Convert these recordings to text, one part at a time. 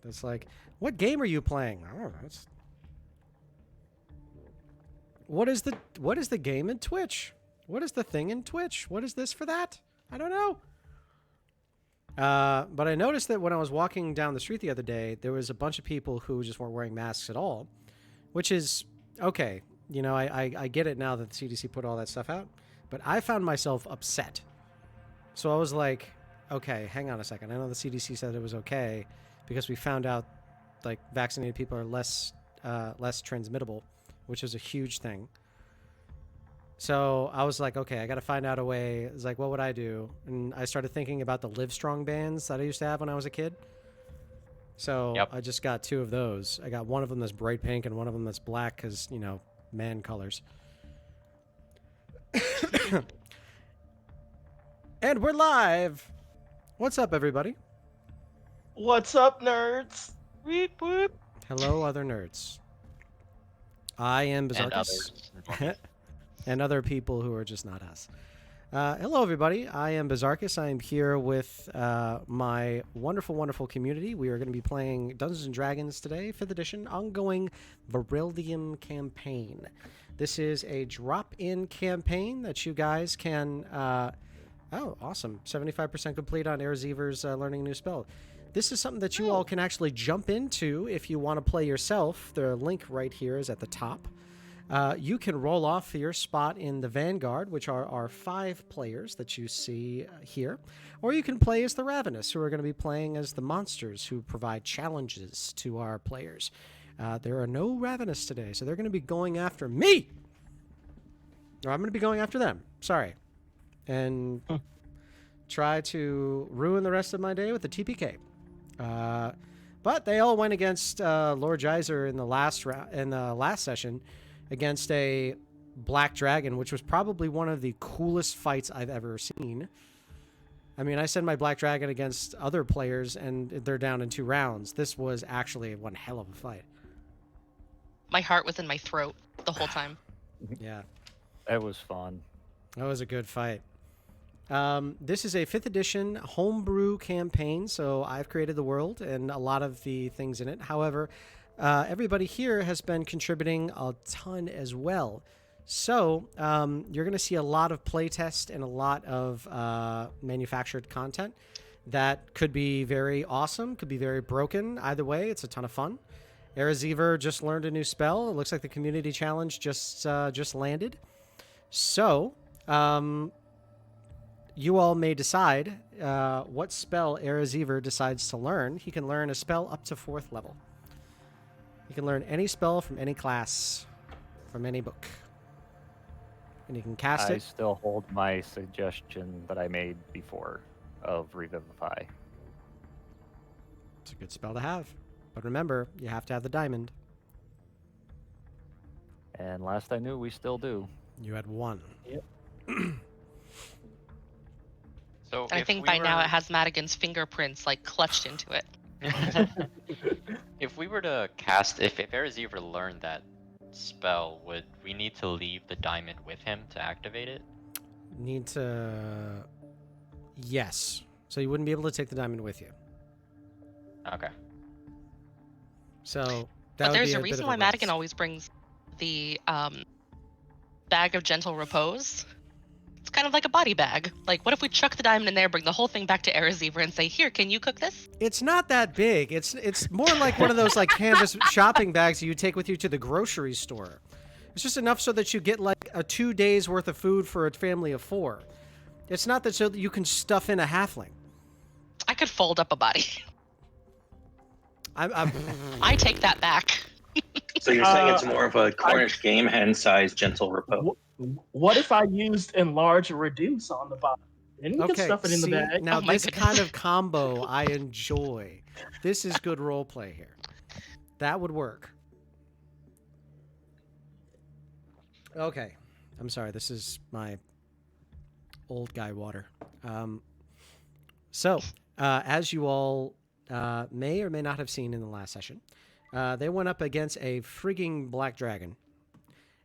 That's like, what game are you playing? I don't know. What is the game in Twitch? What is the thing in Twitch? What is this for that? I don't know. But I noticed that when I was walking down the street the other day, there was a bunch of people who just weren't wearing masks at all, which is okay. You know, I get it now that the CDC put all that stuff out, but I found myself upset. So I was like, okay, hang on a second. I know the CDC said it was okay because we found out like vaccinated people are less transmittable, which is a huge thing. So I was like, okay, I got to find out a way. It's like, what would I do? And I started thinking about the Livestrong bands that I used to have when I was a kid. So I just got 2 of those. I got one of them that's bright pink and one of them that's black because, you know, man colors. And we're live. What's up, everybody? What's up, nerds? Whoop, whoop. Hello, other nerds. I am Bizarchus. And other people who are just not us. Hello, everybody. I am Bizarchus. I am here with my wonderful, wonderful community. We are going to be playing Dungeons & Dragons today, 5th edition, ongoing Vereldium campaign. This is a drop-in campaign that you guys can... oh, awesome. 75% complete on Erziever's learning a new spell. This is something that you all can actually jump into if you want to play yourself. The link right here is at the top. You can roll off your spot in the Vanguard, which are our 5 players that you see here. Or you can play as the Ravenous, who are going to be playing as the monsters who provide challenges to our players. There are no Ravenous today, so they're going to be going after me! Or I'm going to be going after them. Sorry. And try to ruin the rest of my day with the TPK. But they all went against Lord Geyser in the last session against a black dragon, which was probably one of the coolest fights I've ever seen. I mean, I sent my black dragon against other players, and they're down in 2 rounds. This was actually one hell of a fight. My heart was in my throat the whole time. Yeah. That was fun. That was a good fight. This is a 5th edition homebrew campaign, so I've created the world and a lot of the things in it. However, everybody here has been contributing a ton as well. So you're going to see a lot of playtest and a lot of manufactured content that could be very awesome, could be very broken. Either way, it's a ton of fun. Erziever just learned a new spell. It looks like the community challenge just landed. So you all may decide what spell Erziever decides to learn. He can learn a spell up to 4th level. You can learn any spell from any class, from any book. And you can cast it. I still hold my suggestion that I made before of Revivify. It's a good spell to have. But remember, you have to have the diamond. And last I knew, we still do. You had 1. Yep. So I think by now it has Madigan's fingerprints like clutched into it. If we were to cast, if Erziever learned that spell, would we need to leave the diamond with him to activate it? Need to... Yes. So you wouldn't be able to take the diamond with you. Okay. So but there's a reason why Madigan always brings the bag of gentle repose. It's kind of like a body bag. Like, what if we chuck the diamond in there, bring the whole thing back to Erziever and say, here, can you cook this? It's not that big. It's more like one of those like canvas shopping bags that you take with you to the grocery store. It's just enough so that you get like a 2 days worth of food for a family of 4. It's not that so that you can stuff in a halfling. I could fold up a body. I take that back. So you're saying it's more of a Cornish game hen size gentle repose? What if I used enlarge or reduce on the bottom? And you can stuff it in the bag. Now this kind of combo I enjoy. This is good role play here. That would work. Okay. I'm sorry, this is my old guy water. As you all may or may not have seen in the last session, they went up against a frigging black dragon.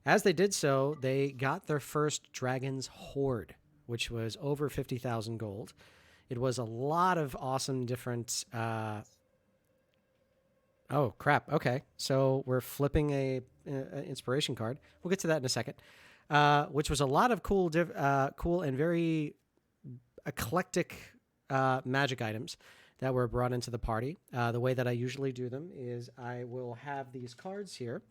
As they did so, they got their first dragon's hoard, which was over 50,000 gold. It was a lot of awesome different Oh crap. Okay, so we're flipping a inspiration card. We'll get to that in a second. Which was a lot of cool and very eclectic magic items that were brought into the party. The way that I usually do them is I will have these cards here.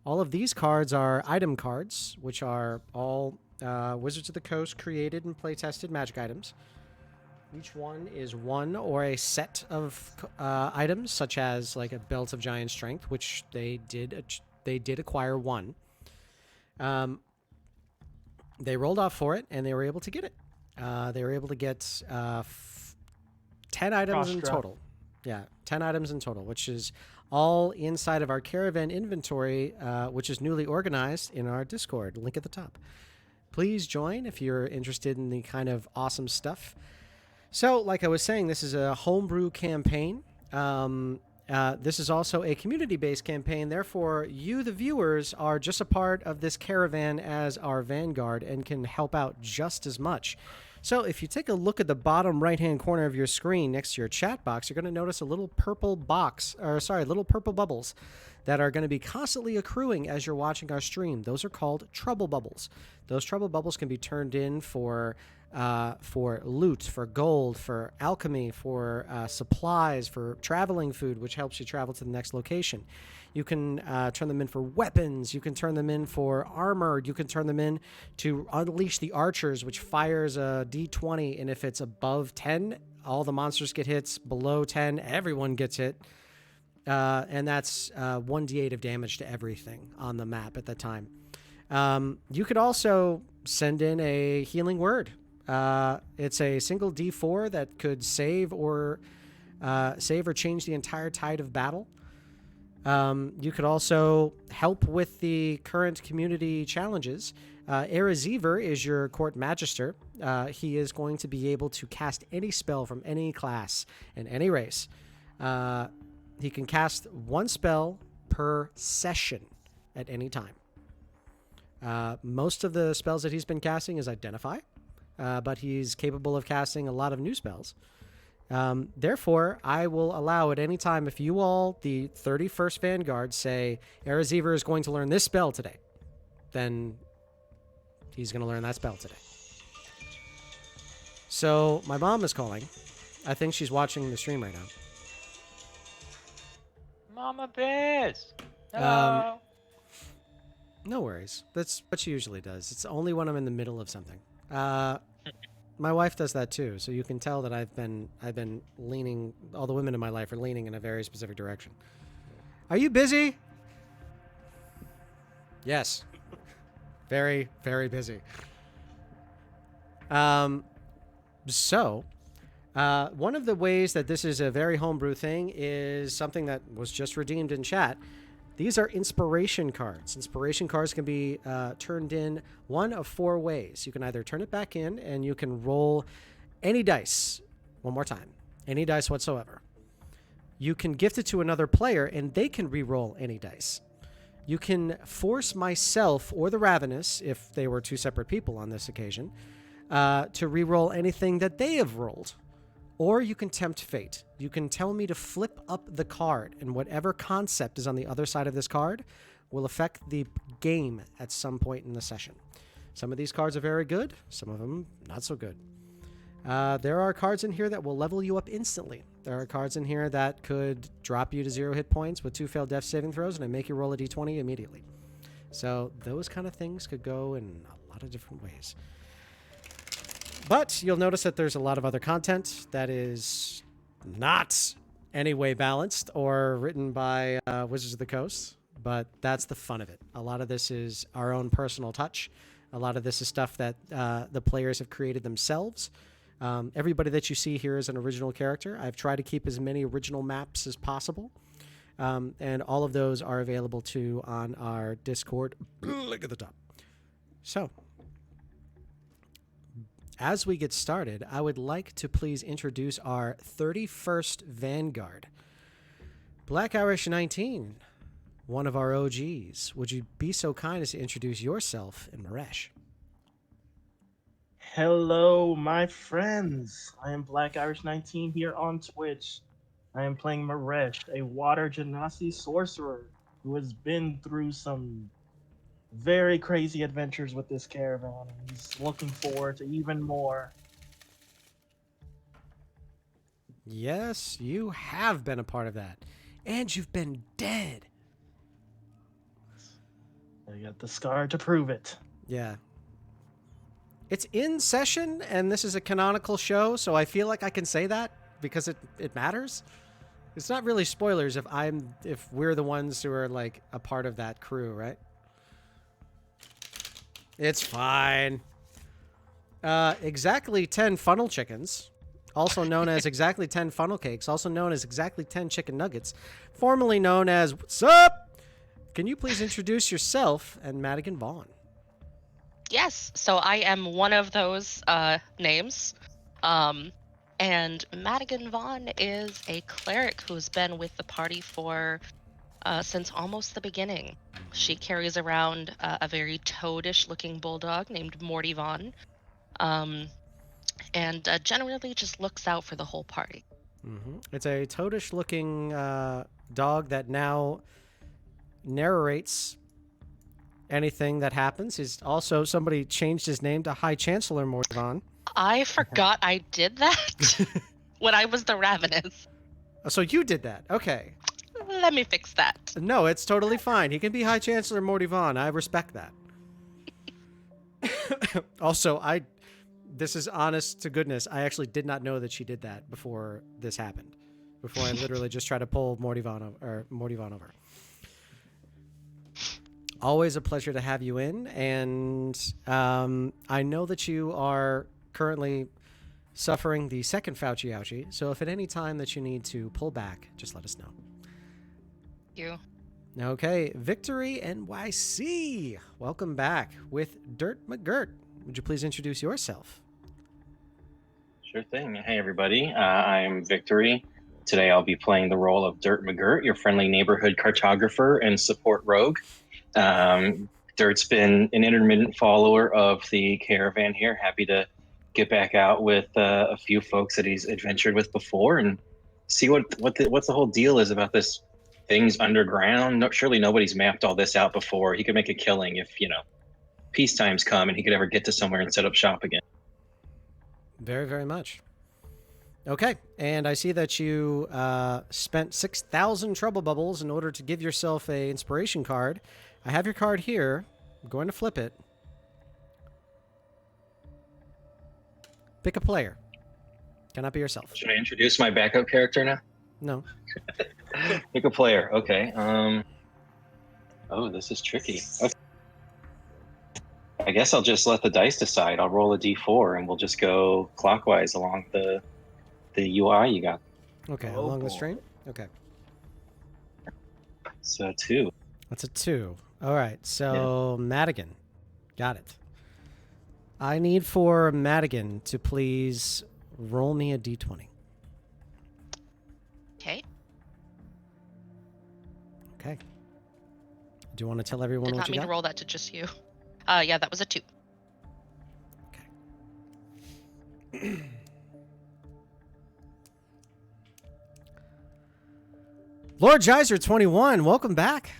All of these cards are item cards, which are all Wizards of the Coast created and play-tested magic items. Each one is one or a set of items, such as like a Belt of Giant Strength, which they did acquire one. They rolled off for it, and they were able to get it. They were able to get 10 items in total. Yeah, 10 items in total, which is all inside of our caravan inventory, which is newly organized in our Discord. Link at the top. Please join if you're interested in the kind of awesome stuff. So, like I was saying, this is a homebrew campaign. This is also a community-based campaign. Therefore, you, the viewers, are just a part of this caravan as our Vanguard and can help out just as much. So if you take a look at the bottom right-hand corner of your screen next to your chat box, you're going to notice a little purple little purple bubbles that are going to be constantly accruing as you're watching our stream. Those are called trouble bubbles. Those trouble bubbles can be turned in for loot, for gold, for alchemy, for supplies, for traveling food, which helps you travel to the next location. You can turn them in for weapons. You can turn them in for armor. You can turn them in to unleash the archers, which fires a d20, and if it's above 10, all the monsters get hits. Below 10, everyone gets hit. And that's 1d8 of damage to everything on the map at that time. You could also send in a healing word. It's a single d4 that could save or change the entire tide of battle. You could also help with the current community challenges. Erazever is your court magister. He is going to be able to cast any spell from any class and any race. He can cast one spell per session at any time. Most of the spells that he's been casting is Identify, but he's capable of casting a lot of new spells. Therefore, I will allow at any time, if you all, the 31st Vanguard, say, Erazever is going to learn this spell today, then he's going to learn that spell today. So, my mom is calling. I think she's watching the stream right now. Mama Biz! Hello! No worries. That's what she usually does. It's only when I'm in the middle of something. My wife does that too, so you can tell that I've been leaning. All the women in my life are leaning in a very specific direction. Are you busy? Yes. Very, very busy. So, one of the ways that this is a very homebrew thing is something that was just redeemed in chat. These are inspiration cards. Inspiration cards can be turned in one of four ways. You can either turn it back in and you can roll any dice. One more time. Any dice whatsoever. You can gift it to another player and they can re-roll any dice. You can force myself or the Ravenous, if they were two separate people on this occasion, to re-roll anything that they have rolled. Or you can tempt fate. You can tell me to flip up the card, and whatever concept is on the other side of this card will affect the game at some point in the session. Some of these cards are very good, some of them not so good. There are cards in here that will level you up instantly. There are cards in here that could drop you to 0 hit points with 2 failed death saving throws and make you roll a d20 immediately. So those kind of things could go in a lot of different ways. But you'll notice that there's a lot of other content that is not any way balanced or written by Wizards of the Coast, but that's the fun of it. A lot of this is our own personal touch. A lot of this is stuff that the players have created themselves. Everybody that you see here is an original character. I've tried to keep as many original maps as possible, and all of those are available too on our Discord. Look at the top. So, as we get started, I would like to please introduce our 31st Vanguard. Black Irish 19, one of our OGs. Would you be so kind as to introduce yourself and Maresh? Hello, my friends. I am Black Irish 19 here on Twitch. I am playing Maresh, a water genasi sorcerer who has been through some very crazy adventures with this caravan, and he's looking forward to even more. Yes, you have been a part of that. And you've been dead. I got the scar to prove it. Yeah. It's in session, and this is a canonical show, so I feel like I can say that because it matters. It's not really spoilers if we're the ones who are like a part of that crew, right? It's fine. Exactly 10 funnel chickens, also known as exactly 10 funnel cakes, also known as exactly 10 chicken nuggets, formerly known as What's Up? Can you please introduce yourself and Madigan Vaughn? Yes, so I am one of those names. And Madigan Vaughn is a cleric who's been with the party for since almost the beginning. She carries around a very toadish looking bulldog named Morty Vaughn, and generally just looks out for the whole party. Mm-hmm. It's a toadish looking dog that now narrates anything that happens. He's also, somebody changed his name to High Chancellor Morty Vaughn. I forgot I did that when I was the Ravenous. So you did that. Okay. Let me fix that. No, it's totally fine. He can be High Chancellor Morty Vaughn. I respect that. Also, this is honest to goodness. I actually did not know that she did that before this happened. Before I literally just tried to pull Morty Vaughn over. Always a pleasure to have you in, and I know that you are currently suffering the second Fauci ouchie, so if at any time that you need to pull back, just let us know. You. Okay, Victory NYC, welcome back with Dirt McGirt. Would you please introduce yourself? Sure thing. Hey, everybody. I'm Victory. Today I'll be playing the role of Dirt McGirt, your friendly neighborhood cartographer and support rogue. Dirt's been an intermittent follower of the caravan here. Happy to get back out with a few folks that he's adventured with before and see what's the whole deal is about this things underground. No, surely nobody's mapped all this out before. He could make a killing if, peace times come and he could ever get to somewhere and set up shop again. Very, very much. Okay, and I see that you spent 6,000 trouble bubbles in order to give yourself a inspiration card. I have your card here. I'm going to flip it. Pick a player. Cannot be yourself. Should I introduce my backup character now? No. Pick a player. Okay. Oh, this is tricky. Okay. I guess I'll just let the dice decide. I'll roll a d4 and we'll just go clockwise along the UI you got. Okay, Oh, along the boy. stream? Okay. So 2. That's a 2. All right, so Madigan. Got it. I need for Madigan to please roll me a d20. Okay. Okay. Do you want to tell everyone Did what not you mean got? to roll that to just you. Yeah, that was a 2. Lord Geyser 21, welcome back.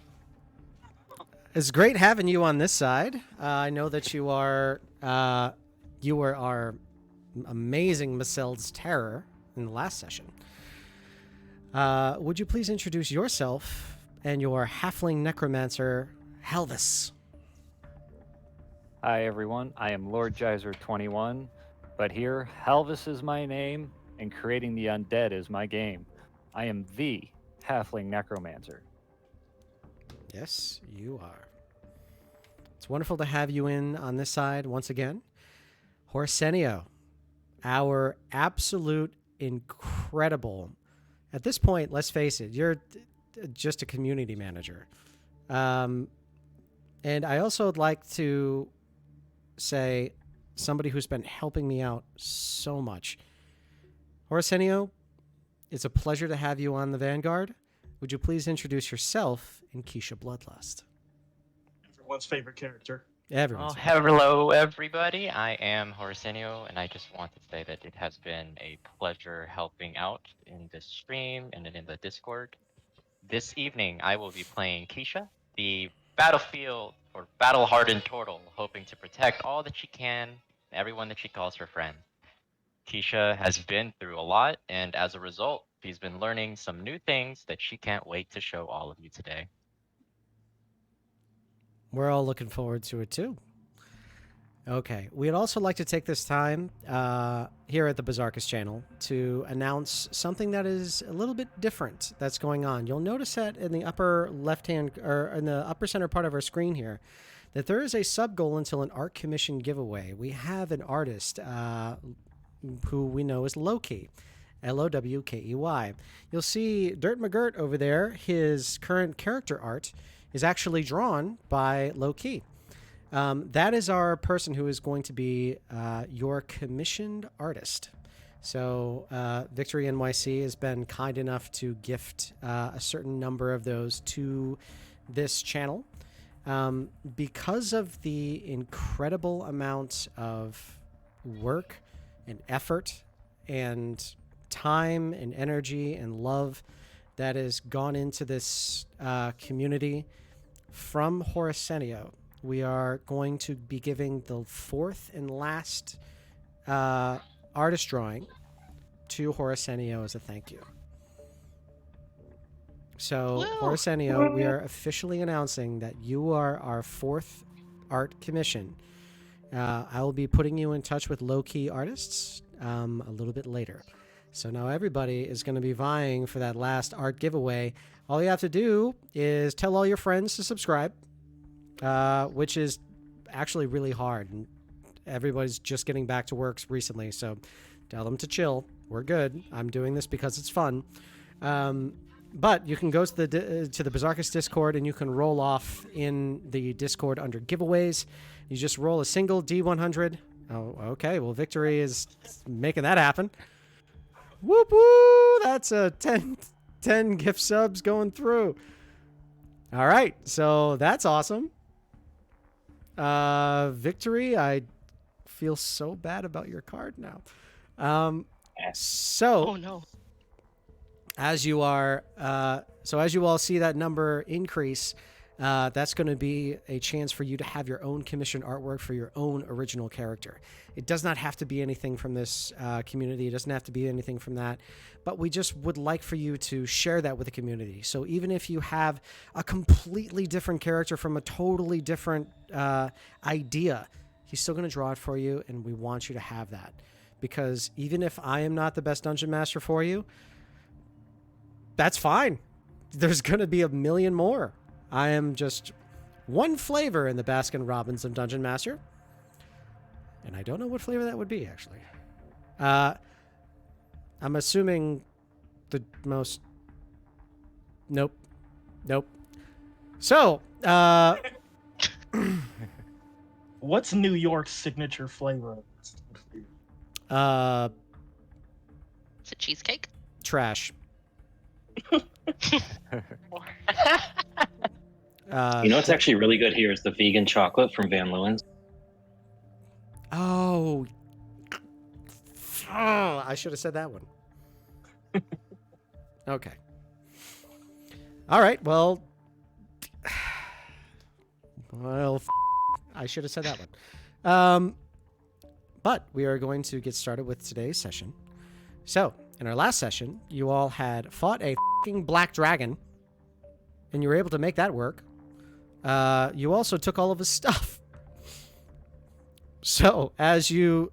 It's great having you on this side. I know that you were our amazing Masel's terror in the last session. Would you please introduce yourself and your halfling necromancer, Helvis? Hi everyone, I am Lord Geyser 21, but here, Helvis is my name, and creating the undead is my game. I am the halfling necromancer. Yes, you are. It's wonderful to have you in on this side once again. Horsenio, our absolute incredible. At this point, let's face it, you're just a community manager. And I also would like to say somebody who's been helping me out so much. Horsenio, it's a pleasure to have you on the Vanguard. Would you please introduce yourself and Keisha Bloodlust? Everyone's favorite character. Everyone's here. Hello, everybody. I am Horacenio, and I just want to say that it has been a pleasure helping out in this stream and in the Discord. This evening, I will be playing Keisha, the battlefield or battle-hardened turtle, hoping to protect all that she can, and everyone that she calls her friend. Keisha has been through a lot, and as a result, she's been learning some new things that she can't wait to show all of you today. We're all looking forward to it too. Okay, we'd also like to take this time here at the Bizarchus channel to announce something that is a little bit different that's going on. You'll notice that in the upper left-hand, or in the upper center part of our screen here, that there is a sub-goal until an art commission giveaway. We have an artist who we know as Lowkey, Lowkey. You'll see Dirt McGirt over there. His current character art is actually drawn by Lowkey. That is our person who is going to be your commissioned artist. So Victory NYC has been kind enough to gift a certain number of those to this channel. Because of the incredible amount of work and effort and time and energy and love that has gone into this community from Horacenio, we are going to be giving the fourth and last artist drawing to Horacenio as a thank you. So, Horacenio, we are officially announcing that you are our fourth art commission. I will be putting you in touch with low-key artists a little bit later. So now everybody is going to be vying for that last art giveaway. All you have to do is tell all your friends to subscribe, which is actually really hard. And everybody's just getting back to work recently, so tell them to chill. We're good. I'm doing this because it's fun. But you can go to the Bizarchus Discord, and you can roll off in the Discord under giveaways. You just roll a single D100. Oh, okay. Well, Victory is making that happen. Whoop woo! That's a 10 gift subs going through. All right, so that's awesome. Victory, I feel so bad about your card now. Oh no. As you are, as you all see that number increase, that's going to be a chance for you to have your own commissioned artwork for your own original character. It does not have to be anything from this community. It doesn't have to be anything from that. But we just would like for you to share that with the community. So even if you have a completely different character from a totally different idea, he's still going to draw it for you, and we want you to have that. Because even if I am not the best dungeon master for you, that's fine. There's going to be a million more. I am just one flavor in the Baskin Robbins of Dungeon Master. And I don't know what flavor that would be, actually. I'm assuming the most... Nope. So, what's New York's signature flavor? Is it cheesecake? Trash. You know what's actually really good here is the vegan chocolate from Van Leeuwen's. Oh, I should have said that one. Okay. All right. Well, I should have said that one. But we are going to get started with today's session. So, in our last session, you all had fought a black dragon, and you were able to make that work. You also took all of his stuff. So, as you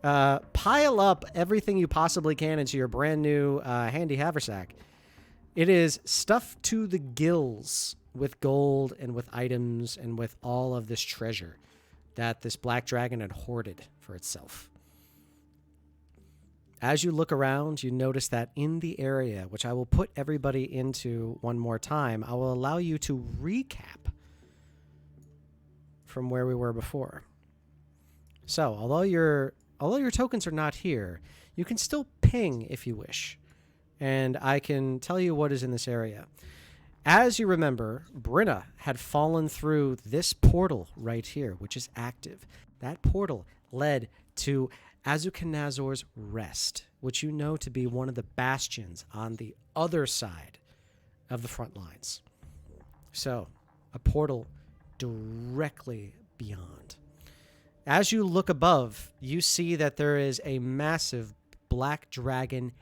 pile up everything you possibly can into your brand new handy haversack, it is stuffed to the gills with gold and with items and with all of this treasure that this black dragon had hoarded for itself. As you look around, you notice that in the area, which I will put everybody into one more time, I will allow you to recap from where we were before. So, although your tokens are not here, you can still ping if you wish, and I can tell you what is in this area. As you remember, Brinna had fallen through this portal right here, which is active. That portal led to Azukanazor's Rest, which you know to be one of the bastions on the other side of the front lines. So, a portal directly beyond. As you look above, you see that there is a massive black dragon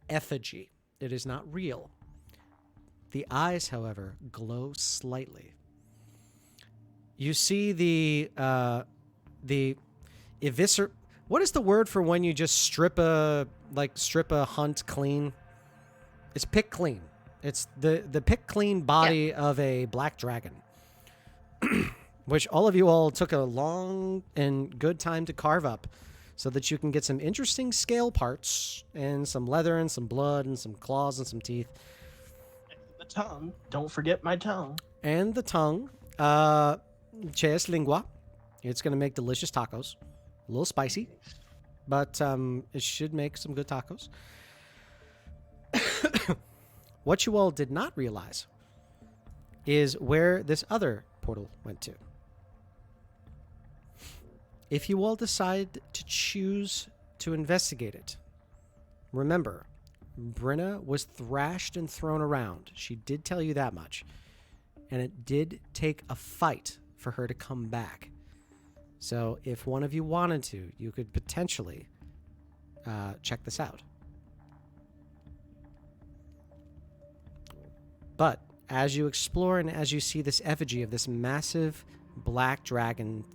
effigy. It is not real. The eyes, however, glow slightly. You see the eviscer. What is the word for when you just strip a hunt clean? It's pick clean. It's the pick clean body of a black dragon, which all of you all took a long and good time to carve up, so that you can get some interesting scale parts and some leather and some blood and some claws and some teeth. The tongue. Don't forget my tongue. And the tongue. Cheas lingua. It's going to make delicious tacos. A little spicy, but it should make some good tacos. What you all did not realize is where this other portal went to. If you all decide to choose to investigate it, remember, Brinna was thrashed and thrown around. She did tell you that much. And it did take a fight for her to come back. So if one of you wanted to, you could potentially check this out. But as you explore and as you see this effigy of this massive black dragon,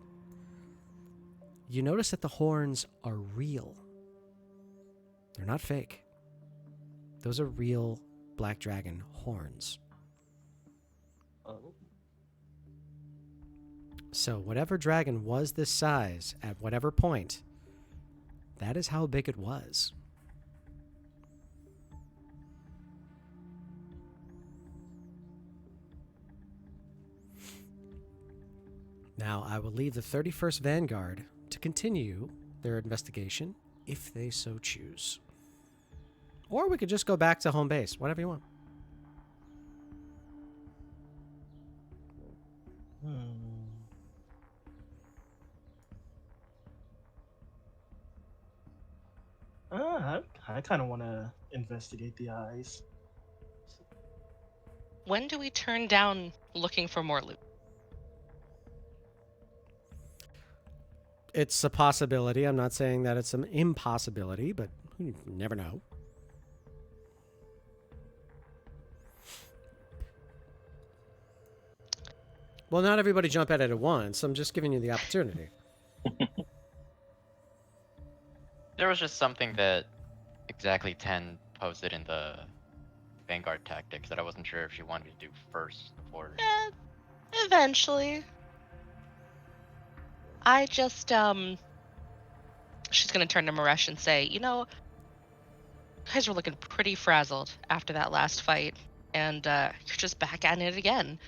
you notice that the horns are real. They're not fake. Those are real black dragon horns. Oh. So whatever dragon was this size at whatever point, that is how big it was. Now, I will leave the 31st Vanguard to continue their investigation if they so choose. Or we could just go back to home base, whatever you want. I kind of want to investigate the eyes. When do we turn down looking for more loot? It's a possibility. I'm not saying that it's an impossibility, but you never know. Well, not everybody jump at it at once. I'm just giving you the opportunity. There was just something that exactly 10 posted in the Vanguard tactics that I wasn't sure if she wanted to do first or... Eventually. I just, she's gonna turn to Maresh and say, you know, you guys were looking pretty frazzled after that last fight, and you're just back at it again.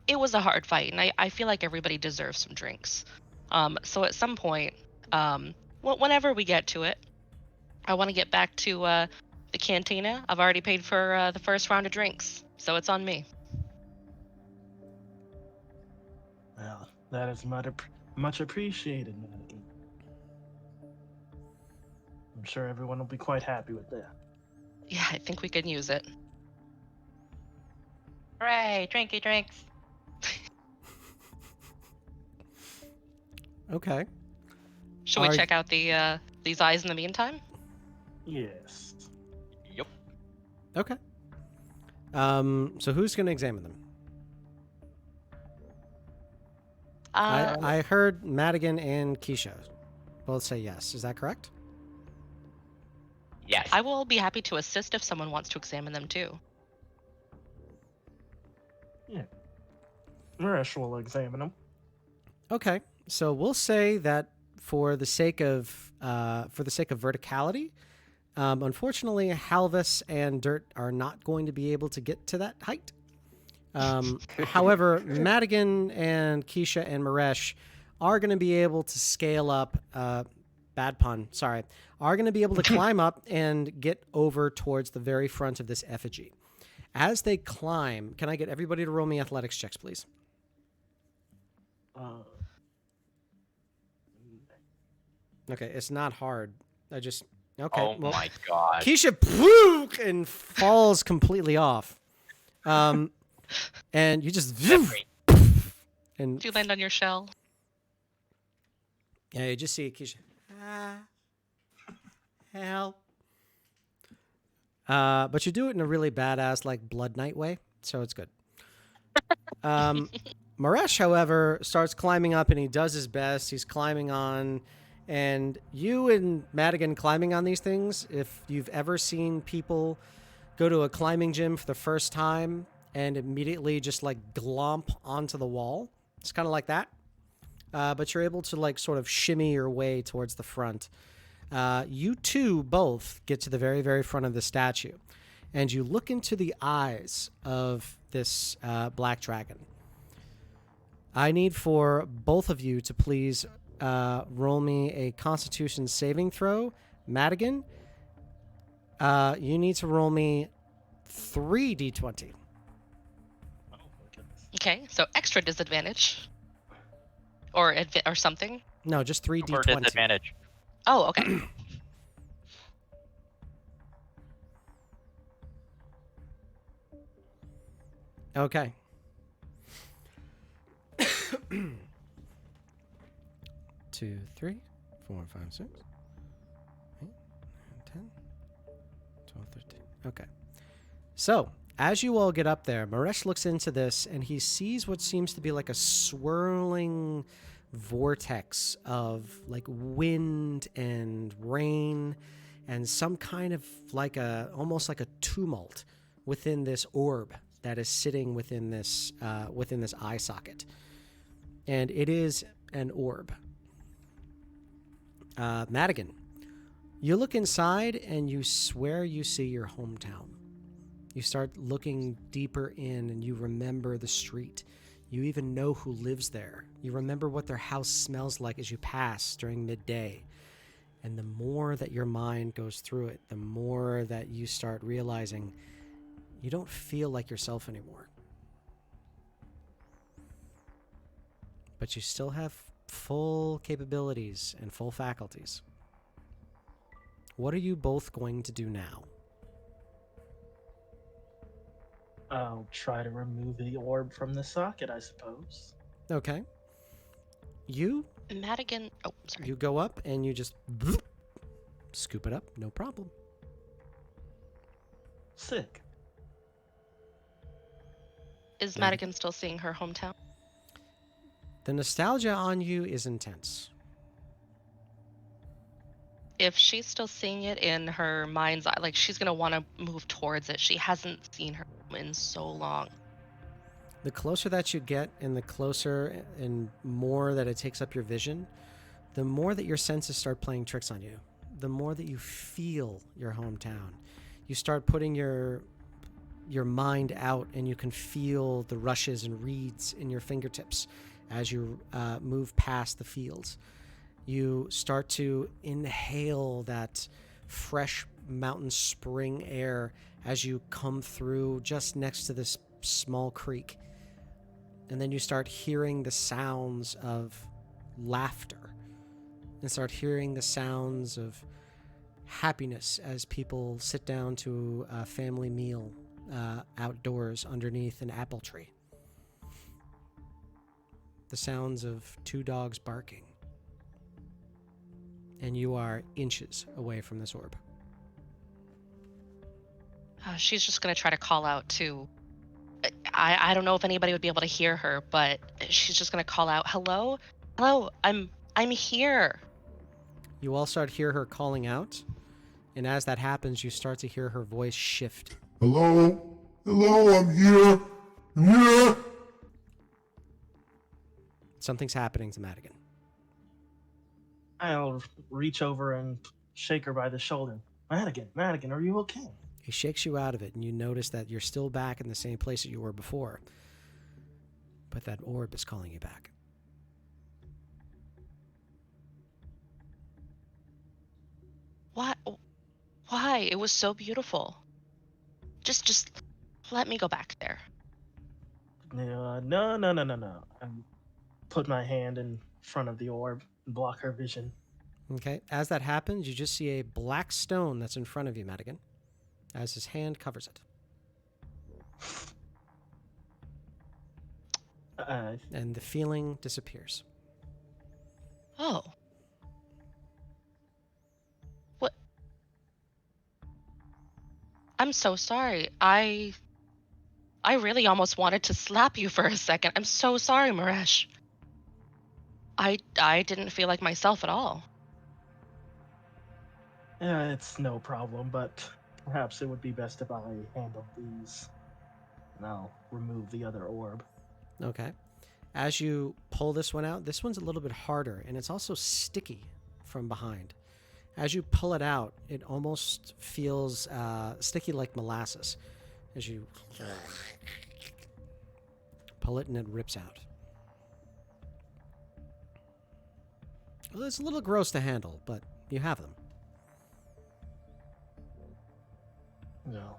It was a hard fight, and I feel like everybody deserves some drinks. So at some point, whenever we get to it, I want to get back to the Cantina. I've already paid for the first round of drinks, so it's on me. Well, that is much appreciated, Madigan. I'm sure everyone will be quite happy with that. Yeah, I think we can use it. Hooray, drinky drinks. Okay. Should we check out the these eyes in the meantime? Yes. Yep. Okay. So who's going to examine them? I heard Madigan and Keisha both say yes. Is that correct? Yes. I will be happy to assist if someone wants to examine them too. Yeah. Maresh will examine them. Okay. So we'll say that for the sake of verticality, unfortunately, Halvis and Dirt are not going to be able to get to that height. However, Madigan and Keisha and Maresh are going to be able to scale up. Bad pun. Sorry. are going to be able to climb up and get over towards the very front of this effigy. As they climb, can I get everybody to roll me athletics checks, please? Okay, it's not hard. Okay. Oh my god. Keisha poof, and falls completely off. And you just and Do you land on your shell? yeah, you just see Keisha. Help. But you do it in a really badass, like Blood Knight way, so it's good. Maresh, however, starts climbing up, and he does his best. He's climbing on, and you and Madigan climbing on these things, if you've ever seen people go to a climbing gym for the first time and immediately just like glomp onto the wall, it's kind of like that. But you're able to like sort of shimmy your way towards the front. You two both get to the very, very front of the statue, and you look into the eyes of this black dragon. I need for both of you to please roll me a Constitution saving throw. Madigan, you need to roll me 3d20. Oh my goodness. Okay, so extra disadvantage. Or something. No, just For 3d20. disadvantage. Oh, okay. Okay. 2, 3, 4, 5, 6, 8, 9, 10, 12, 13. Okay. So, as you all get up there, Maresh looks into this and he sees what seems to be like a swirling vortex of like wind and rain and some kind of like almost like a tumult within this orb that is sitting within this eye socket. And it is an orb. Madigan, you look inside and you swear you see your hometown. You start looking deeper in and you remember the street. You even know who lives there. You remember what their house smells like as you pass during midday. And the more that your mind goes through it, the more that you start realizing you don't feel like yourself anymore. But you still have full capabilities and full faculties. What are you both going to do now? I'll try to remove the orb from the socket, I suppose. Okay. You Madigan. Oh, sorry. You go up and you just scoop it up, no problem. Sick. Is Madigan still seeing her hometown? The nostalgia on you is intense. If she's still seeing it in her mind's eye, like she's gonna want to move towards it. She hasn't seen her in so long. The closer that you get and the closer and more that it takes up your vision, the more that your senses start playing tricks on you. The more that you feel your hometown. You start putting your mind out and you can feel the rushes and reeds in your fingertips as you move past the fields. You start to inhale that fresh mountain spring air as you come through just next to this small creek. And then you start hearing the sounds of laughter and start hearing the sounds of happiness as people sit down to a family meal outdoors underneath an apple tree. The sounds of two dogs barking. And you are inches away from this orb. She's just gonna try to call out to. I don't know if anybody would be able to hear her, but she's just gonna call out, "Hello, hello, I'm here." You all start to hear her calling out, and as that happens, you start to hear her voice shift. Hello? Hello, I'm here. I'm here. Something's happening to Madigan. I'll reach over and shake her by the shoulder. Madigan, are you okay? He shakes you out of it, and you notice that you're still back in the same place that you were before. But that orb is calling you back. Why? Why? It was so beautiful. Just let me go back there. No. I put my hand in front of the orb and block her vision. Okay. As that happens, you just see a black stone that's in front of you, Madigan, as his hand covers it. And the feeling disappears. Oh. What? I'm so sorry. I really almost wanted to slap you for a second. I'm so sorry, Maresh. I didn't feel like myself at all. It's no problem, but perhaps it would be best if I handled these. And I'll remove the other orb. Okay. As you pull this one out, this one's a little bit harder, and it's also sticky from behind. As you pull it out, it almost feels sticky like molasses. As you pull it and it rips out. Well, it's a little gross to handle, but you have them. No.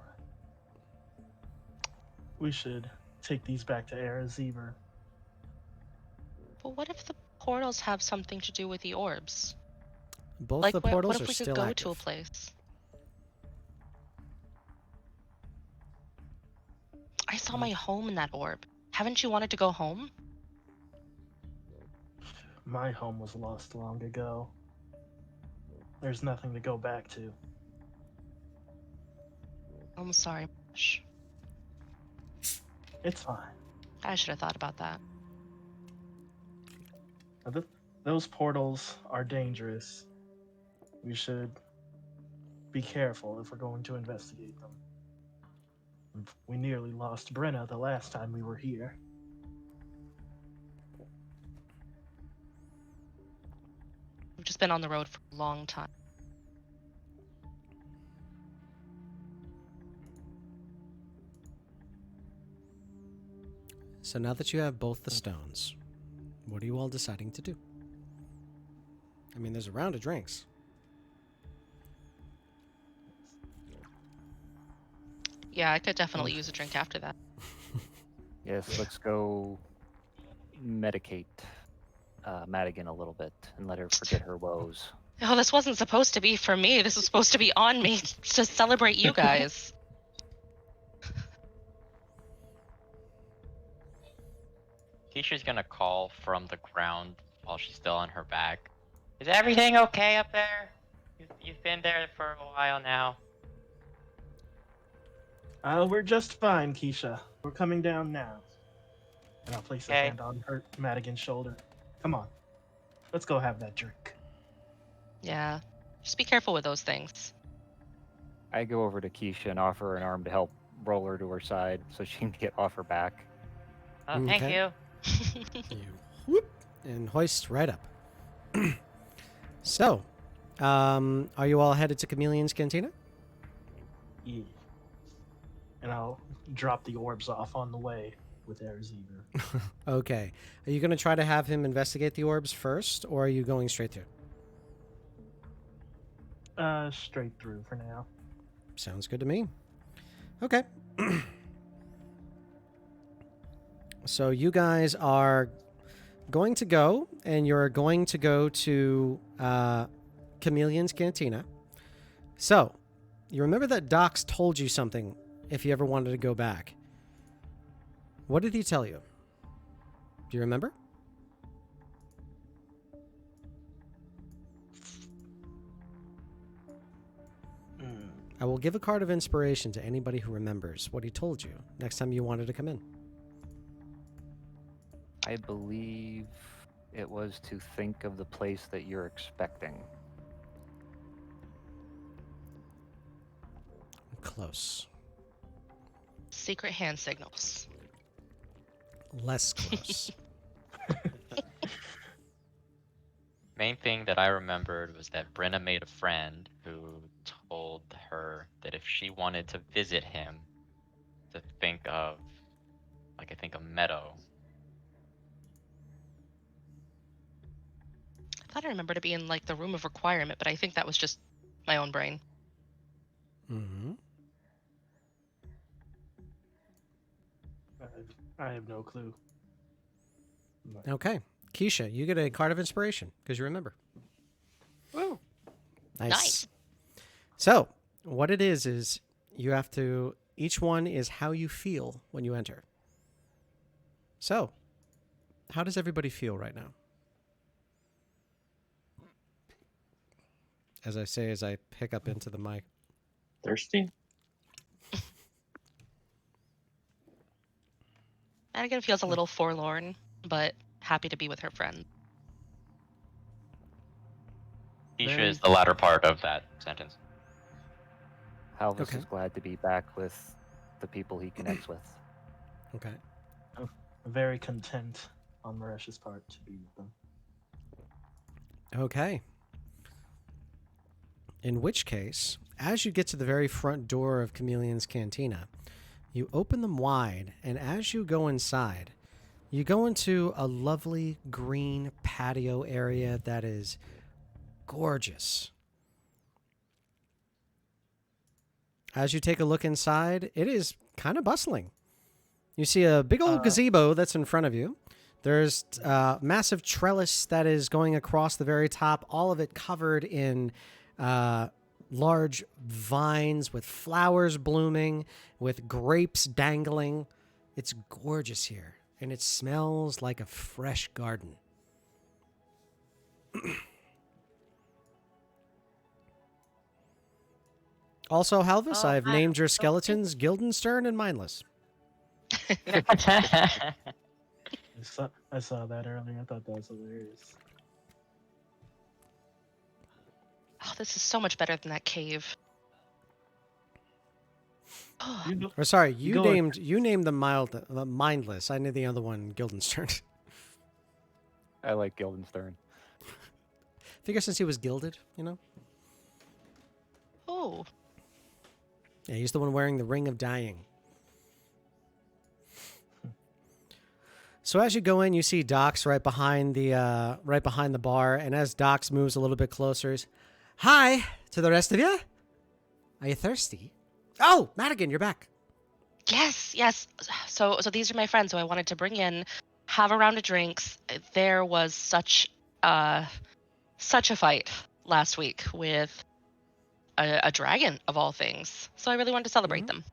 We should take these back to Arazever. But what if the portals have something to do with the orbs? Both Like, the what portals if are we could still go active. to a place? I saw my home in that orb. Haven't you wanted to go home? My home was lost long ago. There's nothing to go back to. I'm sorry, Maresh. It's fine. I should have thought about that. Those portals are dangerous. We should be careful if we're going to investigate them. We nearly lost Brenna the last time we were here. We've just been on the road for a long time. So now that you have both the stones, what are you all deciding to do? I mean, there's a round of drinks. Yeah, I could definitely use a drink after that. Yes, let's go medicate Madigan a little bit and let her forget her woes. Oh, this wasn't supposed to be for me. This was supposed to be on me to celebrate you guys. Keisha's gonna call from the ground while she's still on her back. Is everything okay up there? You've been there for a while now. We're just fine, Keisha. We're coming down now. And I'll place a Okay. hand on her Madigan's shoulder. Come on. Let's go have that drink. Yeah. Just be careful with those things. I go over to Keisha and offer her an arm to help roll her to her side so she can get off her back. Oh, thank Okay. you. You whoop and hoist right up. So, are you all headed to Chameleon's Cantina? Yeah. And I'll drop the orbs off on the way with Arazever. Okay. Are you going to try to have him investigate the orbs first, or are you going straight through? Straight through for now. Sounds good to me. Okay. So you guys are going to go, and you're going to go to Chameleon's Cantina. So, you remember that Docs told you something if you ever wanted to go back. What did he tell you? Do you remember? I will give a card of inspiration to anybody who remembers what he told you next time you wanted to come in. I believe it was to think of the place that you're expecting. Close. Secret hand signals. Less close. Main thing that I remembered was that Brenna made a friend who told her that if she wanted to visit him, to think of, like, I think a meadow. I thought I remembered it being like the room of requirement, but I think that was just my own brain. Mm-hmm. I have no clue. Okay. Keisha, you get a card of inspiration because you remember. Woo. Nice. So, what it is you have to, each one is how you feel when you enter. So, how does everybody feel right now? As I say, as I pick up into the mic. Thirsty? Madigan feels a little forlorn, but happy to be with her friend. Keisha is the latter part of that sentence. Halvis Okay. is glad to be back with the people he connects with. Okay. Very content on Maresh's part to be with them. Okay. In which case, as you get to the very front door of Chameleon's Cantina, you open them wide, and as you go inside, you go into a lovely green patio area that is gorgeous. As you take a look inside, it is kind of bustling. You see a big old gazebo that's in front of you. There's a massive trellis that is going across the very top, all of it covered in large vines with flowers blooming, with grapes dangling. It's gorgeous here, and it smells like a fresh garden. Also, Halvis, I've named your skeletons Guildenstern and Mindless. I saw that earlier. I thought that was hilarious. Oh, this is so much better than that cave. Oh, Or sorry, you named the Mindless. I knew the other one, Guildenstern. I like Guildenstern. Figure since he was gilded, you know? oh. Yeah, he's the one wearing the Ring of Dying. So as you go in, you see Dox right behind the bar, and as Dox moves a little bit closer, he's, "Hi to the rest of you. Are you thirsty? Oh, Madigan, you're back." Yes. So these are my friends who I wanted to bring in, have a round of drinks. There was such a fight last week with a dragon of all things. So I really wanted to celebrate them.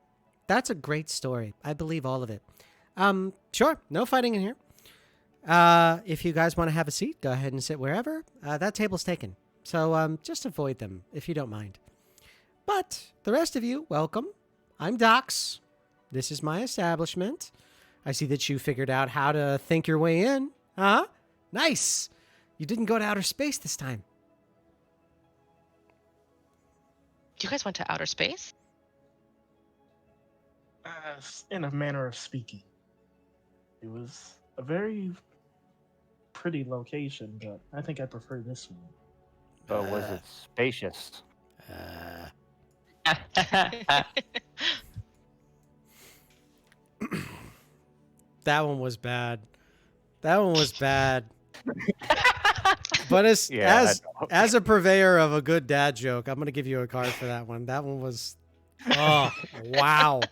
That's a great story. I believe all of it. Sure, no fighting in here. If you guys want to have a seat, go ahead and sit wherever. That table's taken. So just avoid them if you don't mind. But the rest of you, welcome. I'm Dox. This is my establishment. I see that you figured out how to think your way in. Huh? Nice. You didn't go to outer space this time. You guys went to outer space? In a manner of speaking. It was a very pretty location, but I think I prefer this one. But was it spacious? That one was bad. But as a purveyor of a good dad joke, I'm gonna give you a card for that one. That one was, oh wow,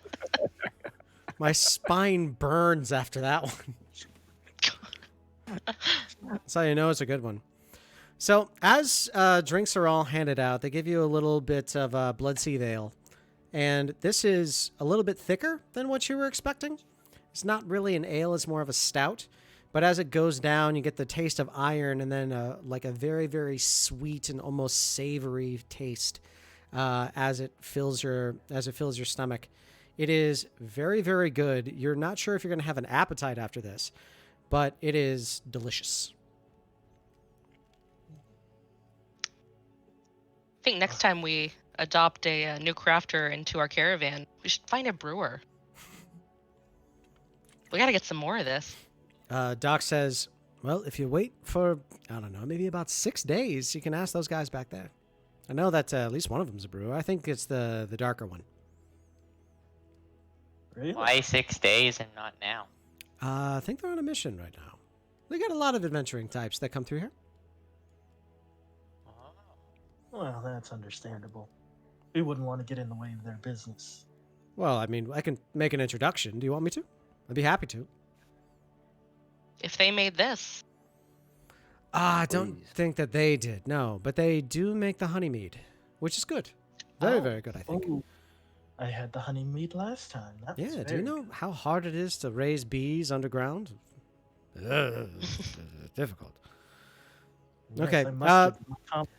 my spine burns after that one. That's how you know it's a good one. So as drinks are all handed out, they give you a little bit of Blood Sea Ale, and this is a little bit thicker than what you were expecting. It's not really an ale; it's more of a stout. But as it goes down, you get the taste of iron, and then like a very, very sweet and almost savory taste as it fills your stomach. It is very, very good. You're not sure if you're going to have an appetite after this, but it is delicious. I think next time we adopt a new crafter into our caravan, we should find a brewer. We gotta get some more of this. Doc says, well, if you wait for, I don't know, maybe about 6 days, you can ask those guys back there. I know that at least one of them's a brewer. I think it's the darker one. Really? Why 6 days and not now? I think they're on a mission right now. They got a lot of adventuring types that come through here. Oh. Well, Well, that's understandable. We wouldn't want to get in the way of their business. Well, I mean, I can make an introduction. Do you want me to? I'd be happy to. If they made this, I don't Please. think that they did, no. But they do make the honey mead, which is good. Very, Oh. very good, I think. Oh, I had the honey mead last time. That was Yeah, do you very know good. how hard it is to raise bees underground? Difficult. Yes, Okay, I mustered my confidence.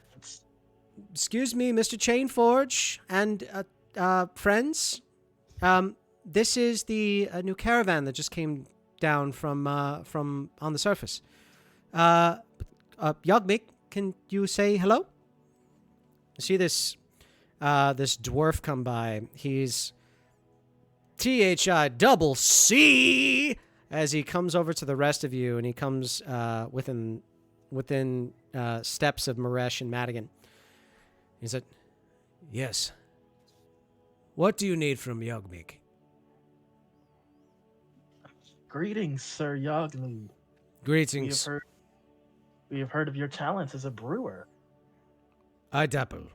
Excuse me, Mr. Chainforge and friends. This is the new caravan that just came down from on the surface. Yogmig, can you say hello? See this this dwarf come by. He's THI double C as he comes over to the rest of you, and he comes within steps of Maresh and Madigan. He said, "Yes. What do you need from Yogmig?" Greetings, Sir Yogmig. Greetings. We have heard of your talents as a brewer. I dabble.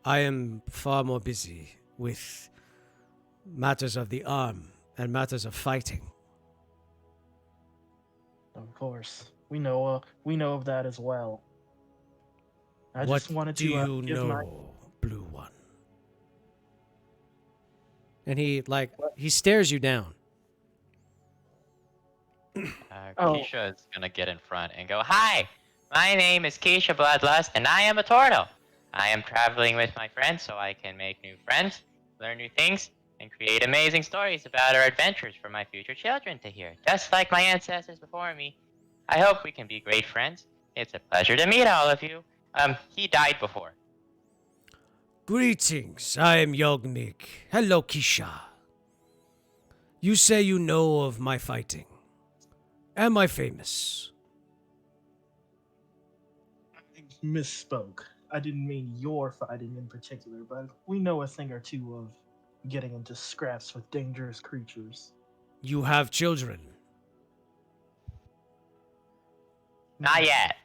I am far more busy with matters of the arm and matters of fighting. Of course, we know of that as well. I What just wanted do to you give know, my Blue One? And he stares you down. Oh. Keisha is gonna get in front and go, "Hi, my name is Keisha Bloodlust, and I am a turtle. I am traveling with my friends so I can make new friends, learn new things, and create amazing stories about our adventures for my future children to hear, just like my ancestors before me. I hope we can be great friends. It's a pleasure to meet all of you. He died before." Greetings, I am Yogmig. Hello, Kisha. You say you know of my fighting. Am I famous? I misspoke. I didn't mean your fighting in particular, but we know a thing or two of getting into scraps with dangerous creatures. You have children. Not yet.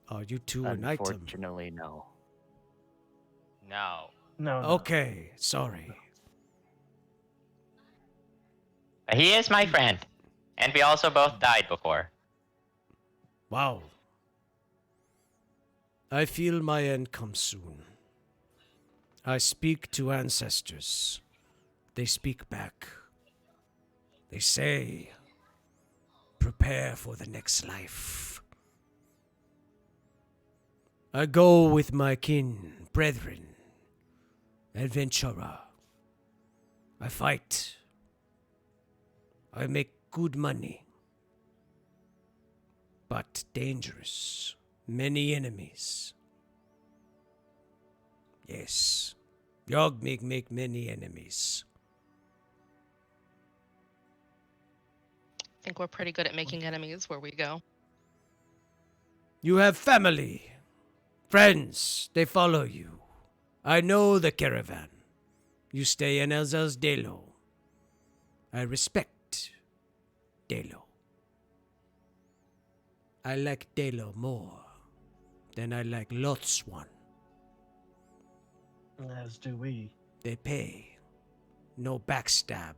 Are you two an item? Unfortunately, no. No. No. Okay, sorry. But he is my friend, and we also both died before. Wow. I feel my end comes soon. I speak to ancestors. They speak back. They say, prepare for the next life. I go with my kin, brethren, adventurer. I fight. I make good money. But dangerous. Many enemies. Yes. Yogmig make many enemies. I think we're pretty good at making enemies where we go. You have family. Friends, they follow you. I know the caravan. You stay in Elza's Delo. I respect Delo. I like Delo more than I like Lotswan. As do we. They pay. No backstab.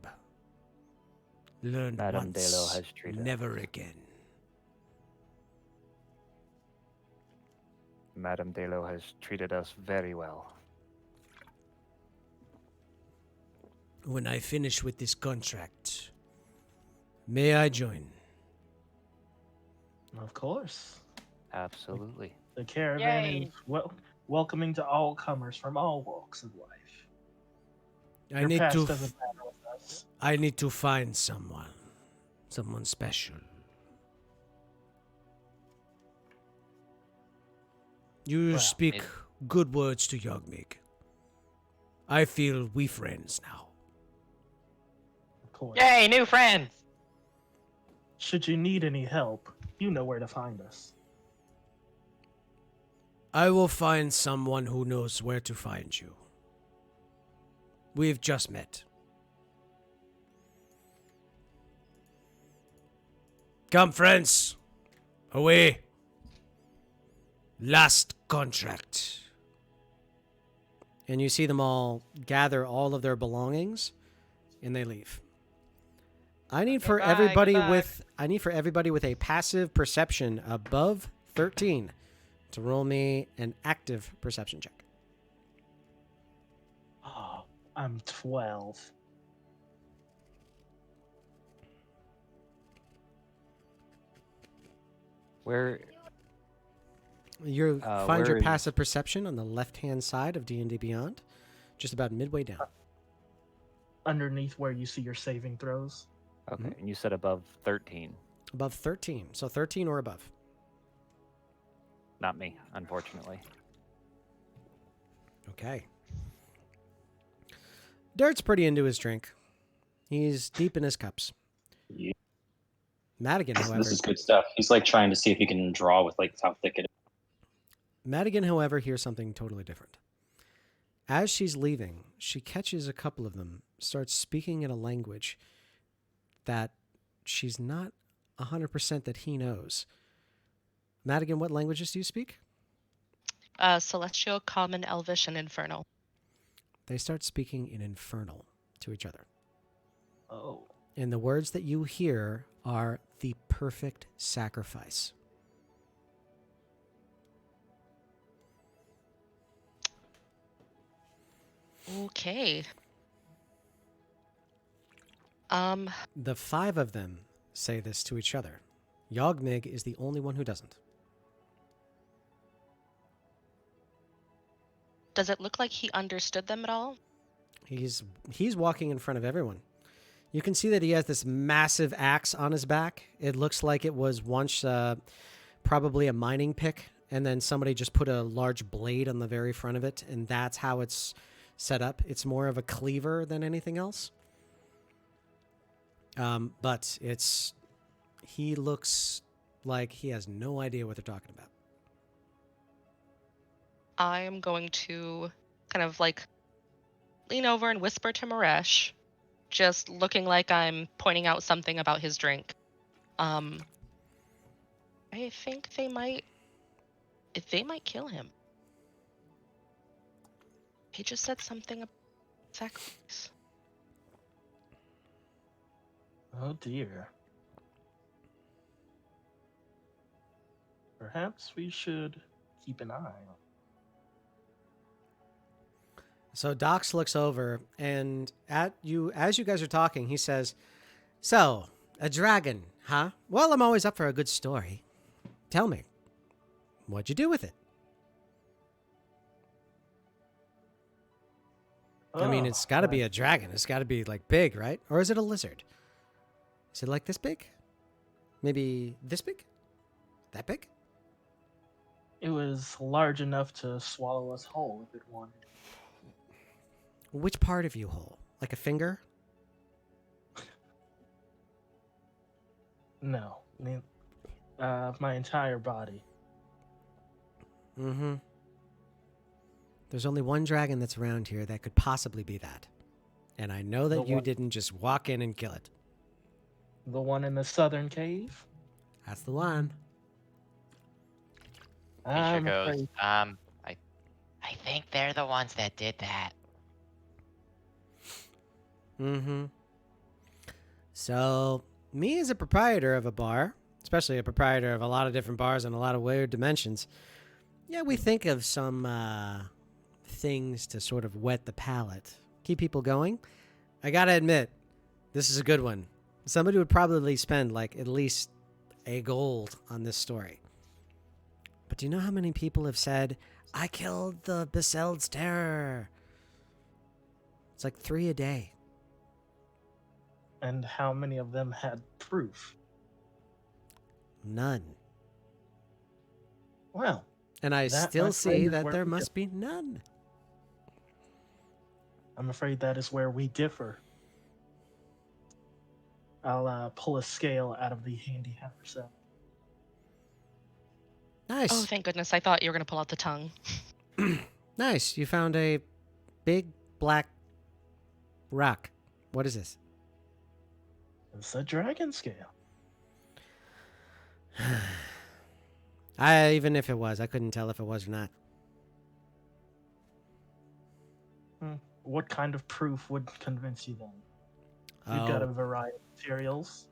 Learned Madame once, Delo has treated never again. Madame Delo has treated us very well. When I finish with this contract, may I join? Of course. Absolutely. The caravan Yay. is welcoming to all comers from all walks of life. I Your need past to. doesn't matter with us. I need to find someone special. You Well, speak it- good words to Yogmig. I feel we friends now. Of course. Yay, new friends! Should you need any help, you know where to find us. I will find someone who knows where to find you. We've just met. Come, friends. Away. Last contract. And you see them all gather all of their belongings, and they leave. I need for everybody with a passive perception above 13 to roll me an active perception check. Oh, I'm 12. Where You find your where is- passive perception on the left-hand side of D&D Beyond, just about midway down. Underneath where you see your saving throws. Okay, and you said above 13. Above 13. So 13 or above. Not me, unfortunately. Okay. Dirt's pretty into his drink. He's deep in his cups. Yeah. Madigan, however, This is good stuff. He's like trying to see if he can draw with like how thick it is. Madigan, however, hears something totally different. As she's leaving, she catches a couple of them, starts speaking in a language that she's not 100% that he knows. Madigan, what languages do you speak? Celestial, Common, Elvish, and Infernal. They start speaking in Infernal to each other. Oh. And the words that you hear are the perfect sacrifice. Okay. The 5 of them say this to each other. Yogmig is the only one who doesn't. Does it look like he understood them at all? He's walking in front of everyone. You can see that he has this massive axe on his back. It looks like it was once probably a mining pick, and then somebody just put a large blade on the very front of it, and that's how it's set up. It's more of a cleaver than anything else. But he looks like he has no idea what they're talking about. I am going to kind of like lean over and whisper to Maresh, just looking like I'm pointing out something about his drink. I think they might kill him. He just said something about sacrifice. Oh dear. Perhaps we should keep an eye on. So Dox looks over, and at you as you guys are talking, he says, "So, a dragon, huh? Well, I'm always up for a good story. Tell me, what'd you do with it?" I mean, it's got to be a dragon. It's got to be like big, right? Or is it a lizard? Is it like this big? Maybe this big? That big? It was large enough to swallow us whole if it wanted. Which part of you whole? Like a finger? No. My entire body. Mm-hmm. There's only one dragon that's around here that could possibly be that. And I know that you didn't just walk in and kill it. The one in the southern cave? That's the one. Misha goes, I think they're the ones that did that. Mm-hmm. So, me as a proprietor of a bar, especially a proprietor of a lot of different bars in a lot of weird dimensions, yeah, we think of some things to sort of whet the palate, keep people going. I gotta admit, this is a good one. Somebody would probably spend like at least a gold on this story. But do you know how many people have said, "I killed the Beseld's terror"? It's like 3 a day. And how many of them had proof? None. Well, And I that, still my see friend, is that where there we must be none. I'm afraid that is where we differ. I'll pull a scale out of the handy haversack. Nice. Oh, thank goodness. I thought you were going to pull out the tongue. Nice. You found a big black rock. What is this? It's a dragon scale. Even if it was, I couldn't tell if it was or not. What kind of proof would convince you then? We've got a variety of materials.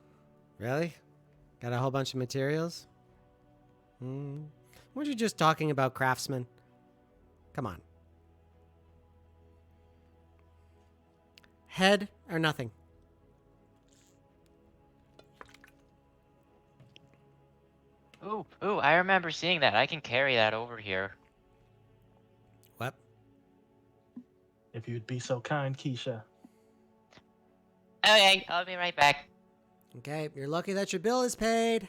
Really? Got a whole bunch of materials? Weren't you just talking about craftsmen? Come on. Head or nothing? Ooh, I remember seeing that. I can carry that over here. What? If you'd be so kind, Keisha. Okay, I'll be right back. Okay, you're lucky that your bill is paid.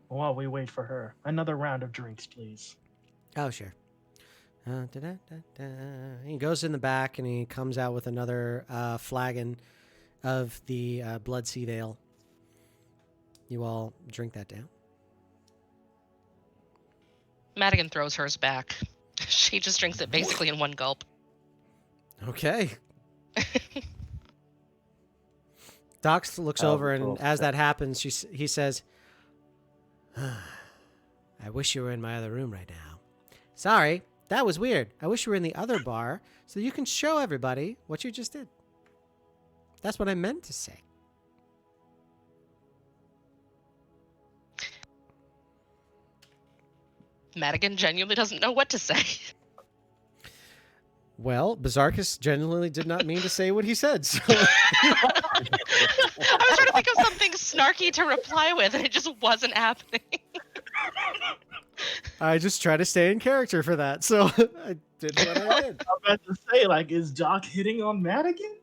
While we wait for her, another round of drinks, please. Oh, sure. He goes in the back and he comes out with another flagon of the Blood Seed Ale. You all drink that down. Madigan throws hers back. She just drinks it basically in one gulp. Okay. Dox looks over, and as that happens, he says, I wish you were in my other room right now. Sorry, that was weird. I wish you were in the other bar so you can show everybody what you just did. That's what I meant to say. Madigan genuinely doesn't know what to say. Well, Bizarchus genuinely did not mean to say what he said. So. I was trying to think of something snarky to reply with, and it just wasn't happening. I just try to stay in character for that, so I did what I did. I was about to say, like, is Doc hitting on Madigan?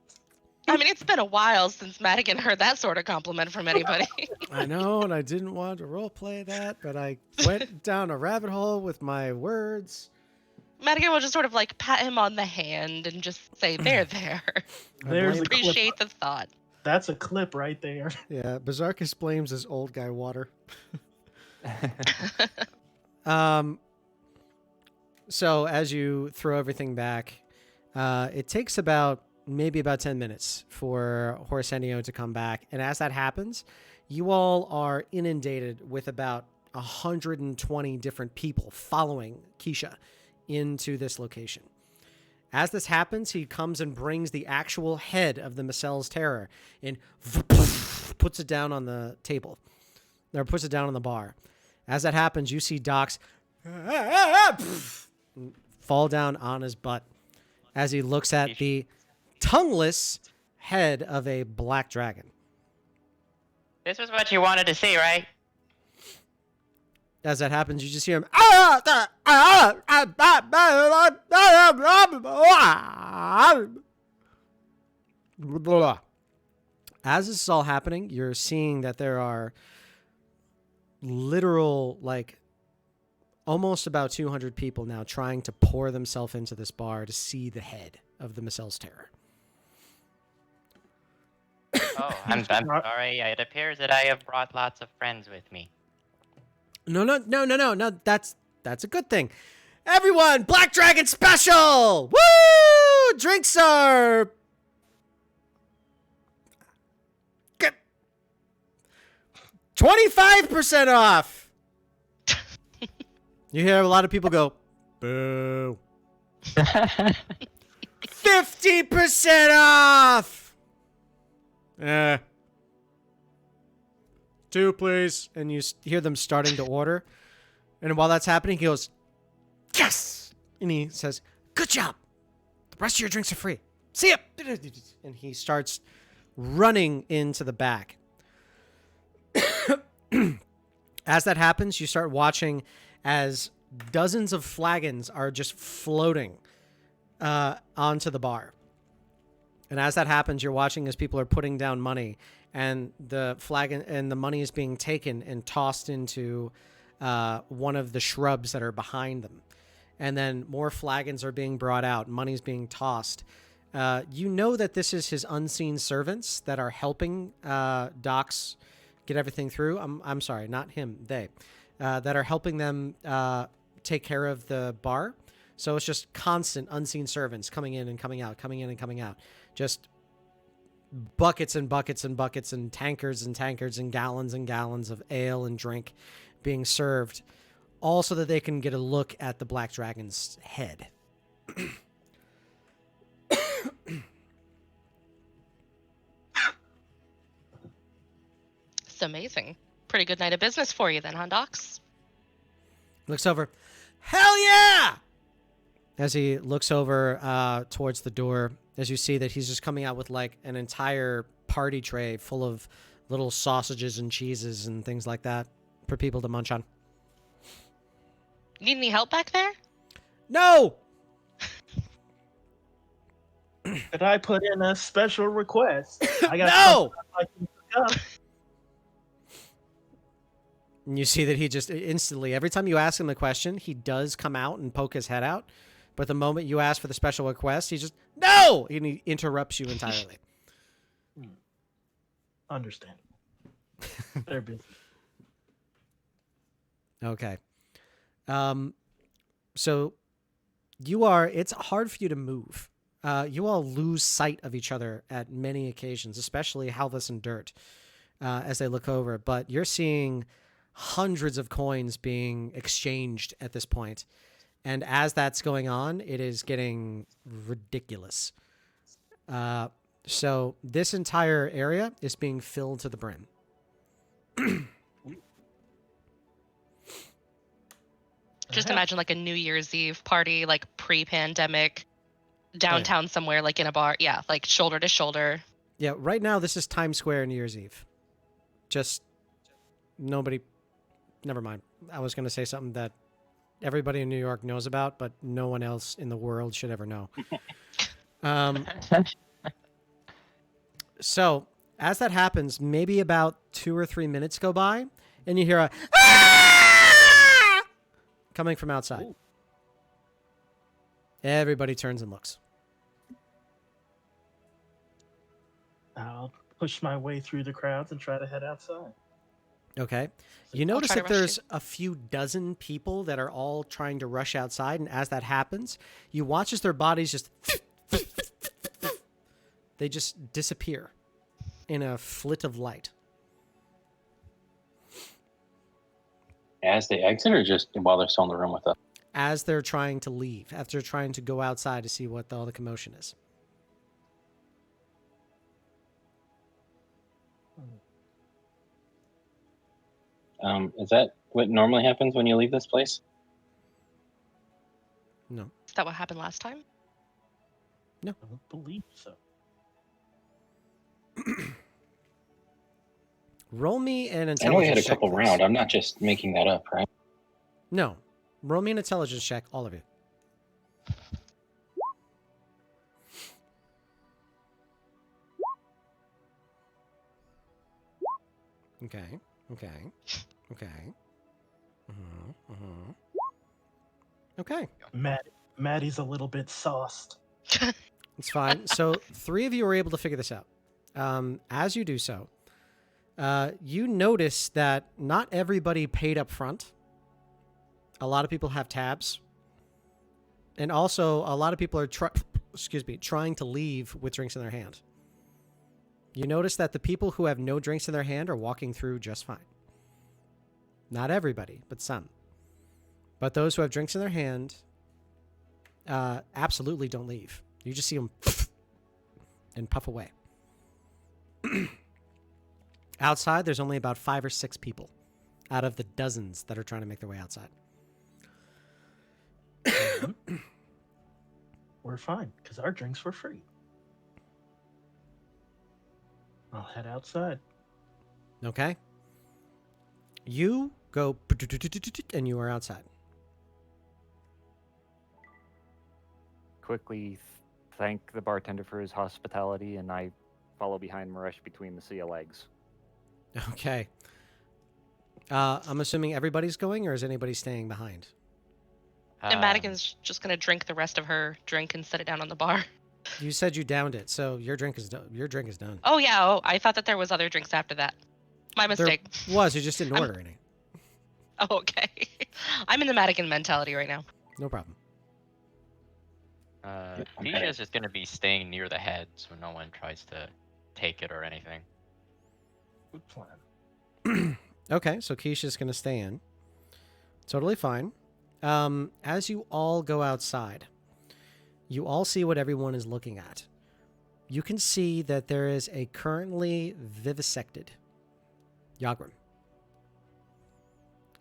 I mean, it's been a while since Madigan heard that sort of compliment from anybody. I know, and I didn't want to roleplay that, but I went down a rabbit hole with my words. Madigan will just sort of like pat him on the hand and just say, there. There's a Appreciate clip. the thought. That's a clip right there. Yeah, Bizarchus blames his old guy water. So as you throw everything back, it takes maybe about 10 minutes for Horsenio to come back. And as that happens, you all are inundated with about 120 different people following Keisha into this location. As this happens, he comes and brings the actual head of the Micel's Terror and puts it down on the table. Or puts it down on the bar. As that happens, you see Dox fall down on his butt as he looks at the tongueless head of a black dragon. This was what you wanted to see, right? As that happens, you just hear him. As this is all happening, you're seeing that there are literal, like, almost about 200 people now trying to pour themselves into this bar to see the head of the Micel's Terror. Oh, I'm sorry. It appears that I have brought lots of friends with me. No. That's a good thing. Everyone, Black Dragon special! Woo! Drinks are 25% off. You hear a lot of people go, boo. 50% off. 2, please. And you hear them starting to order. And while that's happening, he goes, yes! And he says, good job. The rest of your drinks are free. See ya. And he starts running into the back. As that happens, you start watching as dozens of flagons are just floating onto the bar. And as that happens, you're watching as people are putting down money, and the flagon and the money is being taken and tossed into one of the shrubs that are behind them. And then more flagons are being brought out. Money's being tossed. You know that this is his unseen servants that are helping Dox get everything through. I'm sorry, not him. They that are helping them take care of the bar. So it's just constant unseen servants coming in and coming out, coming in and coming out. Just buckets and buckets and buckets and tankards and gallons of ale and drink being served, all so that they can get a look at the Black Dragon's head. It's amazing. Pretty good night of business for you then, huh, Docs? Looks over. Hell yeah! As he looks over towards the door, as you see that he's just coming out with like an entire party tray full of little sausages and cheeses and things like that for people to munch on. Need any help back there? No! Could I put in a special request? I got No! something I'd like to pick up. And you see that he just instantly, every time you ask him a question, he does come out and poke his head out. But the moment you ask for the special request, he just, no! And he interrupts you entirely. Understandable. They're busy. Okay. So it's hard for you to move. You all lose sight of each other at many occasions, especially Halvis and Dirt, as they look over. But you're seeing hundreds of coins being exchanged at this point. And as that's going on, it is getting ridiculous. So this entire area is being filled to the brim. Just imagine like a New Year's Eve party, like pre-pandemic, downtown somewhere, like in a bar. Yeah, like shoulder to shoulder. Yeah, right now this is Times Square New Year's Eve. Just nobody... Never mind. I was going to say something that everybody in New York knows about, but no one else in the world should ever know. So, as that happens, maybe about 2 or 3 minutes go by, and you hear a "Ah!" coming from outside. Ooh. Everybody turns and looks. I'll push my way through the crowds and try to head outside. Okay. You notice that there's a few dozen people that are all trying to rush outside, and as that happens, you watch as their bodies just they just disappear in a flit of light. As they exit, or just while they're still in the room with us? As they're trying to leave, after trying to go outside to see what all the commotion is. Is that what normally happens when you leave this place? No. Is that what happened last time? No. I don't believe so. Roll me an intelligence check. I know we had a check, couple please. round. I'm not just making that up, right? No. Roll me an intelligence check, all of you. Okay. Okay. Maddie's a little bit sauced. It's fine. So 3 of you are able to figure this out. As you do so, you notice that not everybody paid up front. A lot of people have tabs. And also, a lot of people are trying to leave with drinks in their hand. You notice that the people who have no drinks in their hand are walking through just fine. Not everybody, but some. But those who have drinks in their hand absolutely don't leave. You just see them and puff away. Outside, there's only about 5 or 6 people out of the dozens that are trying to make their way outside. We're fine, because our drinks were free. I'll head outside. Okay. You go and you are outside. Quickly thank the bartender for his hospitality, and I follow behind Maresh between the sea of legs. Okay. I'm assuming everybody's going, or is anybody staying behind? And Madigan's just gonna drink the rest of her drink and set it down on the bar. You said you downed it, so your drink is done. Your drink is done. Oh yeah. Oh, I thought that there was other drinks after that. My mistake. There was. You just didn't order any. Oh, okay. I'm in the Madigan mentality right now. No problem. Tisha is just gonna be staying near the head, so no one tries to take it or anything. Good plan. Okay, so Keisha's going to stay in. Totally fine. As you all go outside, you all see what everyone is looking at. You can see that there is a currently vivisected Yogrim.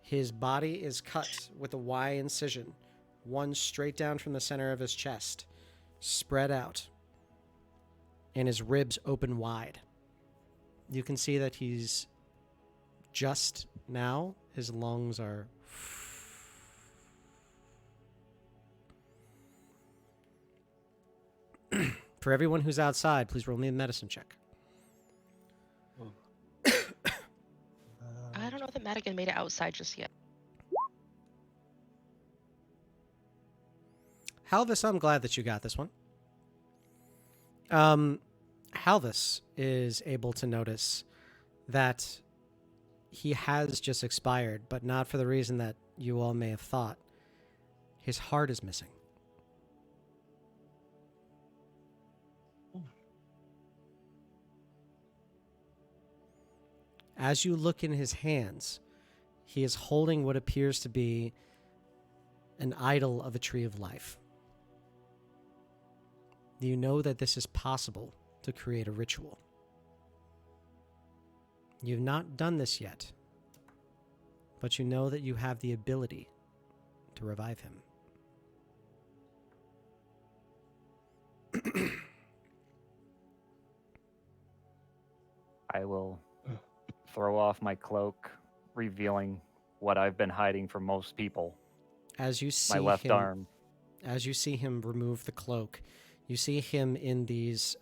His body is cut with a Y incision, one straight down from the center of his chest, spread out, and his ribs open wide. You can see that he's just now, his lungs are... For everyone who's outside, please roll me a medicine check. I don't know that Madigan made it outside just yet. Halvis, I'm glad that you got this one. Halvis is able to notice that he has just expired, but not for the reason that you all may have thought. His heart is missing. As you look in his hands, he is holding what appears to be an idol of a tree of life. You know that this is possible to create a ritual. You've not done this yet, but you know that you have the ability to revive him. I will throw off my cloak, revealing what I've been hiding from most people. As you see my left arm. As you see him remove the cloak, you see him in these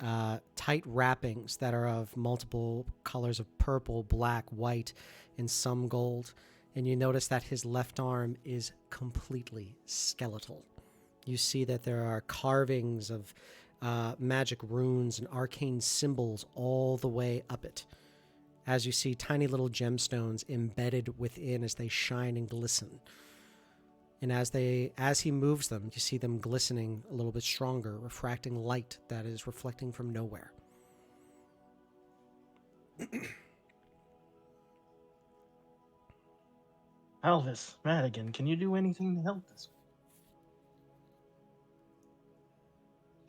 tight wrappings that are of multiple colors of purple, black, white, and some gold. And you notice that his left arm is completely skeletal. You see that there are carvings of magic runes and arcane symbols all the way up it. As you see tiny little gemstones embedded within as they shine and glisten. And as he moves them, you see them glistening a little bit stronger, refracting light that is reflecting from nowhere. Alvis, Madigan, can you do anything to help this?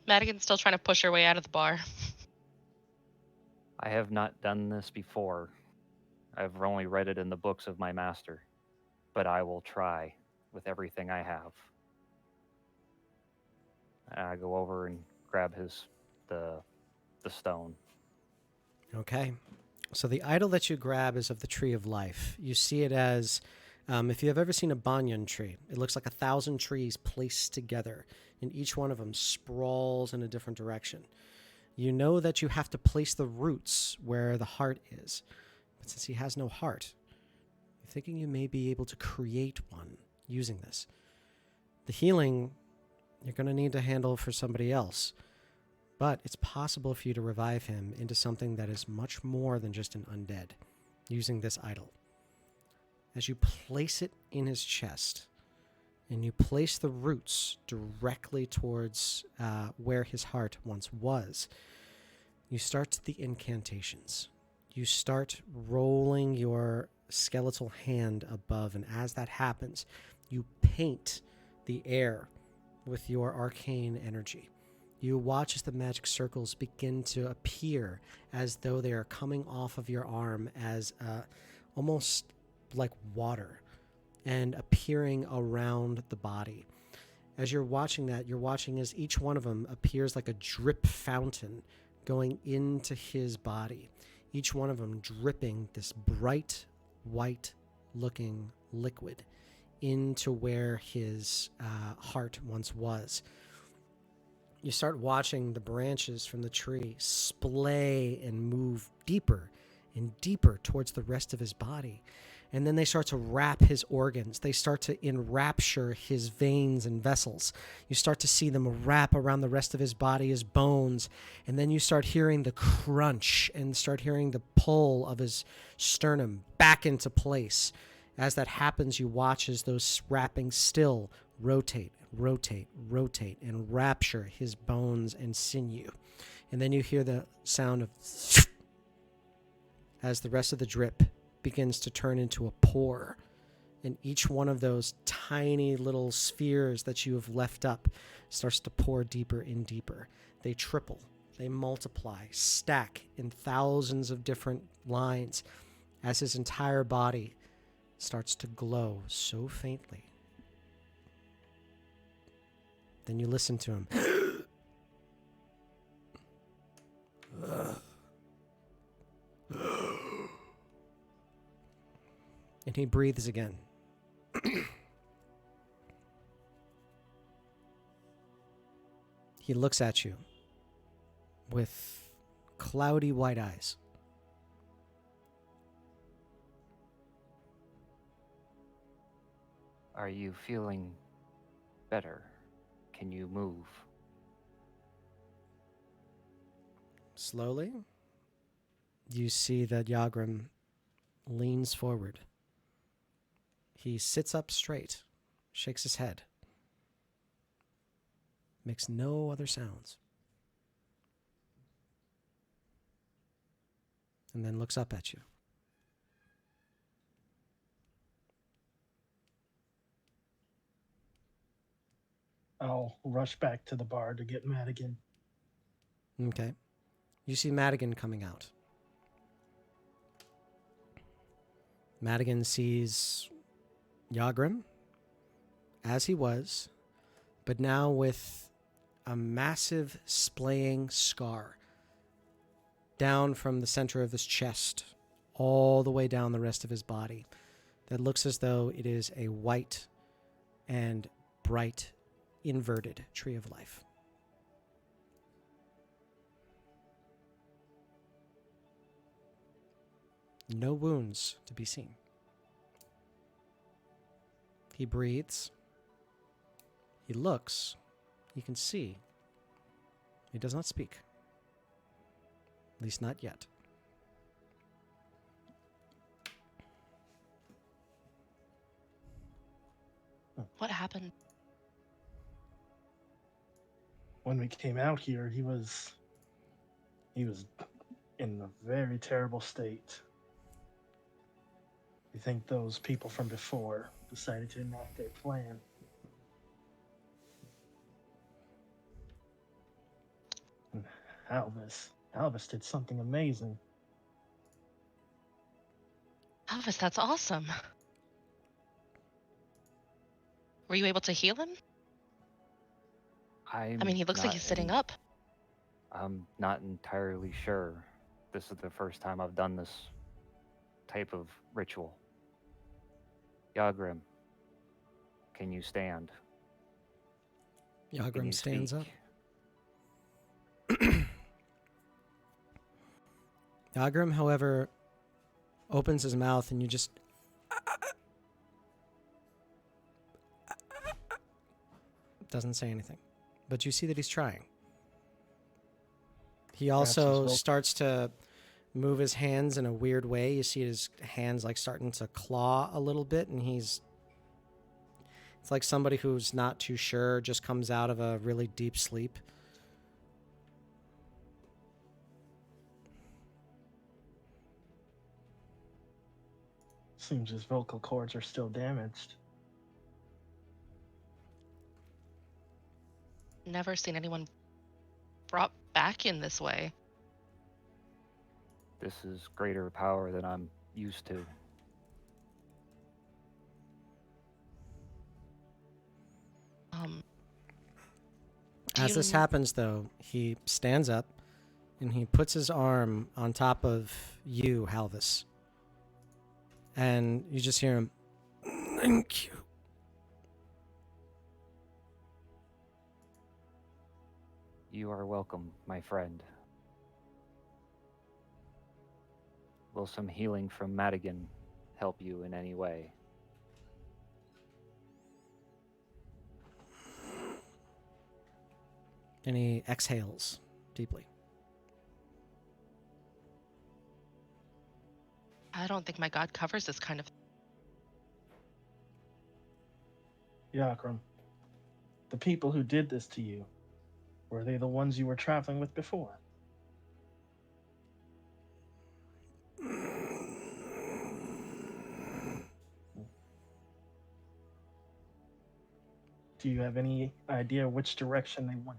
Madigan's still trying to push her way out of the bar. I have not done this before. I've only read it in the books of my master. But I will try with everything I have. I go over and grab the stone. Okay. So the idol that you grab is of the Tree of Life. You see it as, if you have ever seen a banyan tree, it looks like 1,000 trees placed together, and each one of them sprawls in a different direction. You know that you have to place the roots where the heart is. But since he has no heart, you're thinking you may be able to create one using this. The healing, you're going to need to handle for somebody else. But it's possible for you to revive him into something that is much more than just an undead, using this idol. As you place it in his chest, and you place the roots directly towards where his heart once was, you start the incantations. You start rolling your skeletal hand above, and as that happens, you paint the air with your arcane energy. You watch as the magic circles begin to appear as though they are coming off of your arm as almost like water and appearing around the body. As you're watching that, you're watching as each one of them appears like a drip fountain going into his body. Each one of them dripping this bright white looking liquid into where his heart once was. You start watching the branches from the tree splay and move deeper and deeper towards the rest of his body. And then they start to wrap his organs. They start to enrapture his veins and vessels. You start to see them wrap around the rest of his body, his bones. And then you start hearing the crunch and start hearing the pull of his sternum back into place. As that happens, you watch as those wrappings still rotate, and rapture his bones and sinew. And then you hear the sound of as the rest of the drip begins to turn into a pour. And each one of those tiny little spheres that you have left up starts to pour deeper and deeper. They triple, they multiply, stack in thousands of different lines as his entire body starts to glow so faintly. Then you listen to him. And he breathes again. He looks at you with cloudy white eyes. Are you feeling better? Can you move? Slowly, you see that Yagrim leans forward. He sits up straight, shakes his head, makes no other sounds, and then looks up at you. I'll rush back to the bar to get Madigan. Okay. You see Madigan coming out. Madigan sees Yagrim as he was, but now with a massive splaying scar down from the center of his chest all the way down the rest of his body that looks as though it is a white and bright inverted tree of life. No wounds to be seen. He breathes. He looks. He can see. He does not speak. At least not yet. What happened? When we came out here, he was in a very terrible state. I think those people from before decided to enact their plan. And Alvis did something amazing. Elvis, that's awesome. Were you able to heal him? I mean, he looks like he's sitting up. I'm not entirely sure. This is the first time I've done this type of ritual. Yagrim, can you stand? Can Yagrim you stands speak? up. Yagrim, however, opens his mouth and you just... doesn't say anything. But you see that he's trying. He also starts to move his hands in a weird way. You see his hands like starting to claw a little bit, and it's like somebody who's not too sure, just comes out of a really deep sleep. Seems his vocal cords are still damaged. Never seen anyone brought back in this way. This is greater power than I'm used to. As this happens, though, he stands up and he puts his arm on top of you, Halvis. And you just hear him, "Thank you." You are welcome, my friend. Will some healing from Madigan help you in any way? And he exhales deeply. I don't think my god covers this kind of... Yakram, the people who did this to you, were they the ones you were traveling with before? Do you have any idea which direction they went?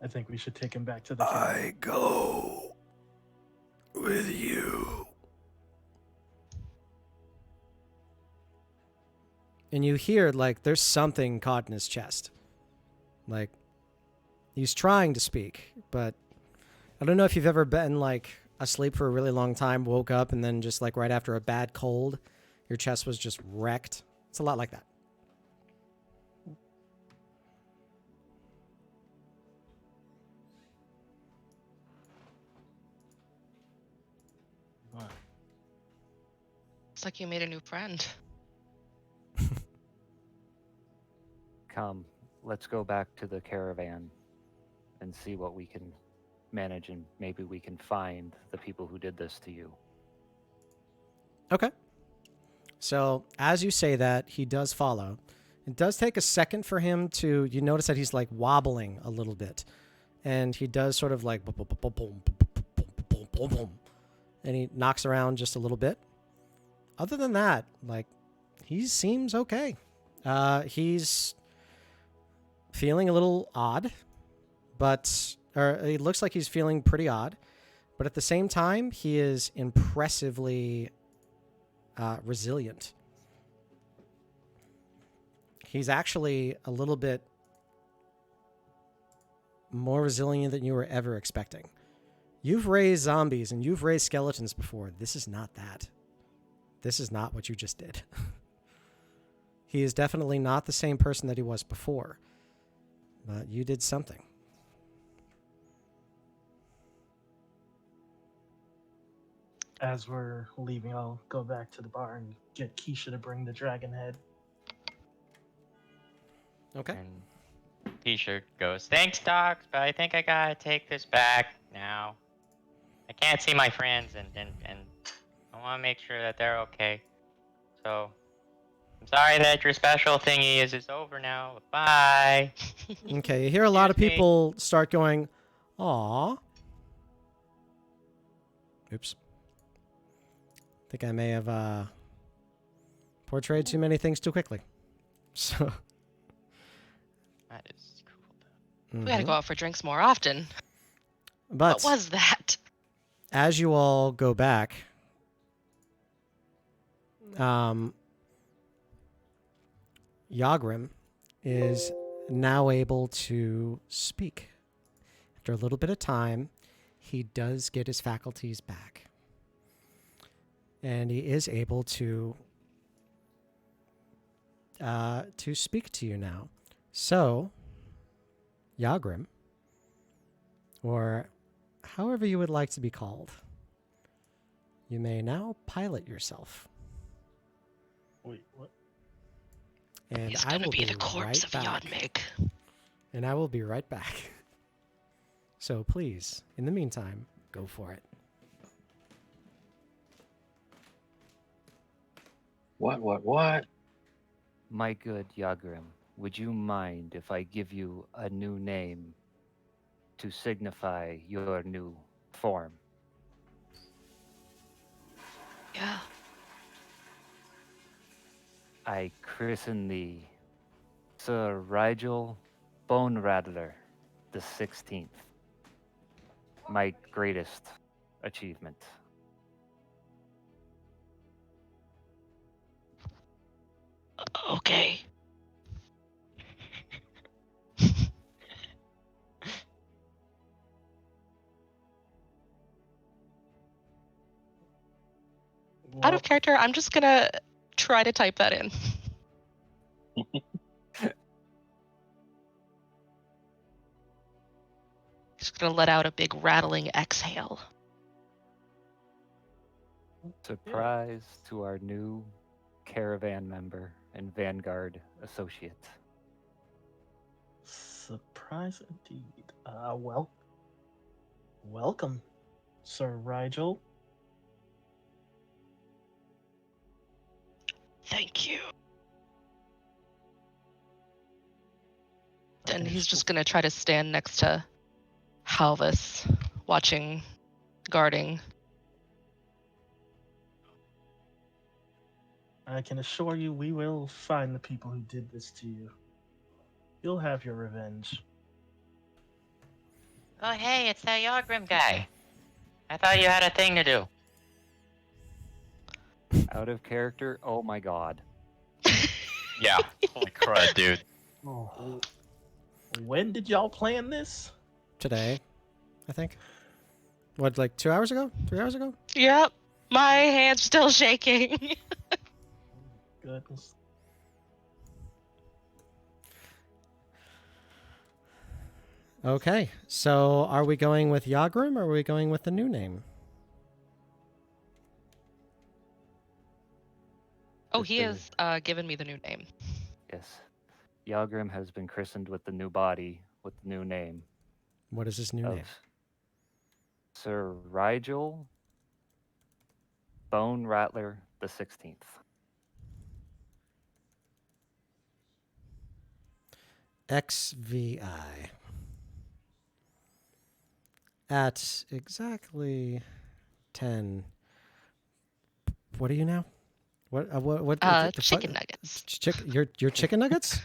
I think we should take him back to the camp. I go with you. And you hear, like, there's something caught in his chest. Like, he's trying to speak, but I don't know if you've ever been, like, asleep for a really long time, woke up, and then just, like, right after a bad cold, your chest was just wrecked. It's a lot like that. Wow. It's like you made a new friend. Come, let's go back to the caravan and see what we can manage, and maybe we can find the people who did this to you. Okay. So, as you say that, he does follow. It does take a second for him to, you notice that he's like wobbling a little bit. And he does sort of like boom, boom, boom, boom, boom, boom, boom, boom. And he knocks around just a little bit. Other than that, like, he seems okay. He's feeling a little odd, but, or it looks like he's feeling pretty odd. But at the same time, he is impressively resilient. He's actually a little bit more resilient than you were ever expecting. You've raised zombies and you've raised skeletons before. This is not that. This is not what you just did. He is definitely not the same person that he was before. But you did something. As we're leaving, I'll go back to the bar and get Keisha to bring the dragon head. Okay. And T-shirt goes, "Thanks, docs, but I think I gotta take this back now. I can't see my friends, and I want to make sure that they're okay. So I'm sorry that your special thingy is over now. Bye." Okay, you hear a lot of Excuse me. people start going, "Aw." Oops. I think I may have portrayed too many things too quickly. So. That is cool, though. We gotta go out for drinks more often. But What was that? as you all go back, Yogrim is now able to speak. After a little bit of time, he does get his faculties back. And he is able to speak to you now. So, Yogrim, or however you would like to be called, you may now pilot yourself. Wait, what? And He's I gonna will be the corpse of back. Yogmig. And I will be right back. So please, in the meantime, go for it. What? My good Yagrim, would you mind if I give you a new name to signify your new form? Yeah. I christen thee Sir Rigel Bone Rattler the 16th. My greatest achievement. Okay. Out Well, of character, I'm just gonna try to type that in. Just gonna let out a big rattling exhale. Surprise to our new caravan member and Vanguard associate. surprise indeed. Welcome, Sir Rigel. Thank you. I And can he's exp- just gonna try to stand next to Halvis, watching, guarding I can assure you we will find the people who did this to you. You'll have your revenge. Oh, hey, it's that Yogrim guy. I thought you had a thing to do. Out of character. Oh my god. Yeah. Holy crud, dude. Oh. When did y'all plan this? Today, I think. What, like 2 hours ago? 3 hours ago? Yep. My hand's still shaking. Goodness. Okay, so are we going with Yagrim or are we going with the new name? Oh, he has given me the new name. Yes. Yagrim has been christened with the new body, with the new name What is his new of name? Sir Rigel Bone Rattler the 16th. XVI. At exactly 10. What are you now? What? Chicken nuggets. You're chicken nuggets?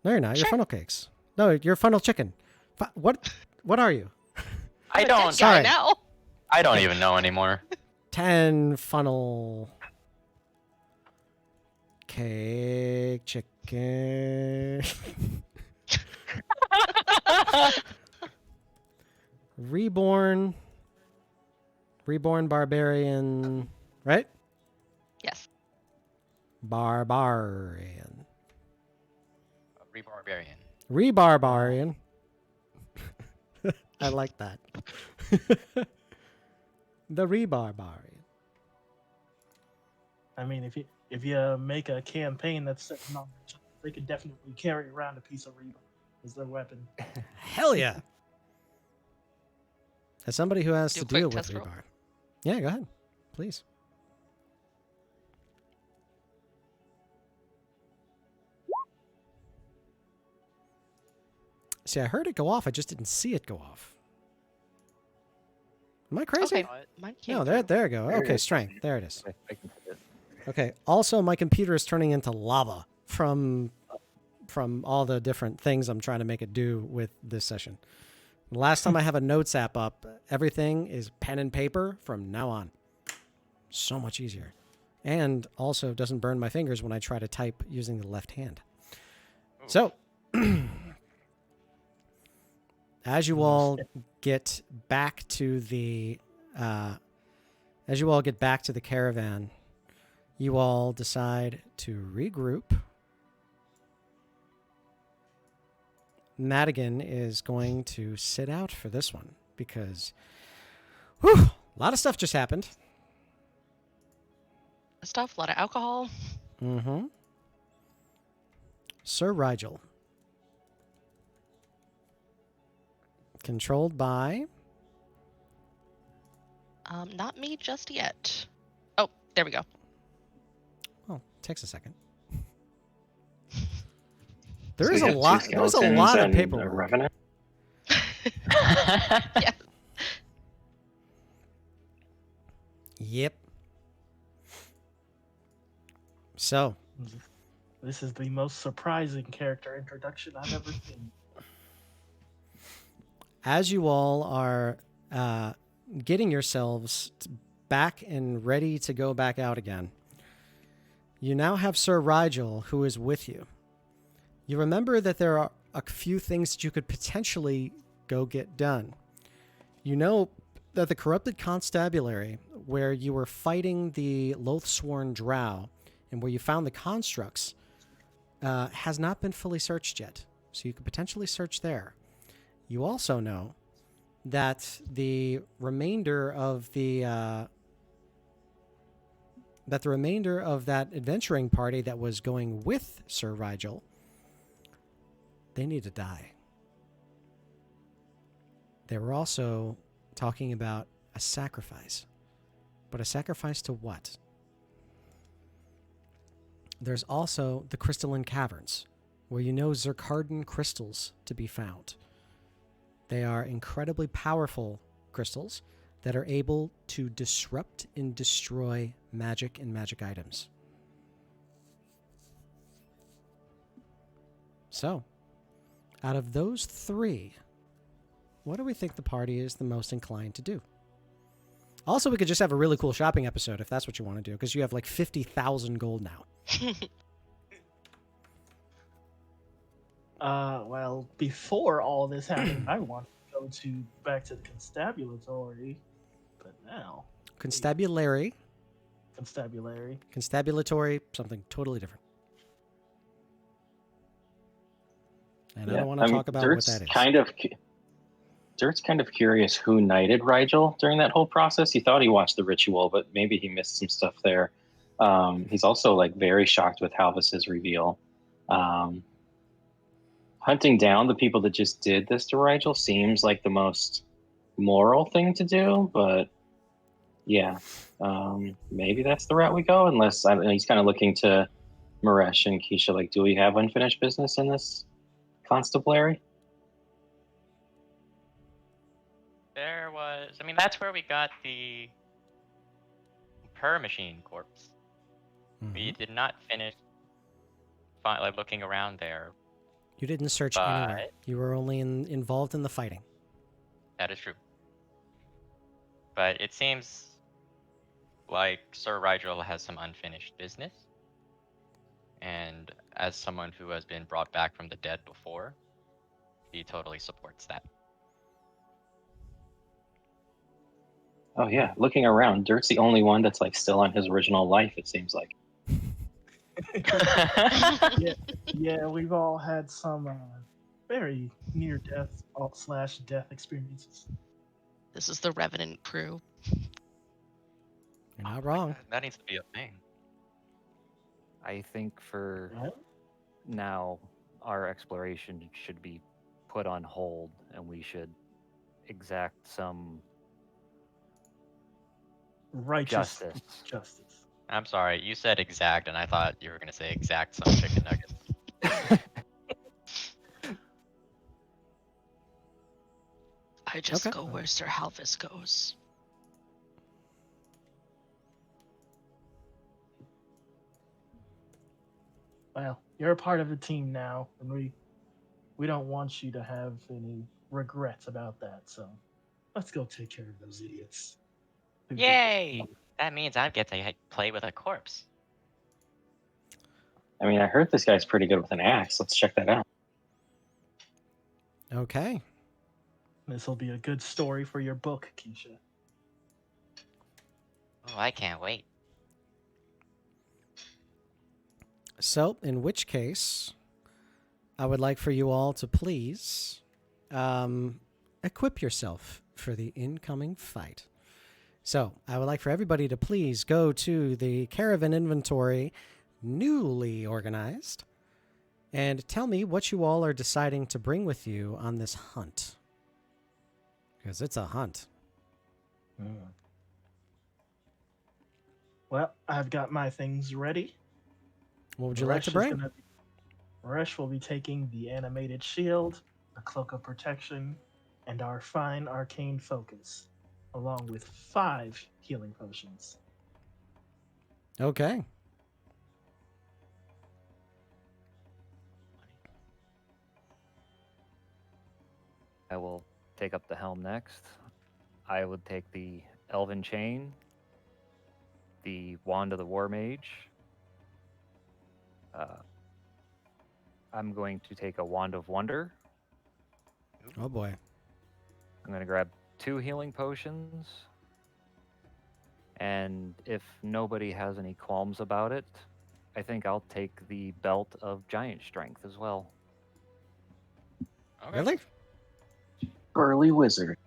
No, you're not. You're Sure. funnel cakes. No, you're funnel chicken. What are you? I I'm a don't. dead guy Sorry. now. I don't even know anymore. 10 funnel cake chicken. Reborn barbarian, right? Yes. Barbarian. Rebarbarian. Rebarbarian. I like that. The rebarbarian. I mean, if you make a campaign that's set on, they could definitely carry around a piece of rebar as their weapon. Hell yeah. As somebody who has Do to a quick deal with test roll. rebar. Yeah, go ahead. Please. See, I heard it go off. I just didn't see it go off. Am I crazy? Okay. Mine came No, through. there you go. There it Okay, is. strength. There it is. I can see it. Okay. Also, my computer is turning into lava from all the different things I'm trying to make it do with this session. Last time I have a notes app up, everything is pen and paper from now on. So much easier. And also doesn't burn my fingers when I try to type using the left hand. So, as you all get back to the caravan, you all decide to regroup. Madigan is going to sit out for this one because a lot of stuff just happened. Stuff, a lot of alcohol. Mm-hmm. Sir Rigel. Controlled by... Not me just yet. Oh, there we go. Well, takes a second. So There's we a have two lot. There's a skeletons lot of and a paperwork. revenant. Yeah. Yep. So, This is the most surprising character introduction I've ever seen. as you all are getting yourselves back and ready to go back out again, you now have Sir Rigel, who is with you. You remember that there are a few things that you could potentially go get done. You know that the corrupted constabulary, where you were fighting the Loathsworn Drow, and where you found the constructs, has not been fully searched yet. So you could potentially search there. You also know that the remainder of that adventuring party that was going with Sir Rigel, they need to die. They were also talking about a sacrifice. But a sacrifice to what? There's also the crystalline caverns, where you know Zircardan crystals to be found. They are incredibly powerful crystals that are able to disrupt and destroy magic and magic items. So, out of those three, what do we think the party is the most inclined to do? Also, we could just have a really cool shopping episode if that's what you want to do, because you have like 50,000 gold now. Well, before all this happened, I wanted to go back to the constabulatory, but now Constabulary. constabulary. Constabulatory, something totally different. And I Yeah, don't want to talk about what that is. Dirt's kind of curious who knighted Rigel during that whole process. He thought he watched the ritual, but maybe he missed some stuff there. He's also like very shocked with Halvis's reveal. Hunting down the people that just did this to Rigel seems like the most moral thing to do, but yeah, maybe that's the route we go. Unless I don't know, he's kind of looking to Maresh and Keisha, like, do we have unfinished business in this constabulary? There was. I mean, that's where we got the per machine corpse. We did not finish like looking around there. You didn't search anywhere. You were only involved in the fighting. That is true. But it seems like Sir Rigel has some unfinished business. And as someone who has been brought back from the dead before, he totally supports that. Oh yeah, looking around, Dirt's the only one that's like still on his original life, it seems like. Yeah, we've all had some very near death / death experiences. This is the Revenant crew. You're not wrong. That needs to be a thing. I think for What? now, our exploration should be put on hold, and we should exact some Righteous justice. I'm sorry, you said exact, and I thought you were going to say exact some chicken nuggets. I just Okay. go where Sir Halvis goes. Well, you're a part of the team now, and we don't want you to have any regrets about that. So let's go take care of those idiots. who did this. Yay! That means I get to play with a corpse. I mean, I heard this guy's pretty good with an axe. Let's check that out. Okay. This will be a good story for your book, Keisha. Oh, I can't wait. So, in which case, I would like for you all to please equip yourself for the incoming fight. So, I would like for everybody to please go to the caravan inventory, newly organized, and tell me what you all are deciding to bring with you on this hunt. Because it's a hunt. Well, I've got my things ready. What would you like to bring? Maresh will be taking the animated shield, the cloak of protection, and our fine arcane focus, along with 5 healing potions. Okay. I will take up the helm next. I would take the Elven Chain, the Wand of the War Mage. I'm going to take a Wand of Wonder. Oh boy. I'm going to grab 2 healing potions. And if nobody has any qualms about it, I think I'll take the Belt of Giant Strength as well. Okay. Really? Burly wizard.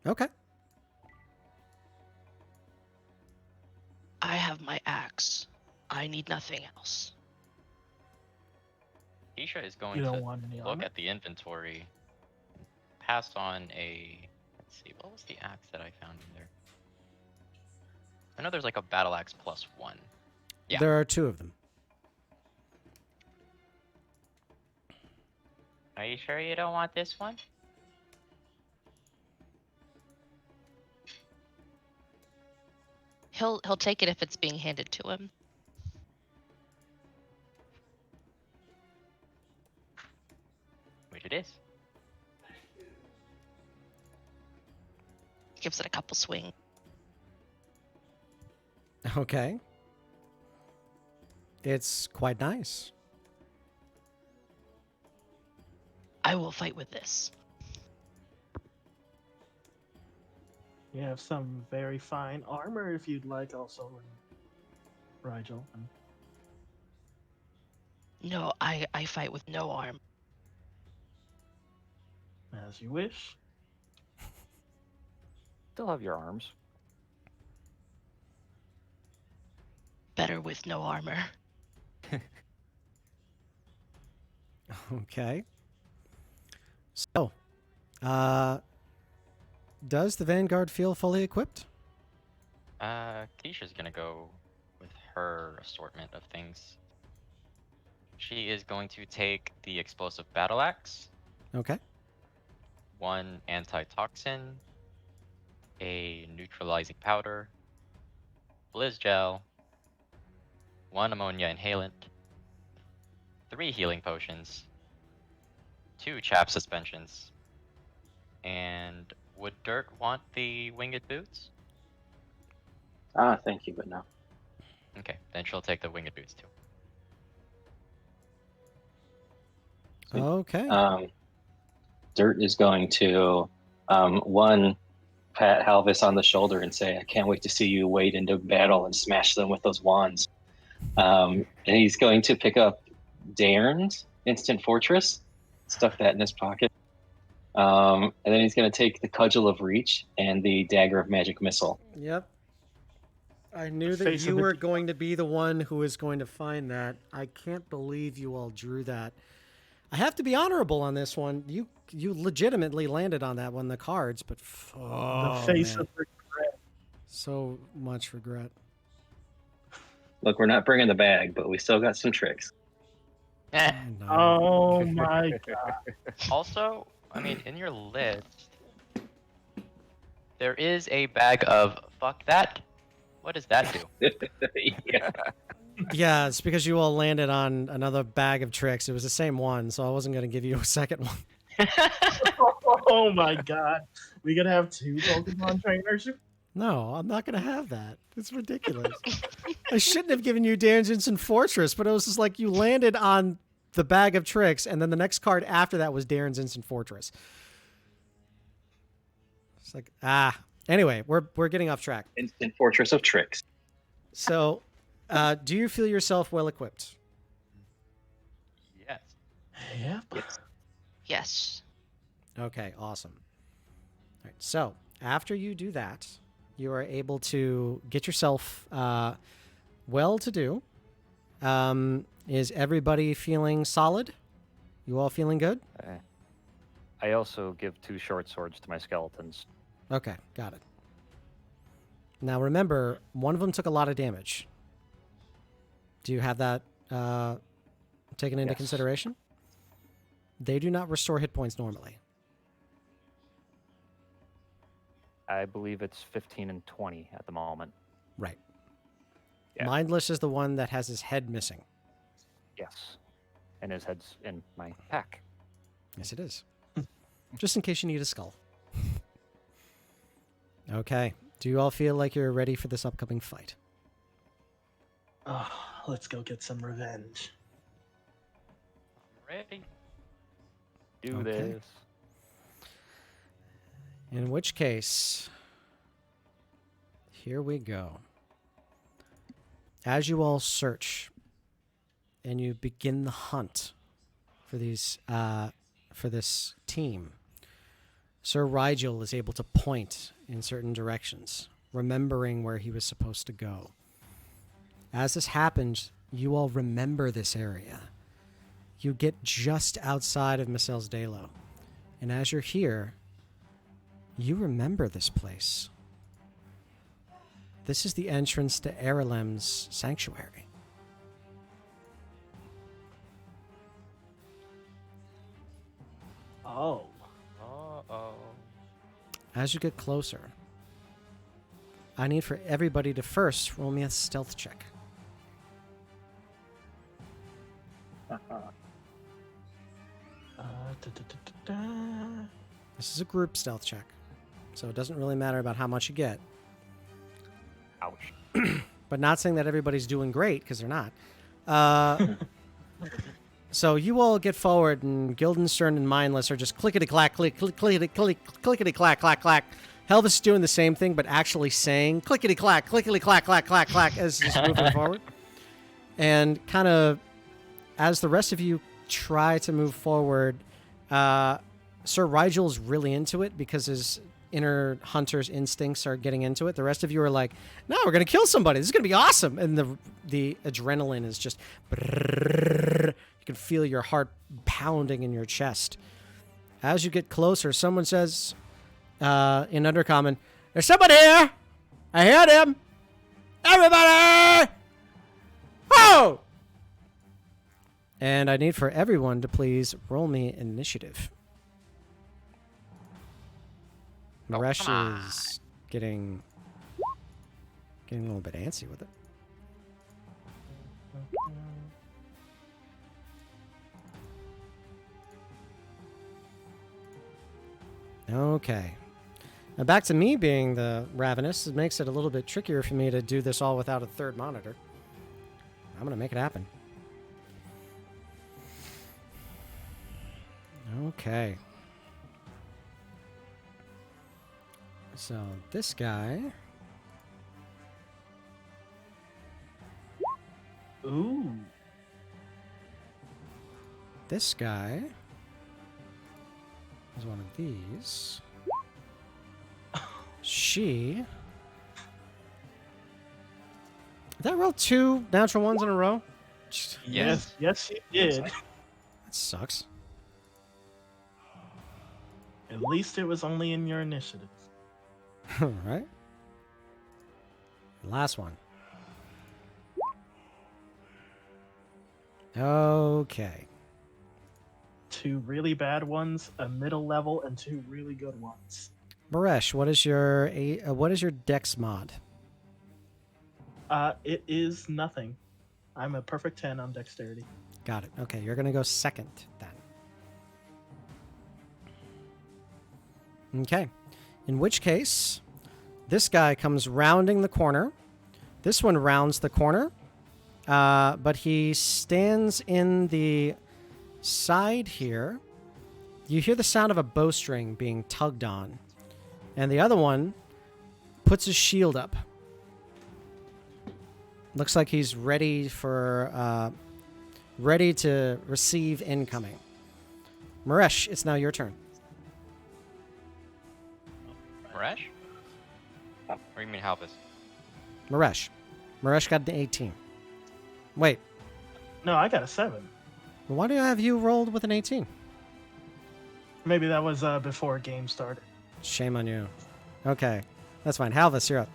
Okay. I have my axe. I need nothing else. Keisha is going You to don't want any look armor? at the inventory and pass on a. Let's see, what was the axe that I found in there? I know there's like a battle axe +1. Yeah. There are 2 of them. Are you sure you don't want this one? He'll take it if it's being handed to him. It is. Gives it a couple swings. Okay. It's quite nice. I will fight with this. You have some very fine armor if you'd like, also, Rigel. No, I fight with no arm. As you wish. Still have your arms. Better with no armor. Okay. So, does the Vanguard feel fully equipped? Keisha's gonna go with her assortment of things. She is going to take the explosive battle axe, Okay. 1 antitoxin, a neutralizing powder, blizz gel, 1 ammonia inhalant, 3 healing potions, 2 chaff suspensions, and would Dirk want the winged boots? Thank you, but no. Okay, then she'll take the winged boots too. Sweet. Okay. Dirt is going to, one, pat Halvis on the shoulder and say, I can't wait to see you wade into battle and smash them with those wands. And he's going to pick up Dairn's Instant Fortress, stuff that in his pocket. And then he's going to take the Cudgel of Reach and the Dagger of Magic Missile. Yep. I knew that Face you of the were demon. going to be the one who was going to find that. I can't believe you all drew that. I have to be honorable on this one. You legitimately landed on that one, the cards, but The face man. of regret. So much regret. Look, we're not bringing the bag, but we still got some tricks. Eh. I know. Oh my god. Also, I mean, in your list, there is a bag of fuck that. What does that do? Yeah. Yeah, it's because you all landed on another bag of tricks. It was the same one, so I wasn't going to give you a second one. Oh my god. We gonna have 2 Pokemon trainers? No, I'm not going to have that. It's ridiculous. I shouldn't have given you Darren's Instant Fortress, but it was just like you landed on the bag of tricks, and then the next card after that was Darren's Instant Fortress. It's like, Anyway, we're getting off track. Instant Fortress of Tricks. So, do you feel yourself well equipped? Yes. Yep. Yes. Okay, awesome. All right, so after you do that, you are able to get yourself well-to-do. Is everybody feeling solid? You all feeling good? I also give 2 short swords to my skeletons. Okay, got it. Now remember, one of them took a lot of damage. Do you have that taken into Yes. consideration? They do not restore hit points normally. I believe it's 15 and 20 at the moment. Right. Yeah. Mindless is the one that has his head missing. Yes. And his head's in my pack. Yes, it is. Just in case you need a skull. Okay. Do you all feel like you're ready for this upcoming fight? Oh, let's go get some revenge. Ready? Do Okay. this. In which case, here we go. As you all search and you begin the hunt for these for this team, Sir Rigel is able to point in certain directions, remembering where he was supposed to go. As this happens, you all remember this area. You get just outside of Micelles Delo, and as you're here, you remember this place. This is the entrance to Erelem's sanctuary. Oh. Uh-oh. As you get closer, I need for everybody to first roll me a stealth check. This is a group stealth check, so it doesn't really matter about how much you get. Ouch. But not saying that everybody's doing great, because they're not. So you all get forward, and Guildenstern and Mindless are just clickety-clack, clickety-clack, clack, clack. Helvis is doing the same thing, but actually saying clickety-clack, clickety-clack, clack, clack, clack, as he's moving forward. And kind of, as the rest of you try to move forward, Sir Rigel's really into it because his inner hunter's instincts are getting into it. The rest of you are like, no, we're going to kill somebody. This is going to be awesome. And the adrenaline is just... You can feel your heart pounding in your chest. As you get closer, someone says in Undercommon, there's somebody here! I heard him! Everybody! Oh! And I need for everyone to please roll me initiative. Maresh is getting a little bit antsy with it. Okay. Now back to me being the Ravenous. It makes it a little bit trickier for me to do this all without a third monitor. I'm going to make it happen. Okay. So this guy... Ooh. This guy... is one of these. She... Did I roll 2 natural ones in a row? Yes, you did. That sucks. At least it was only in your initiative. Right? Last one. Okay. 2 really bad ones, a middle level, and 2 really good ones. Maresh, what is your dex mod? It is nothing. I'm a perfect 10 on dexterity. Got it. Okay, you're gonna go second then. Okay. In which case, this guy comes rounding the corner. This one rounds the corner, but he stands in the side here. You hear the sound of a bowstring being tugged on, and the other one puts his shield up. Looks like he's ready to receive incoming. Maresh, it's now your turn. Maresh? Or you mean Halvis? Maresh. Maresh got an 18. Wait, No, I got a 7. why do I have you rolled with an 18? Maybe that was before game started. Shame on you. Okay, that's fine. Halvis, you're up.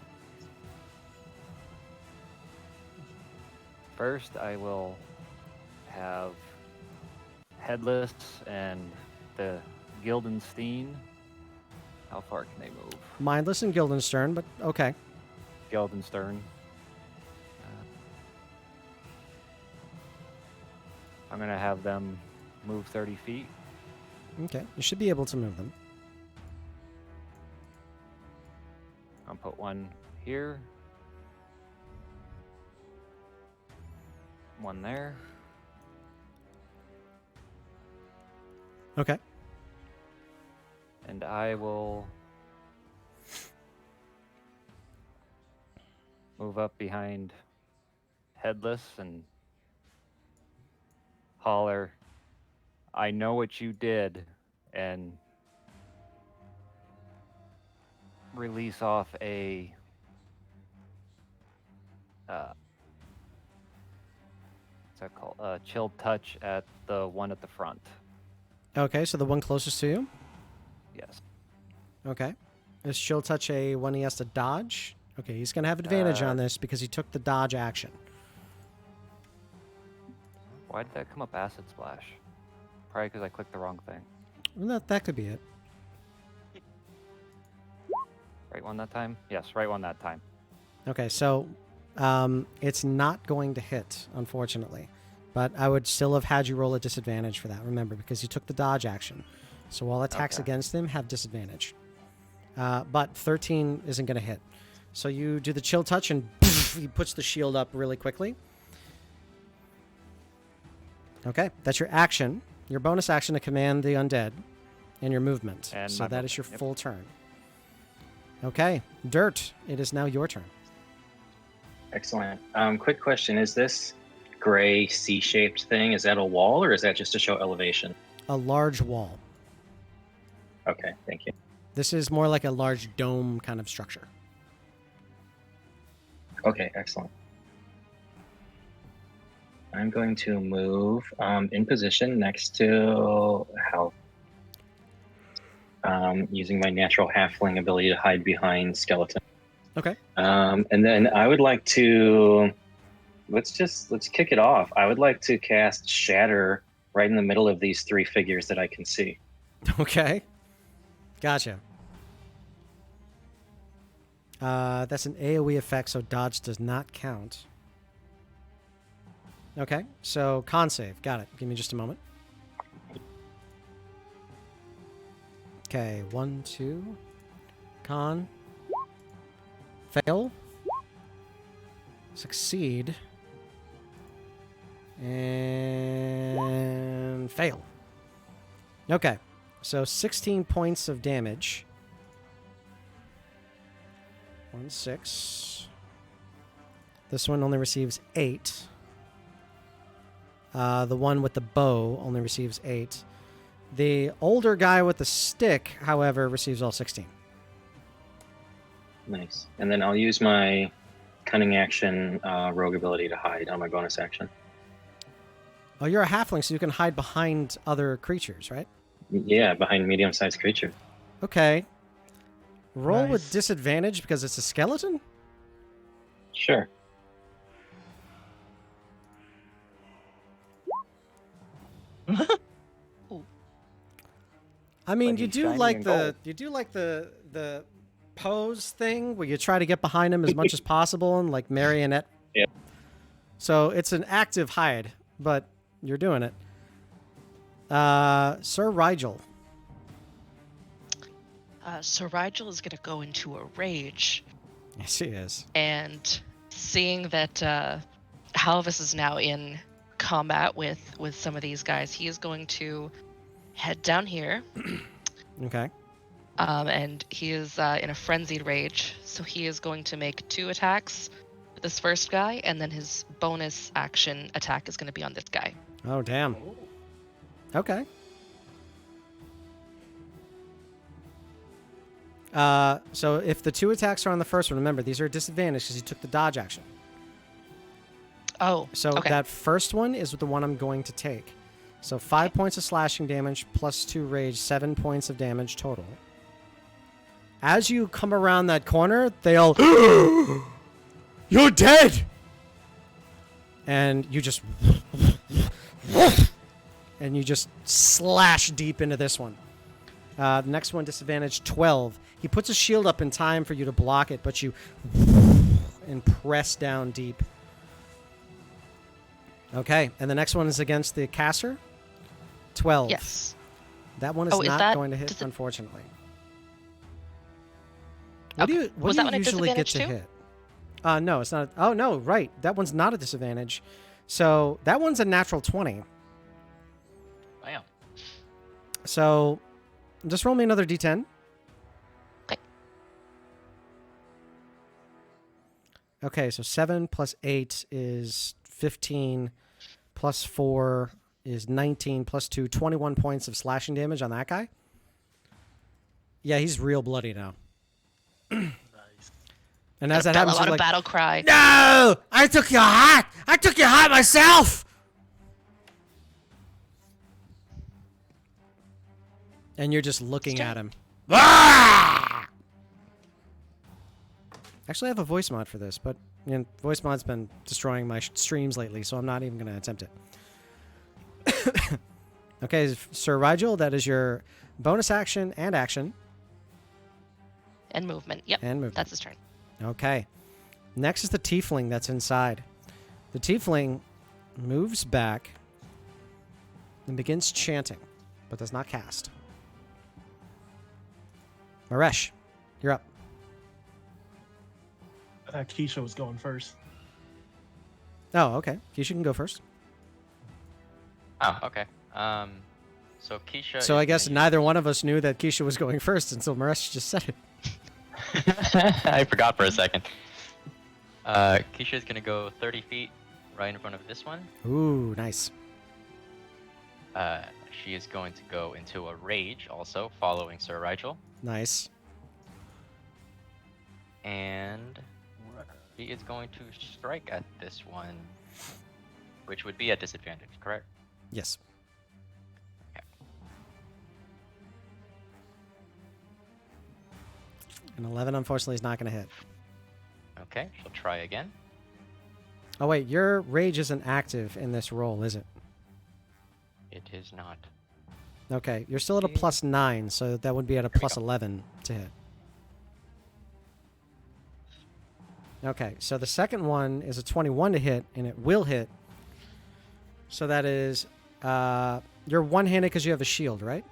First, I will have Headless and the Guildenstein. How far can they move? Mindless and Guildenstern, but okay. Guildenstern. I'm going to have them move 30 feet. Okay, you should be able to move them. I'll put one here. One there. Okay. And I will move up behind Headless and holler, I know what you did, and release off a what's that called? Chilled touch at the one at the front. Okay, so the one closest to you? Yes. Okay. Is Chill Touch a one he has to dodge? Okay, he's going to have advantage on this because he took the dodge action. Why did that come up Acid Splash? Probably because I clicked the wrong thing. Well, that could be it. Right one that time? Yes, right one that time. Okay, so it's not going to hit, unfortunately. But I would still have had you roll a disadvantage for that, remember, because you took the dodge action. So all attacks against him have disadvantage. But 13 isn't going to hit. So you do the chill touch and he puts the shield up really quickly. Okay, that's your action. Your bonus action to command the undead and your movement. And so that movement, is your yep. full turn. Okay, Dirt, it is now your turn. Excellent. Quick question: is this gray C-shaped thing? Is that a wall, or is that just to show elevation? A large wall. Okay, thank you. This is more like a large dome kind of structure. Okay, excellent. I'm going to move in position next to Hal. Using my natural halfling ability to hide behind skeleton. Okay. And then I would like to let's kick it off. I would like to cast Shatter right in the middle of these three figures that I can see. Okay. Gotcha. That's an AoE effect, so dodge does not count. Okay, so con save. Got it. Give me just a moment. Okay, 1, 2. Con. Fail. Succeed. And fail. Okay, so 16 points of damage. 1, 6. This one only receives 8. The one with the bow only receives 8. The older guy with the stick, however, receives all 16. Nice. And then I'll use my cunning action rogue ability to hide on my bonus action. Oh, you're a halfling, so you can hide behind other creatures, right? Yeah, behind medium-sized creature. Okay. Roll with Nice. disadvantage because it's a skeleton? Sure. I mean, But you he's do shiny like and the gold. you do like the pose thing where you try to get behind him as much as possible and like marionette. Yep. So it's an active hide, but you're doing it. Sir Rigel. Sir Rigel is going to go into a rage, Yes, he is. and seeing that Halvis is now in combat with some of these guys, he is going to head down here, Okay. and he is in a frenzied rage. So he is going to make 2 attacks with this first guy, and then his bonus action attack is going to be on this guy. Oh, damn. Okay. So if the 2 attacks are on the first one, remember, these are disadvantaged because you took the dodge action. Oh, So okay. that first one is the one I'm going to take. So 5 points of slashing damage plus 2 rage, 7 points of damage total. As you come around that corner, they all, you're dead! And you just, and you just slash deep into this one. The next one, disadvantage 12. He puts a shield up in time for you to block it, but you and press down deep. Okay, and the next one is against the caster. 12. Yes. That one is Oh, is not that going to hit, dis- unfortunately. What Okay. do you, what Was do that you one a usually get to disadvantage hit? No, it's not. Oh, no, right. That one's not a disadvantage. So that one's a natural 20. Wow. So just roll me another d10. Okay. Okay, so 7 plus 8 is 15, plus 4 is 19, plus 2, 21 points of slashing damage on that guy. Yeah, he's real bloody now. Nice. And as that Bella happens, on you're a like, battle cry. no! I took your heart! I took your heart myself! And you're just looking at him. Ah! Actually, I have a voice mod for this, but voice mod's been destroying my streams lately, so I'm not even going to attempt it. Okay, Sir Rigel, that is your bonus action and action. And movement. Yep. And movement. That's his turn. Okay. Next is the tiefling that's inside. The tiefling moves back and begins chanting, but does not cast. Maresh, you're up. Keisha was going first. Oh, okay. Keisha can go first. Oh, okay. So Keisha. So I guess gonna neither one of us knew that Keisha was going first until Maresh just said it. I forgot for a second. Keisha is gonna go 30 feet right in front of this one. Ooh, nice. She is going to go into a rage also, following Sir Rigel. Nice. And she is going to strike at this one, which would be at disadvantage, correct? Yes. An 11, unfortunately, is not going to hit. Okay, she'll try again. Oh, wait. Your rage isn't active in this roll, is it? It is not. Okay. You're still at a +9, so that would be at a +11 to hit. Okay, so the second one is a 21 to hit, and it will hit. So that is... you're one-handed because you have a shield, right?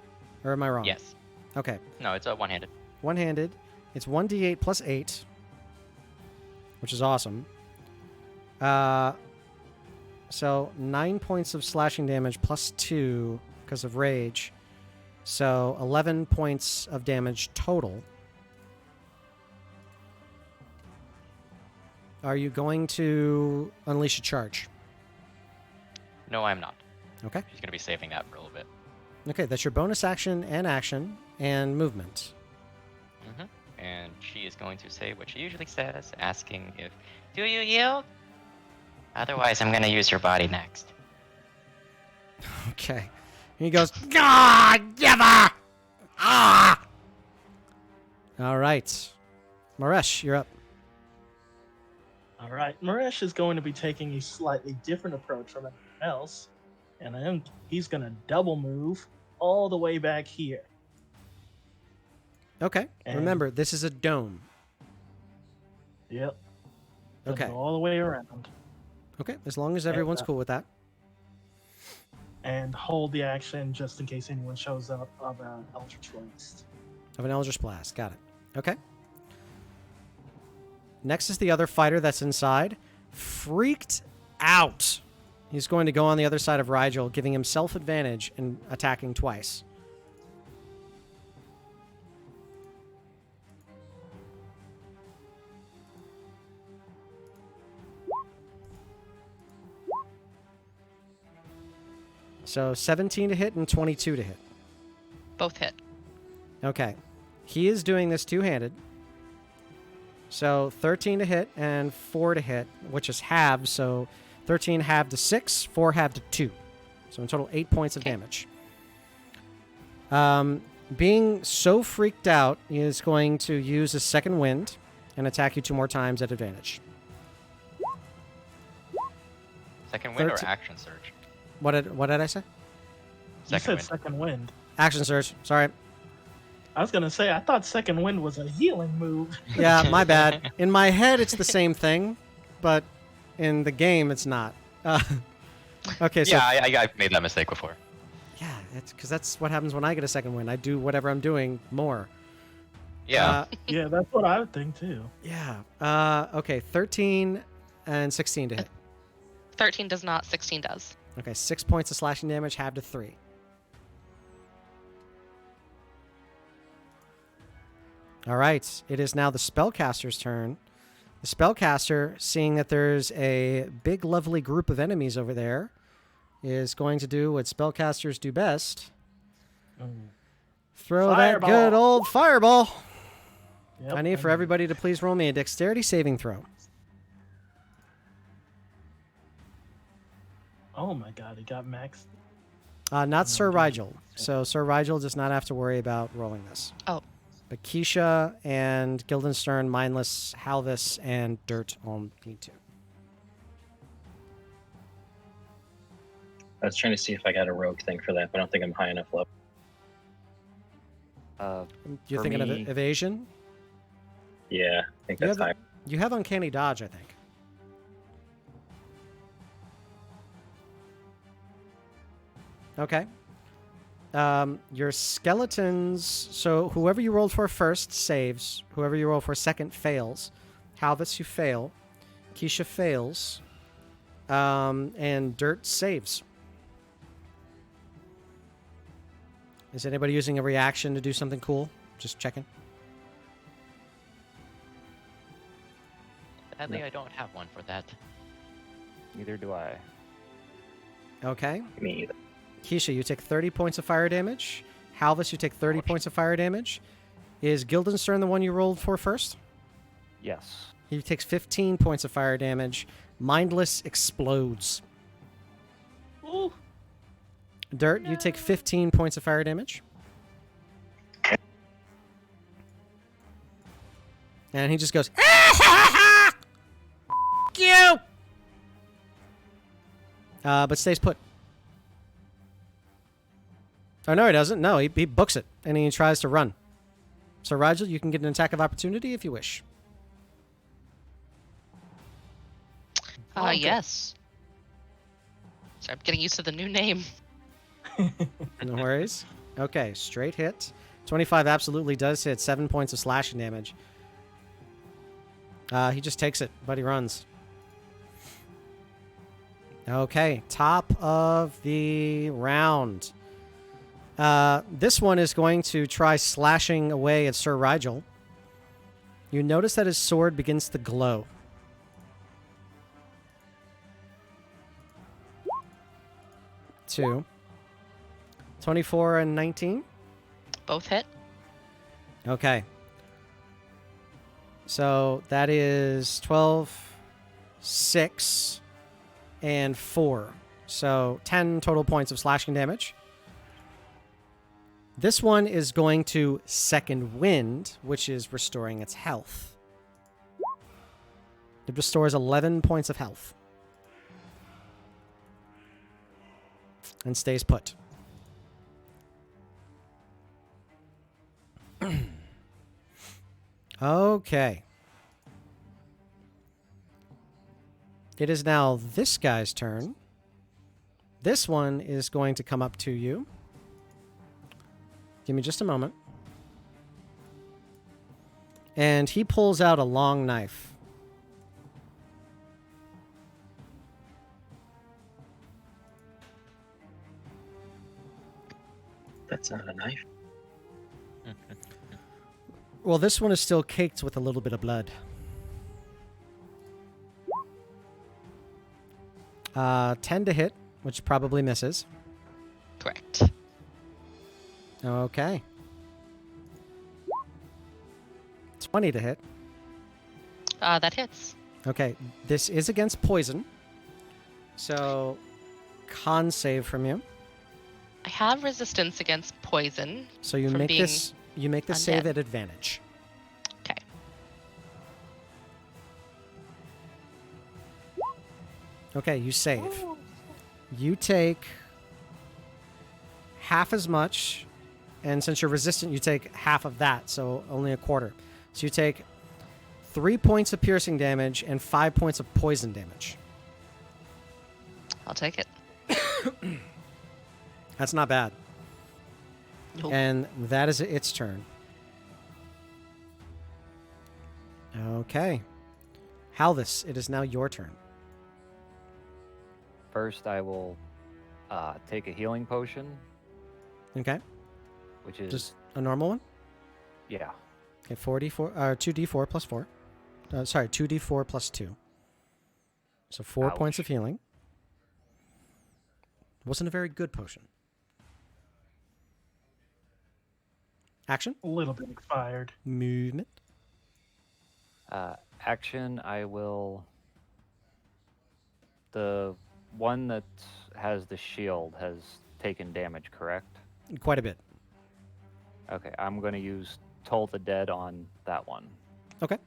Or am I wrong? Yes. Okay. No, it's a one-handed. One-handed. It's 1d8 plus 8, which is awesome. So 9 points of slashing damage plus 2 because of rage. So 11 points of damage total. Are you going to unleash a charge? No, I'm not. Okay. She's going to be saving that for a little bit. Okay, that's your bonus action and movement. Mm-hmm. And she is going to say what she usually says, asking if, do you yield? Otherwise, I'm going to use your body next. Okay. And he goes, God, never! Ah! All right. Maresh, you're up. All right, Maresh is going to be taking a slightly different approach from everyone else, and he's going to double move all the way back here. Okay. And- Remember, this is a dome. Yep. Gonna Okay. go all the way around Okay, as long as everyone's cool with that. and hold the action just in case anyone shows up of an Eldritch Blast. Of an Eldritch Blast. Got it. Okay. Next is the other fighter that's inside. Freaked out. He's going to go on the other side of Rigel, giving himself advantage and attacking twice. So 17 to hit and 22 to hit. Both hit. Okay. He is doing this two-handed. So 13 to hit and 4 to hit, which is halved. So 13 halved to 6, 4 halved to 2. So in total, 8 points of damage. Being so freaked out, he is going to use his second wind and attack you 2 more times at advantage. Second wind 13. or action surge? What did I say? You Second said wind. second wind. Action surge. Sorry. I was going to say, I thought second wind was a healing move. Yeah, my bad. In my head, it's the same thing, but in the game, it's not. Okay, so Yeah, I've made that mistake before. yeah, it's because that's what happens when I get a second win. I do whatever I'm doing more. Yeah. Yeah, that's what I would think too. Yeah. Okay, 13 and 16 to hit. 13 does not, 16 does. Okay, 6 points of slashing damage, halved to 3. All right, it is now the spellcaster's turn. The spellcaster, seeing that there's a big, lovely group of enemies over there, is going to do what spellcasters do best. Throw Fireball. that good old fireball. Yep, I need for everybody to please roll me a dexterity saving throw. Oh my god, he got maxed. Not Sir Rigel. So Sir Rigel does not have to worry about rolling this. Oh. But Keisha and Guildenstern, Mindless, Halvis, and Dirt all need to. I was trying to see if I got a rogue thing for that, but I don't think I'm high enough level. You're For thinking of me- evasion? Yeah, I think You that's have, high. you have uncanny dodge, I think. Okay. Your skeletons. So whoever you rolled for first saves. Whoever you roll for second fails. Halvis, you fail. Keisha fails. And Dirt saves. Is anybody using a reaction to do something cool? Just checking. Sadly, I don't have one for that. Neither do I. Okay. Me either. Keisha, you take 30 points of fire damage. Halvis, you take 30 points of fire damage. Is Guildenstern the one you rolled for first? Yes. He takes 15 points of fire damage. Mindless explodes. Ooh. Dirt, you take 15 points of fire damage. And he just goes, you! But stays put. Oh, no, he doesn't. No, he books it, and he tries to run. So, Rigel, you can get an attack of opportunity if you wish. Okay. Yes. Sorry, I'm getting used to the new name. No worries. Okay, straight hit. 25 absolutely does hit. 7 points of slashing damage. He just takes it, but he runs. Okay, top of the round. This one is going to try slashing away at Sir Rigel. You notice that his sword begins to glow. Two. 24 and 19. Both hit. Okay. So that is 12, 6, and 4. So 10 total points of slashing damage. This one is going to Second Wind, which is restoring its health. It restores 11 points of health. And stays put. Okay. It is now this guy's turn. This one is going to come up to you. Give me just a moment. And he pulls out a long knife. That's not a knife. Well, this one is still caked with a little bit of blood. 10 to hit, which probably misses. Correct. Okay. 20 to hit. That hits. Okay, this is against poison. So, con save from you. I have resistance against poison. So you From make being this save undead. at advantage. Okay. Okay, you save. You take half as much, and since you're resistant, you take half of that, so only a quarter. So you take 3 points of piercing damage and 5 points of poison damage. I'll take it. That's not bad. Nope. And that is its turn. Okay. Halvis, it is now your turn. First, I will take a healing potion, Okay. which is Just a normal one? yeah. Okay, 2d4 plus 4. Sorry, 2d4 plus 2. So 4 points of Ouch. healing. Wasn't a very good potion. Action. A little bit expired. Movement. Action, I will. The one that has the shield has taken damage, correct? Quite a bit. Okay, I'm going to use Toll the Dead on that one. Okay.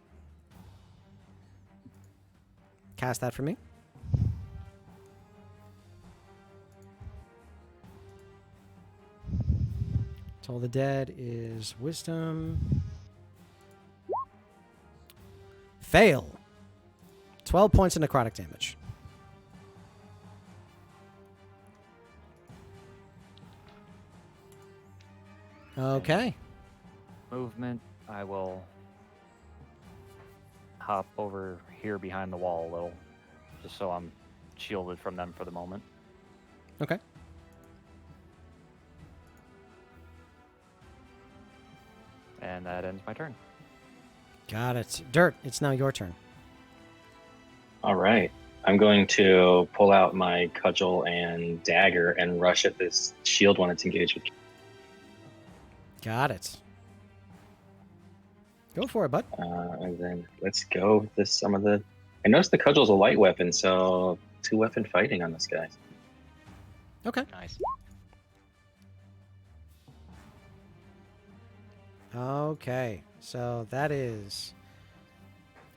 Cast that for me. Toll the Dead is Wisdom. Fail. 12 points of necrotic damage. Okay. Movement, I will hop over here behind the wall a little, just so I'm shielded from them for the moment. Okay. And that ends my turn. Got it. Dirt, it's now your turn. All right. I'm going to pull out my cudgel and dagger and rush at this shield when it's engaged with. Got it. Go for it, bud. And then let's go with this. I noticed the cudgel's a light weapon, so 2-weapon fighting on this guy. Okay. Nice. Okay. So that is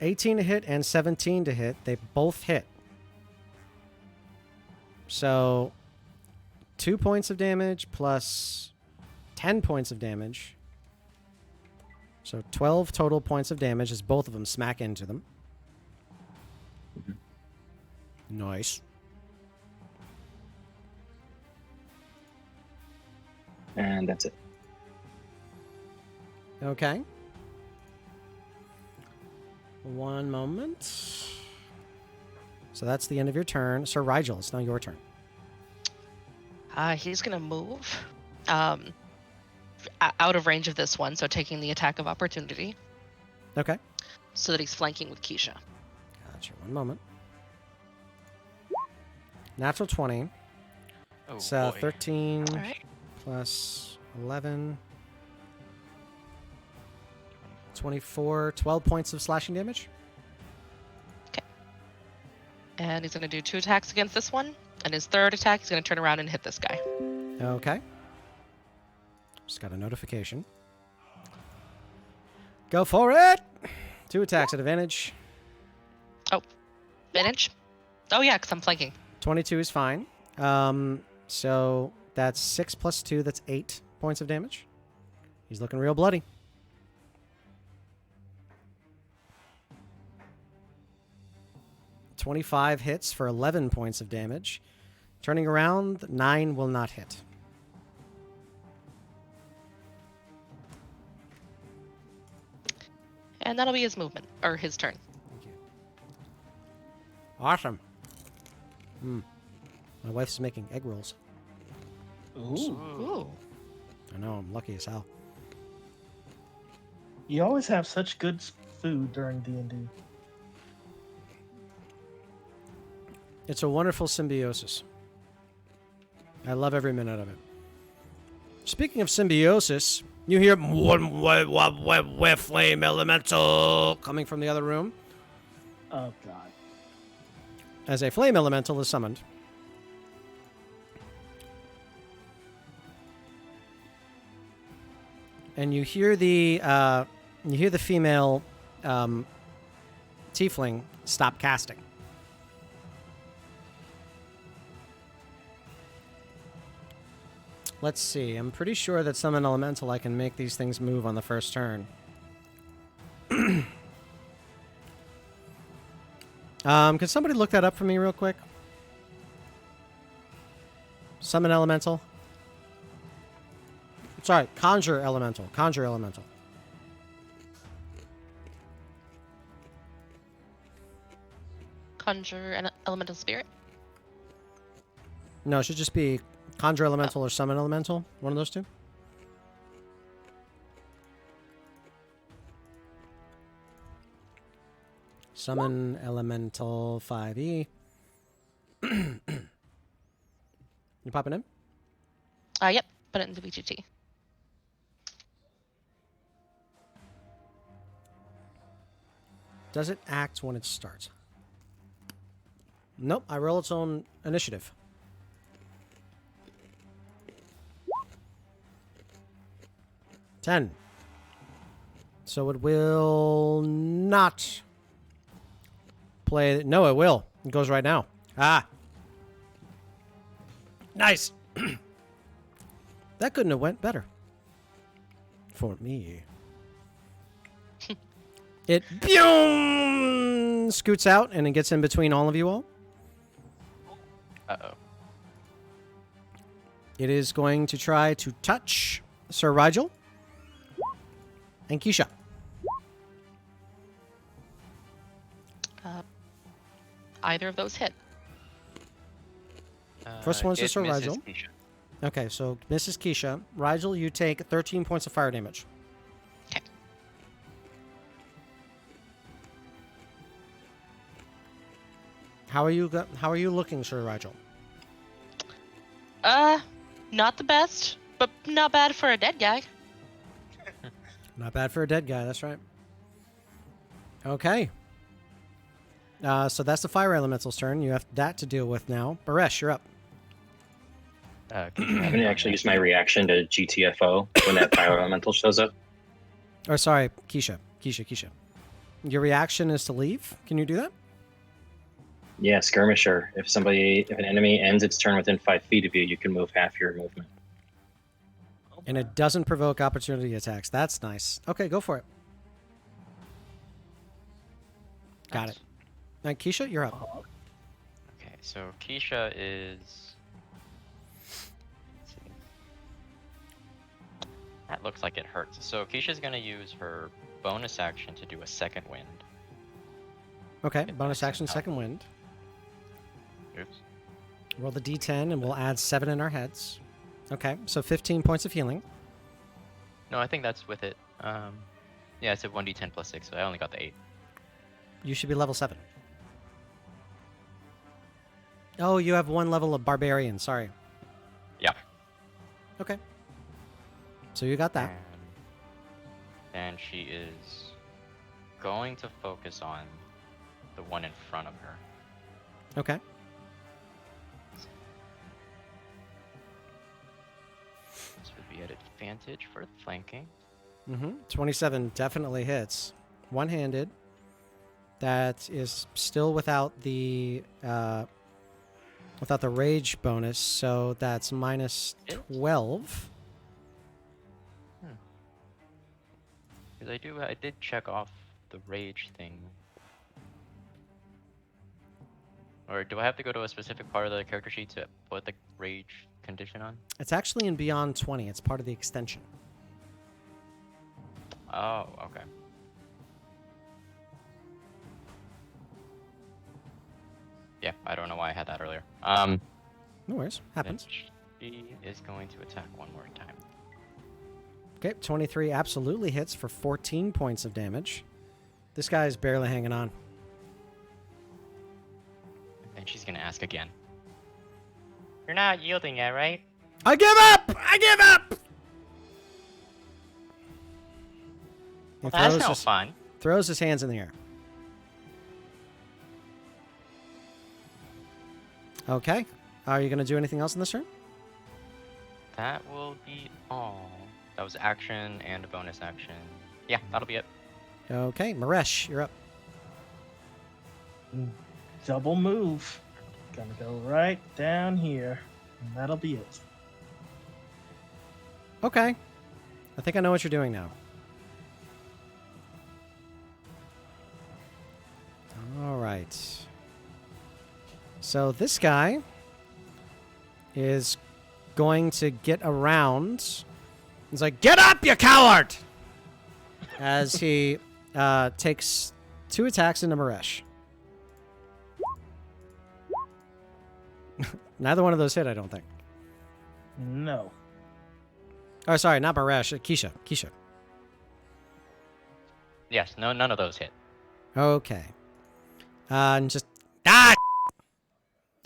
18 to hit and 17 to hit. They both hit. So 2 points of damage plus 10 points of damage. So 12 total points of damage as both of them smack into them. Nice. And that's it. Okay. One moment. So that's the end of your turn. Sir Rigel, it's now your turn. He's gonna move out of range of this one, so taking the attack of opportunity, Okay. so that he's flanking with Keisha. Gotcha. One moment. Natural 20. Oh, It's boy. 13 All right. plus 11. 24. 12 points of slashing damage. And he's gonna do 2 attacks against this one, and his third attack, he's gonna turn around and hit this guy. Okay. Just got a notification. Go for it! 2 attacks at advantage. Advantage? Oh yeah, because I'm flanking. 22 is fine. So that's 6 plus 2. That's 8 points of damage. He's looking real bloody. $25 hits for 11 points of damage. Turning around, 9 will not hit. And that'll be his movement, or his turn. Thank you. Awesome. My wife's making egg rolls. Ooh. I know, I'm lucky as hell. You always have such good food during D&D. It's a wonderful symbiosis. I love every minute of it. Speaking of symbiosis, you hear flame elemental coming from the other room Oh, God. as a flame elemental is summoned. And you hear the female tiefling stop casting. Let's see. I'm pretty sure that summon elemental I can make these things move on the first turn. Could somebody look that up for me real quick? Summon elemental. Sorry, conjure elemental. Conjure elemental. Conjure an elemental spirit. No, it should just be conjure elemental or summon elemental. One of those two. Summon elemental 5e. You popping in? Yep. Put it into VGT. Does it act when it starts? Nope, I roll its own initiative. $10. So it will not play. No, it will. It goes right now. Ah. Nice. That couldn't have went better. For me. It scoots out and it gets in between all of you all. Uh-oh. It is going to try to touch Sir Rigel, and Keisha. Either of those hit. First one's just It a misses Rigel. Keisha. Okay, so Mrs. Keisha. Rigel, you take 13 points of fire damage. Okay. How are you looking, Sir Rigel? Not the best, but not bad for a dead guy. Not bad for a dead guy, that's right. Okay. So that's the fire elemental's turn. You have that to deal with now. Baresh, you're up. I'm going to actually use my reaction to GTFO when that fire elemental shows up. Or sorry, Keisha. Your reaction is to leave. Can you do that? Yeah, skirmisher. If an enemy ends its turn within 5 feet of you, you can move half your movement. And it doesn't provoke opportunity attacks. That's nice. Okay, go for it. Got it. Now, Keisha, you're up. Okay, so Keisha is. Let's see. That looks like it hurts. So Keisha's gonna use her bonus action to do a second wind. Okay, Get bonus back action, somehow. second wind. Oops. Roll the d10, and we'll add 7 in our heads. Okay, so 15 points of healing. No, I think that's with it. Yeah, it's a 1d10 plus 6, so I only got the 8. You should be level 7. Oh, you have 1 level of barbarian. Sorry. Yeah. Okay. So you got that. And she is going to focus on the one in front of her. Okay. This would be at advantage for flanking. 27 definitely hits. One-handed. That is still without the rage bonus, so that's minus 12. Because I did check off the rage thing. Or do I have to go to a specific part of the character sheet to put the rage condition on? It's actually in Beyond 20. It's part of the extension. Oh, okay. Yeah, I don't know why I had that earlier. No worries. then Happens. She is going to attack one more time. Okay, 23 absolutely hits for 14 points of damage. This guy is barely hanging on. And she's gonna ask again. You're not yielding yet, right? I give up! I give up! He Well, that's throws no his- fun. Throws his hands in the air. Okay. Are you going to do anything else in this turn? That will be all. That was action and a bonus action. Yeah, that'll be it. Okay, Maresh, you're up. Double move. Gonna go right down here. And that'll be it. Okay. I think I know what you're doing now. All right. So this guy is going to get around. He's like, "Get up, you coward!" As he takes 2 attacks into Maresh. Neither one of those hit, I don't think. No. Oh, sorry, not Maresh. Keisha. Yes, no, none of those hit. Okay. And just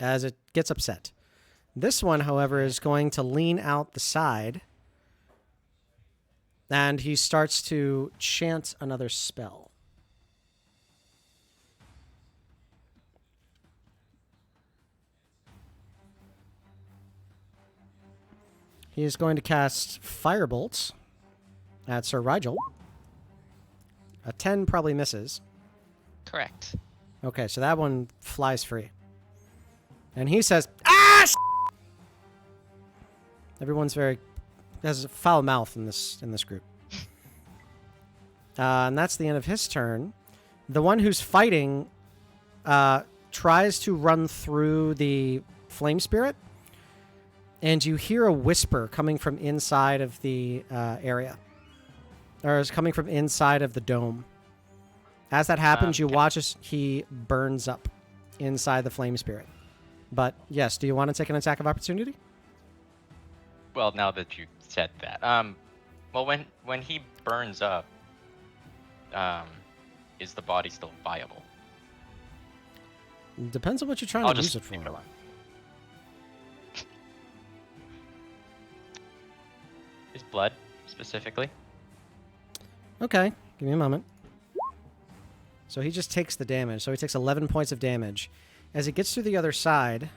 as it gets upset. This one, however, is going to lean out the side, and he starts to chant another spell. He is going to cast Firebolt at Sir Rigel. A 10 probably misses. Correct. Okay, so that one flies free. And he says, "Ah!" Everyone's has a foul mouth in this group. And that's the end of his turn. The one who's fighting tries to run through the flame spirit, and you hear a whisper coming from inside of the area. Or is coming from inside of the dome. As that happens, you watch as he burns up inside the flame spirit. But yes, do you want to take an attack of opportunity? Well, now that you said that, well, when he burns up, is the body still viable? Depends on what you're trying I'll to just use it for. leave it alone. His blood, specifically. Okay, give me a moment. So he just takes the damage. So he takes 11 points of damage. As he gets to the other side,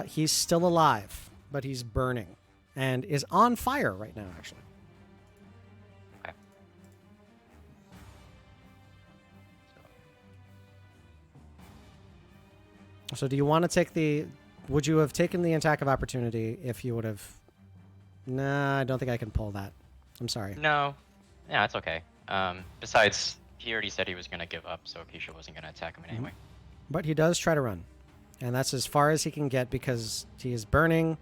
he's still alive, but he's burning and is on fire right now, actually. Okay. So do you want to take the... Would you have taken the attack of opportunity if you would have... Nah, I don't think I can pull that. I'm sorry. No. Yeah, it's okay. Besides, he already said he was going to give up, so Keisha wasn't going to attack him anyway. But he does try to run. And that's as far as he can get because he is burning.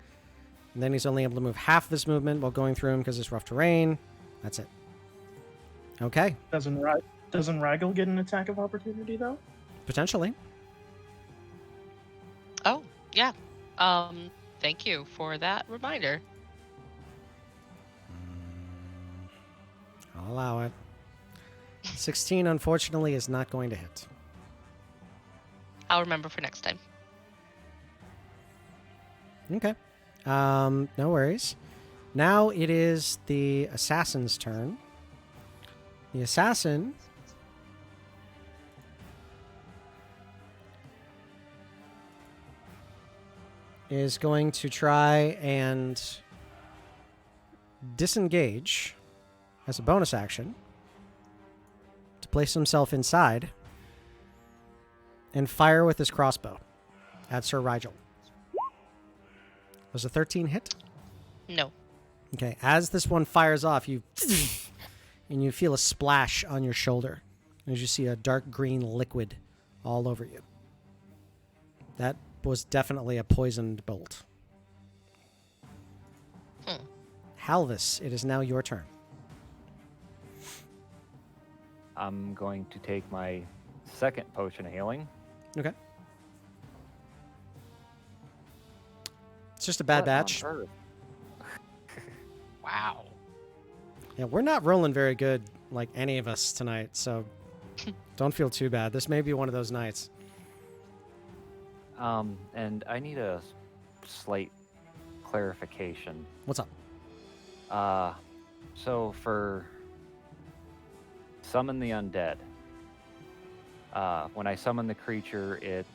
And then he's only able to move half of his movement while going through him because it's rough terrain. That's it. Okay. Doesn't Rigel get an attack of opportunity, though? Potentially. Oh, yeah. Thank you for that reminder. I'll allow it. 16, unfortunately, is not going to hit. I'll remember for next time. Okay. No worries. Now it is the assassin's turn. The assassin is going to try and disengage as a bonus action to place himself inside and fire with his crossbow at Sir Rigel. Was a 13 hit? No. Okay, as this one fires off, you and you feel a splash on your shoulder as you see a dark green liquid all over you. That was definitely a poisoned bolt. Halvis, it is now your turn. I'm going to take my second potion of healing. Okay. It's just a bad What on batch. earth? Wow. Yeah, we're not rolling very good, like any of us tonight, so don't feel too bad. This may be one of those nights. And I need a slight clarification. What's up? So for summon the undead, when I summon the creature, it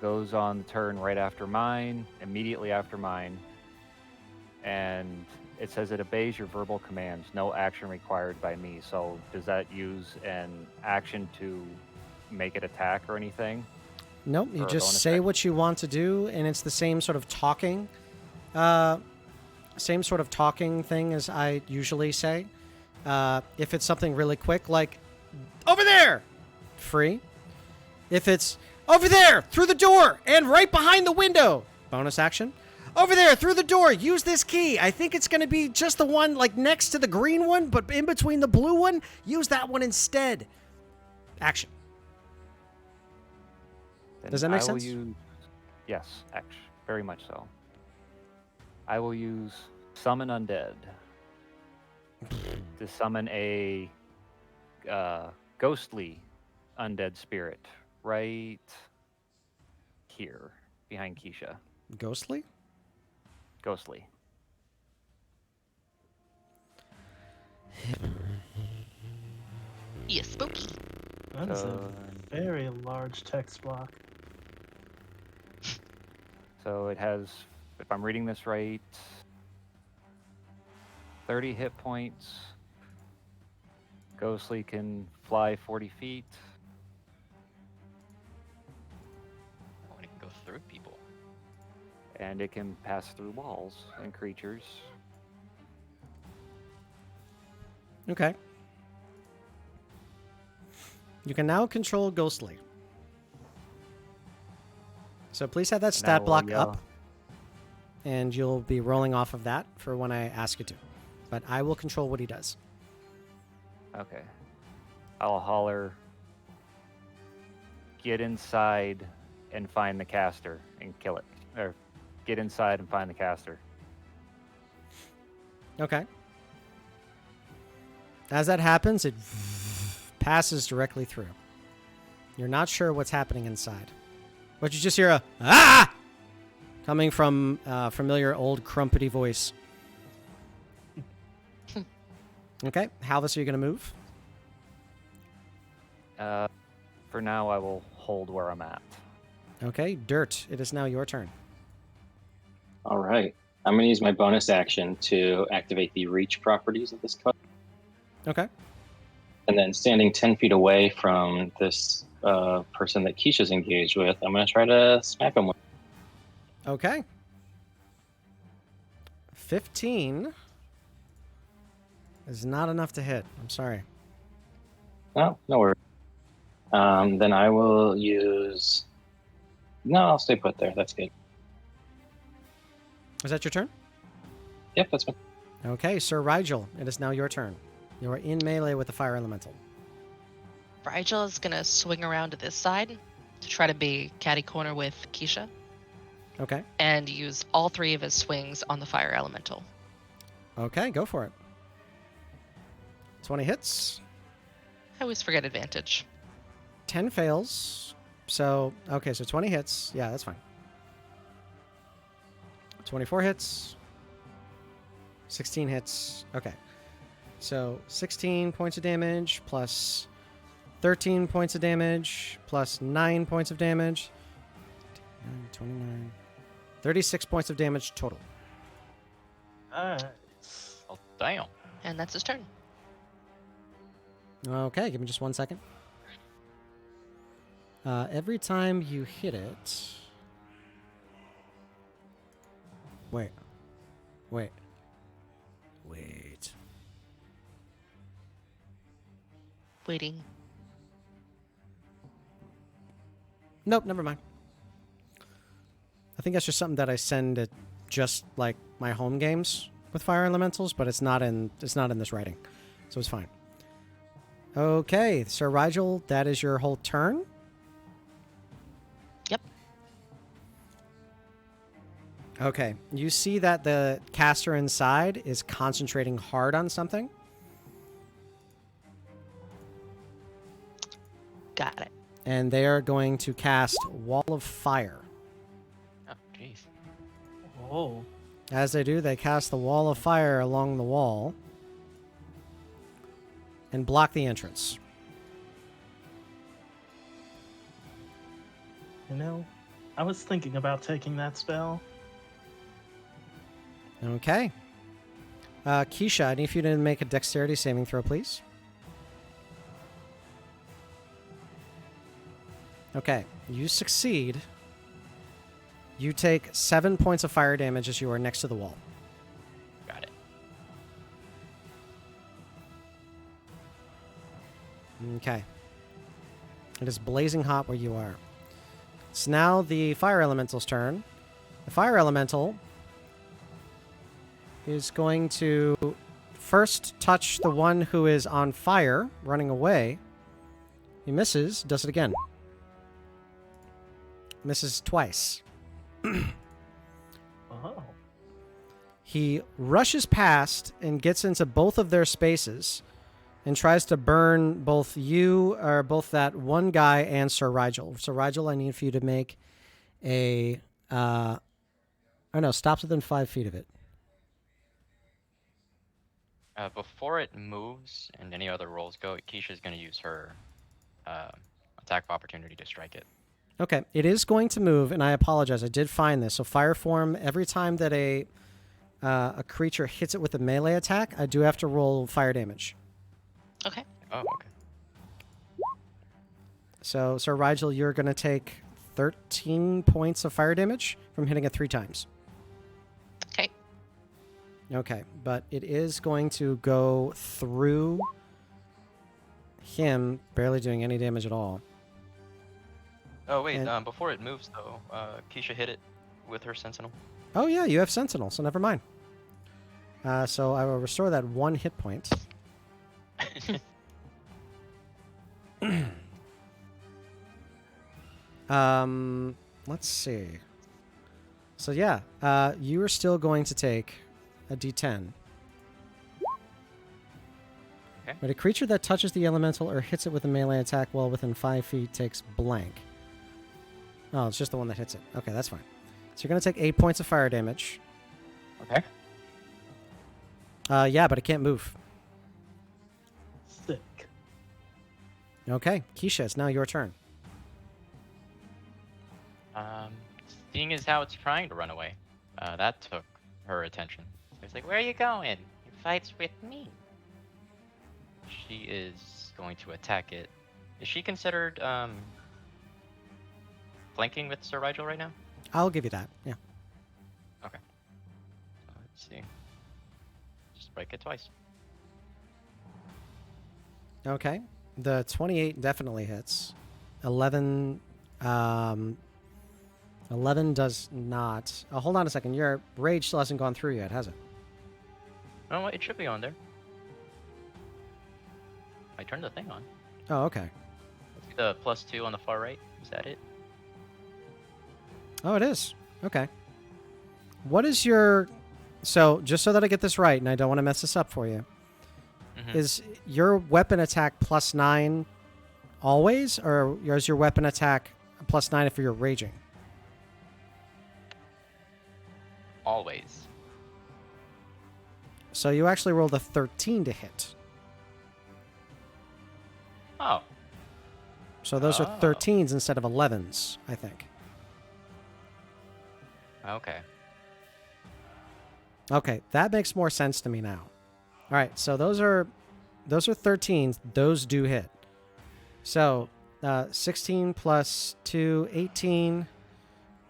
goes on the turn right after mine, immediately after mine, and it says it obeys your verbal commands, no action required by me. So does that use an action to make it attack or anything? Nope, you Or a just bonus say action? what you want to do, and it's the same sort of talking, thing as I usually say. If it's something really quick, like, over there, free. If it's, over there, through the door, and right behind the window, bonus action. Over there, through the door, use this key. I think it's going to be just the one, like, next to the green one, but in between the blue one, use that one instead. Action. Then Does that make I will sense? Yes, actually, very much so. I will use Summon Undead to summon a ghostly undead spirit right here behind Keisha. Ghostly? Ghostly. Yeah, spooky. That is a So, very large text block. so it has, if I'm reading this right, 30 hit points. Ghostly can fly 40 feet. Oh, and it can go through people. And it can pass through walls and creatures. Okay. You can now control Ghostly. So please have that And I stat will block yell. up, and you'll be rolling off of that for when I ask you to. But I will control what he does. Okay. I'll holler, get inside and find the caster and kill it. Or get inside and find the caster. Okay. As that happens, it passes directly through. You're not sure what's happening inside. But you just hear a "ah!" coming from a familiar old crumpety voice. Okay, Halvis, are you going to move? For now, I will hold where I'm at. Okay, Dirt, it is now your turn. All right. I'm going to use my bonus action to activate the reach properties of this card. Okay. And then standing 10 feet away from this person that Keisha's engaged with, I'm going to try to smack him with. Okay. 15 is not enough to hit. I'm sorry. No worries. Then I will use... No, I'll stay put there. That's good. Is that your turn? Yep, that's fine. Okay, Sir Rigel, it is now your turn. You are in melee with the fire elemental. Rigel is gonna swing around to this side to try to be catty corner with Keisha Okay. and use all 3 of his swings on the fire elemental. Okay, go for it. 20 hits. I always forget advantage. 10 fails. So 20 hits. Yeah, that's fine. 24 hits. 16 hits. Okay. So 16 points of damage plus 13 points of damage plus 9 points of damage. 29. 36 points of damage total. Nice. Oh, damn. And that's his turn. Okay, give me just 1 second. Every time you hit it... Wait. Waiting. Nope, never mind. I think that's just something that I send at just like my home games with fire elementals, but it's not in this writing. So it's fine. Okay, Sir Rigel, that is your whole turn. Yep. Okay, you see that the caster inside is concentrating hard on something. Got it. And they are going to cast Wall of Fire. Oh, jeez. Oh. As they do, they cast the Wall of Fire along the wall and block the entrance. You know, I was thinking about taking that spell. Okay. Keisha, I need you to make a dexterity saving throw, please. Okay, you succeed. You take 7 points of fire damage as you are next to the wall. Got it. Okay. It is blazing hot where you are. It's now the fire elemental's turn. The fire elemental is going to first touch the one who is on fire, running away. He misses, does it again. Misses twice. Oh. He rushes past and gets into both of their spaces and tries to burn both that one guy and Sir Rigel. Sir Rigel, I need for you to make a... stops within 5 feet of it. Before it moves and any other rolls go, Keisha's going to use her attack of opportunity to strike it. Okay, it is going to move, and I apologize. I did find this. So fire form, every time that a creature hits it with a melee attack, I do have to roll fire damage. Okay. Oh, okay. So, Sir Rigel, you're going to take 13 points of fire damage from hitting it 3 times. Okay. Okay, but it is going to go through him, barely doing any damage at all. Oh wait, And- before it moves though, Keisha hit it with her sentinel. Oh yeah, you have Sentinel, so never mind. So I will restore that 1 hit point. Let's see. So yeah, you are still going to take a D10. Okay. But a creature that touches the elemental or hits it with a melee attack while within 5 feet takes blank. Oh, it's just the one that hits it. Okay, that's fine. So you're going to take 8 points of fire damage. Okay. Yeah, but it can't move. Sick. Okay, Keisha, it's now your turn. Seeing as how it's trying to run away, that took her attention. It's like, where are you going? Your fight's with me. She is going to attack it. Is she considered flanking with Sir Rigel right now? I'll give you that. Yeah. Okay. Let's see. Just break it twice. Okay. The 28 definitely hits. 11 11 does not. Oh, hold on a second. Your rage still hasn't gone through yet, has it? Oh, it should be on there. I turned the thing on. Oh, okay. Let's see the +2 on the far right. Is that it? Oh, it is. Okay. What is your... So, just so that I get this right, and I don't want to mess this up for you, is your weapon attack +9 always, or is your weapon attack +9 if you're raging? Always. So you actually rolled a 13 to hit. Oh. So those are 13s instead of 11s, I think. Okay. Okay, that makes more sense to me now. All right, so those are 13s. Those do hit. So 16 plus 2, 18.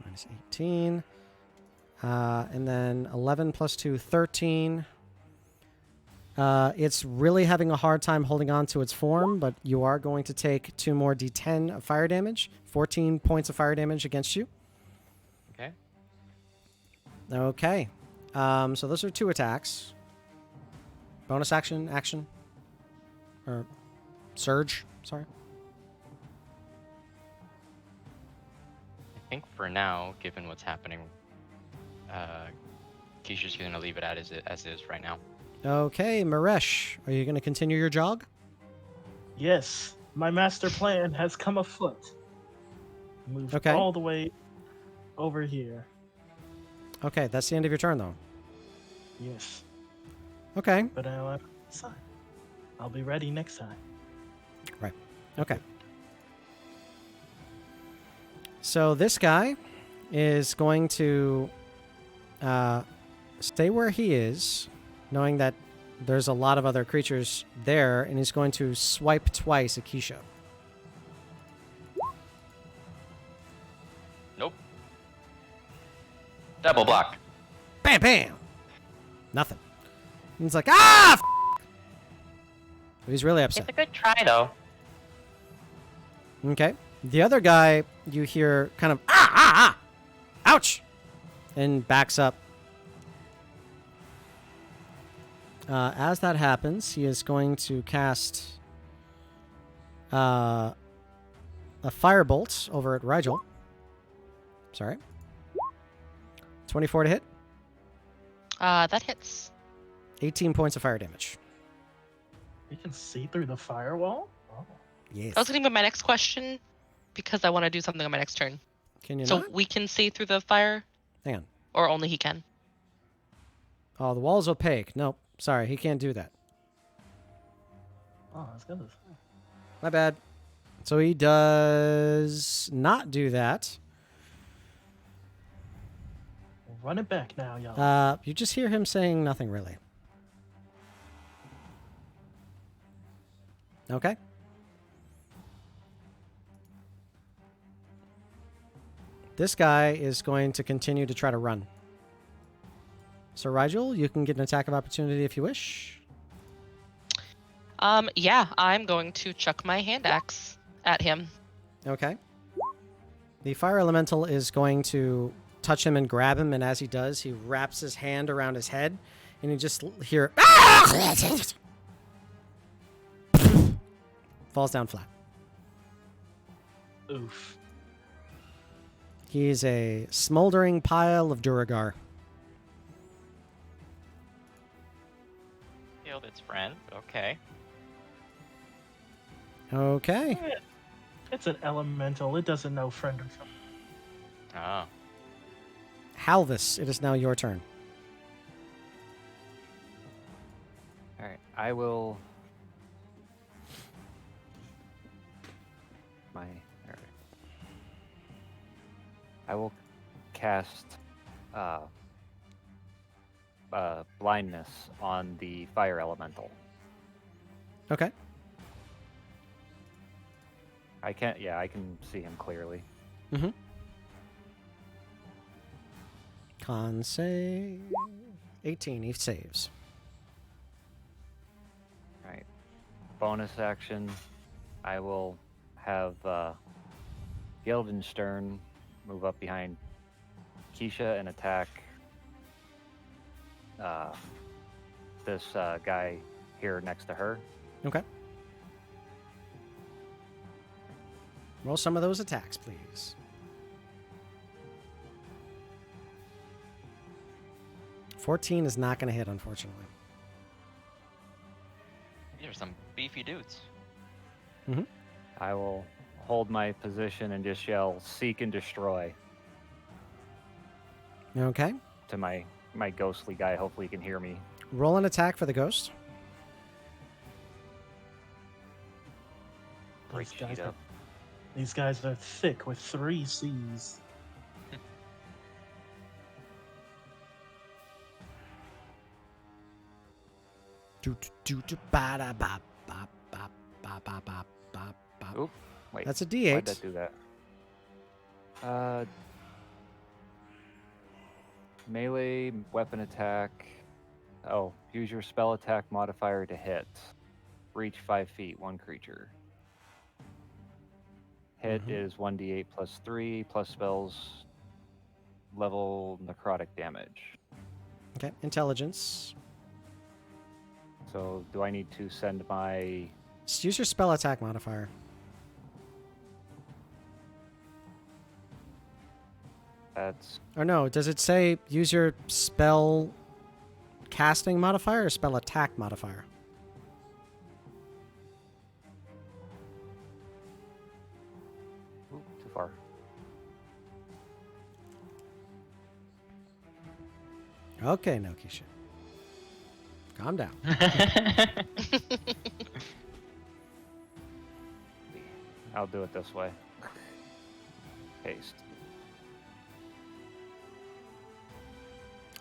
Minus 18. And then 11 plus 2, 13. It's really having a hard time holding on to its form, but you are going to take 2 more D10 of fire damage. 14 points of fire damage against you. Okay. Okay. So those are 2 attacks. Bonus action, or surge, sorry. I think for now, given what's happening, Keisha's gonna leave it as is right now. Okay, Maresh, are you going to continue your jog? Yes, my master plan has come afoot. Move Okay. all the way over here. Okay, that's the end of your turn, though. Yes, Okay, but I'll be ready next time. right. Okay. So this guy is going to stay where he is, knowing that there's a lot of other creatures there, and he's going to swipe twice at Keisha. Nope. Double block. Bam, bam! Nothing. And he's like, ah! He's really upset. It's a good try, though. Okay. The other guy, you hear kind of, ah! Ouch! And backs up. As that happens, he is going to cast a firebolt over at Rigel. Sorry. 24 to hit. That hits. 18 points of fire damage. You can see through the firewall? Oh. Yes. That was going to be my next question because I want to do something on my next turn. Can you So not? we can see through the fire, Hang on. or only he can? Oh, the wall's opaque. Nope. Sorry, he can't do that. Oh, that's good. My bad. So he does not do that. Run it back now, y'all. You just hear him saying nothing really. Okay. This guy is going to continue to try to run. So Rigel, you can get an attack of opportunity if you wish. Yeah, I'm going to chuck my hand axe at him. Okay. The fire elemental is going to touch him and grab him, and as he does, he wraps his hand around his head, and you just hear falls down flat. Oof. He's a smoldering pile of Duragar. Killed its friend. Okay. Okay. It's an elemental. It doesn't know friend or foe. Oh. Halvis, it is now your turn. All right, I will. All right. I will cast blindness on the fire elemental. Okay. I can't. Yeah, I can see him clearly. Mm-hmm. Con save 18. He saves. All right. Bonus action. I will have Guildenstern move up behind Keisha and attack this guy here next to her. Okay. Roll some of those attacks, please. $14 is not going to hit, unfortunately. These are some beefy dudes. Mm-hmm. I will hold my position and just yell, "Seek and destroy," Okay. to my ghostly guy. Hopefully he can hear me. Roll an attack for the ghost. Break These guys sheet are, up. these guys are thick with 3 C's. Oop, wait. That's a Why'd D8. that do that? Melee weapon attack. Oh, use your spell attack modifier to hit. Reach 5 feet, 1 creature. Hit is 1d8 plus 3 plus spells level necrotic damage. Okay. Intelligence. So do I need to send my... Just use your spell attack modifier. That's... Or no, does it say use your spell casting modifier or spell attack modifier? Ooh, too far. Okay, no, Keisha. Calm down. I'll do it this way. Paste.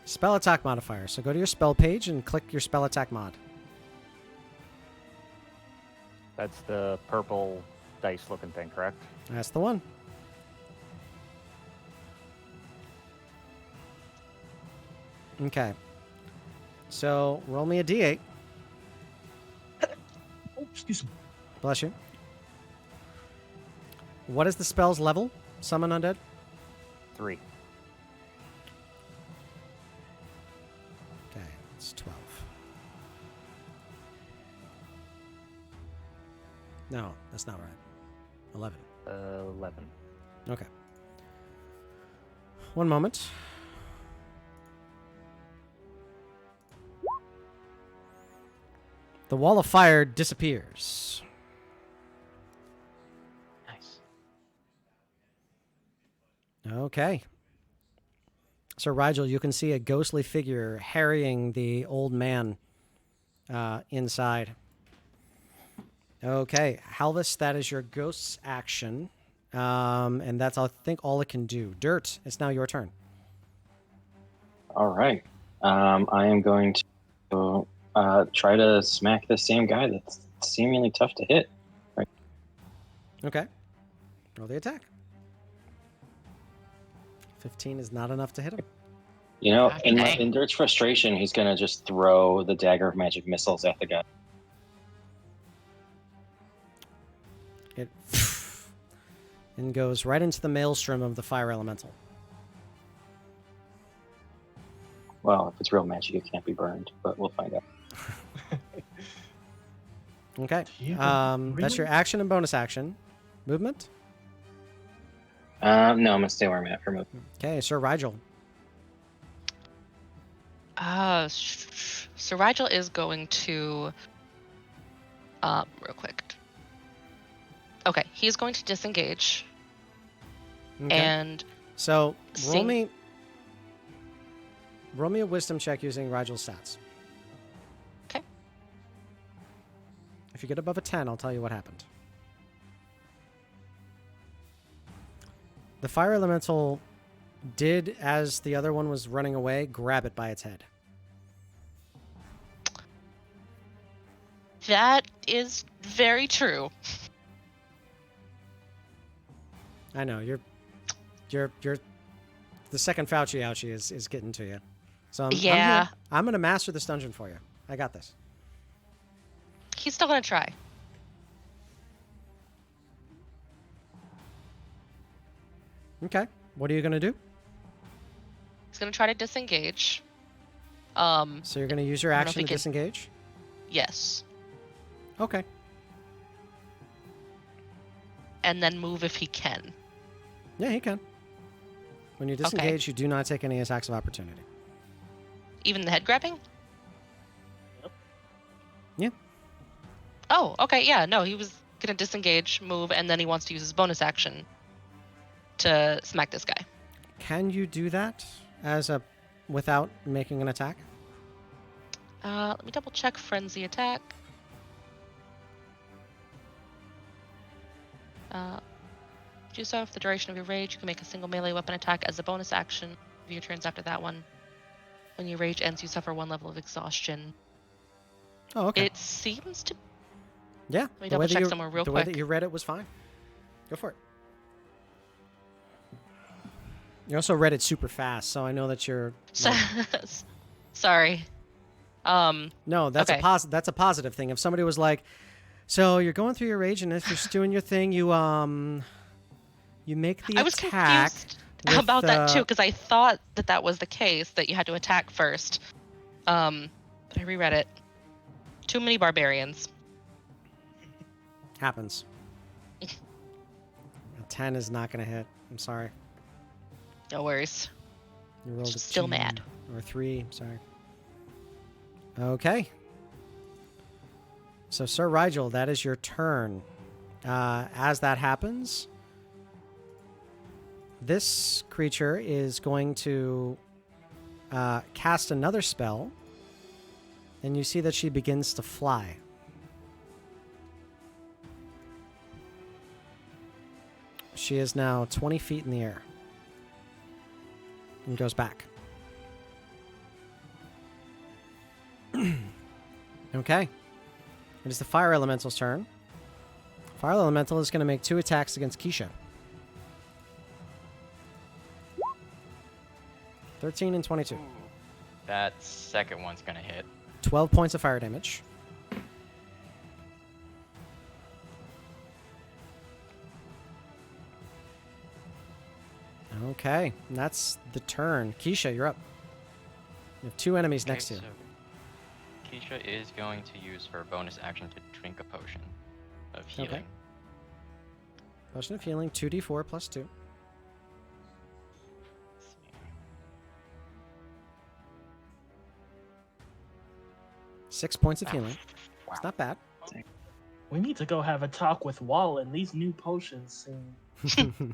Spell attack modifier. So go to your spell page and click your spell attack mod. That's the purple dice looking thing, correct? That's the one. Okay. So roll me a d8. Oh, excuse me. Bless you. What is the spell's level? Summon undead? 3. Okay, it's 12. No, that's not right. 11. 11. Okay. One moment. The wall of fire disappears. Nice. Okay. Sir Rigel, you can see a ghostly figure harrying the old man inside. Okay, Halvis, that is your ghost's action. And that's, I think, all it can do. Dirt, it's now your turn. All right. I am going to try to smack the same guy that's seemingly tough to hit. Right. Okay. Roll the attack. 15 is not enough to hit him. You know, Okay. in Dirt's frustration, he's going to just throw the dagger of magic missiles at the guy. It and goes right into the maelstrom of the fire elemental. Well, if it's real magic, it can't be burned, but we'll find out. Okay. You That's your really? action and bonus action. Movement? No, I'm gonna stay where I'm at for movement. Okay, Sir Rigel. So Rigel is going to, real quick. Okay, he's going to disengage Okay. and So sing- roll me a wisdom check using Rigel's stats. Okay. If you get above a 10, I'll tell you what happened. The fire elemental did, as the other one was running away, grab it by its head. that is very true. I know you're the second Fauci ouchie is getting to you. So Yeah. I'm gonna master this dungeon for you. I got this. He's still gonna try. Okay. What are you gonna do? He's gonna try to disengage. So you're gonna use your I don't know if action he to can- disengage? Yes, Okay. and then move if he can. Yeah, he can. When you disengage, you do not take any attacks of opportunity. Even the head grabbing? Yeah. Oh, okay, yeah, no, he was gonna disengage, move, and then he wants to use his bonus action to smack this guy. Can you do that without making an attack? Let me double check frenzy attack. Do so for the duration of your rage. You can make a single melee weapon attack as a bonus action of your turns after that one. When your rage ends, you suffer 1 level of exhaustion. Oh, okay. It seems to. Yeah. Let me the way double that check you- somewhere real The way quick. that you read it was fine. Go for it. You also read it super fast, so I know that you're. Sorry. No, that's Okay. that's a positive thing. If somebody was like, "So you're going through your rage, and if you're just doing your thing, you make the I was attack." confused with, about that too, because I thought that was the case, that you had to attack first. But I reread it. Too many barbarians. Happens. A 10 is not going to hit. I'm sorry. No worries. You rolled a Still 2 mad. or 3. Sorry. Okay. So, Sir Rigel, that is your turn. As that happens, this creature is going to cast another spell, and you see that she begins to fly. She is now 20 feet in the air and goes back. Okay. It is the Fire Elemental's turn. Fire Elemental is going to make 2 attacks against Keisha. 13 and 22. That second one's gonna hit. 12 points of fire damage. Okay, and that's the turn. Keisha, you're up. You have 2 enemies next to you. So Keisha is going to use her bonus action to drink a potion of healing. Okay. Potion of healing, 2d4 plus 2. Let's see. 6 points of Ah, healing. Wow. It's not bad. We need to go have a talk with Wallen. These new potions seem.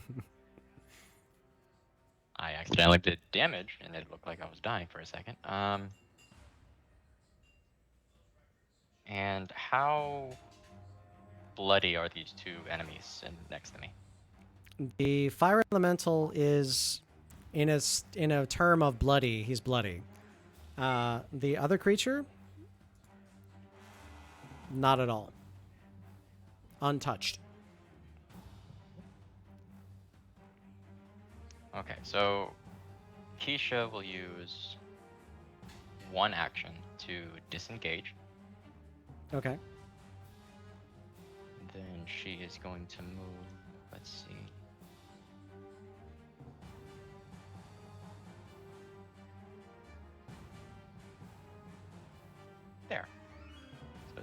I accidentally did damage, and it looked like I was dying for a second. And how bloody are these 2 enemies next to me? The Fire Elemental is in a term of bloody. He's bloody. The other creature, not at all. Untouched. Okay, so Keisha will use 1 action to disengage. Okay. Then she is going to move. Let's see.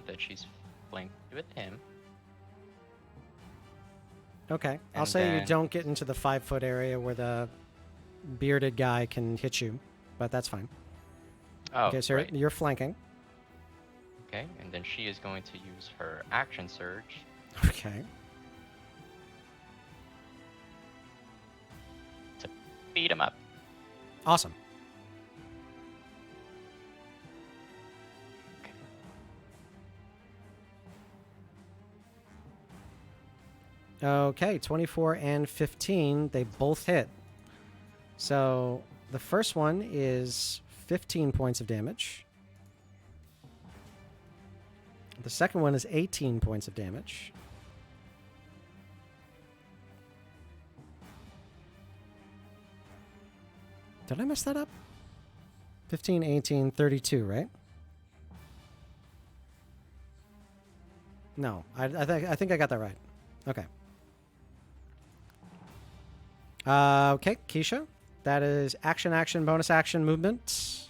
that she's flanked with him. Okay. I'll And say you then- don't get into the 5-foot area where the bearded guy can hit you, but that's fine. Oh, Okay, so right. you're flanking. Okay, and then she is going to use her action surge. Okay. Beat him up. Awesome. Okay, 24 and 15, they both hit. So the first one is 15 points of damage. The second one is 18 points of damage. Did I mess that up? 15, 18, 32, right? No, I think I got that right. Okay. Okay, Keisha. That is action, bonus action, movement.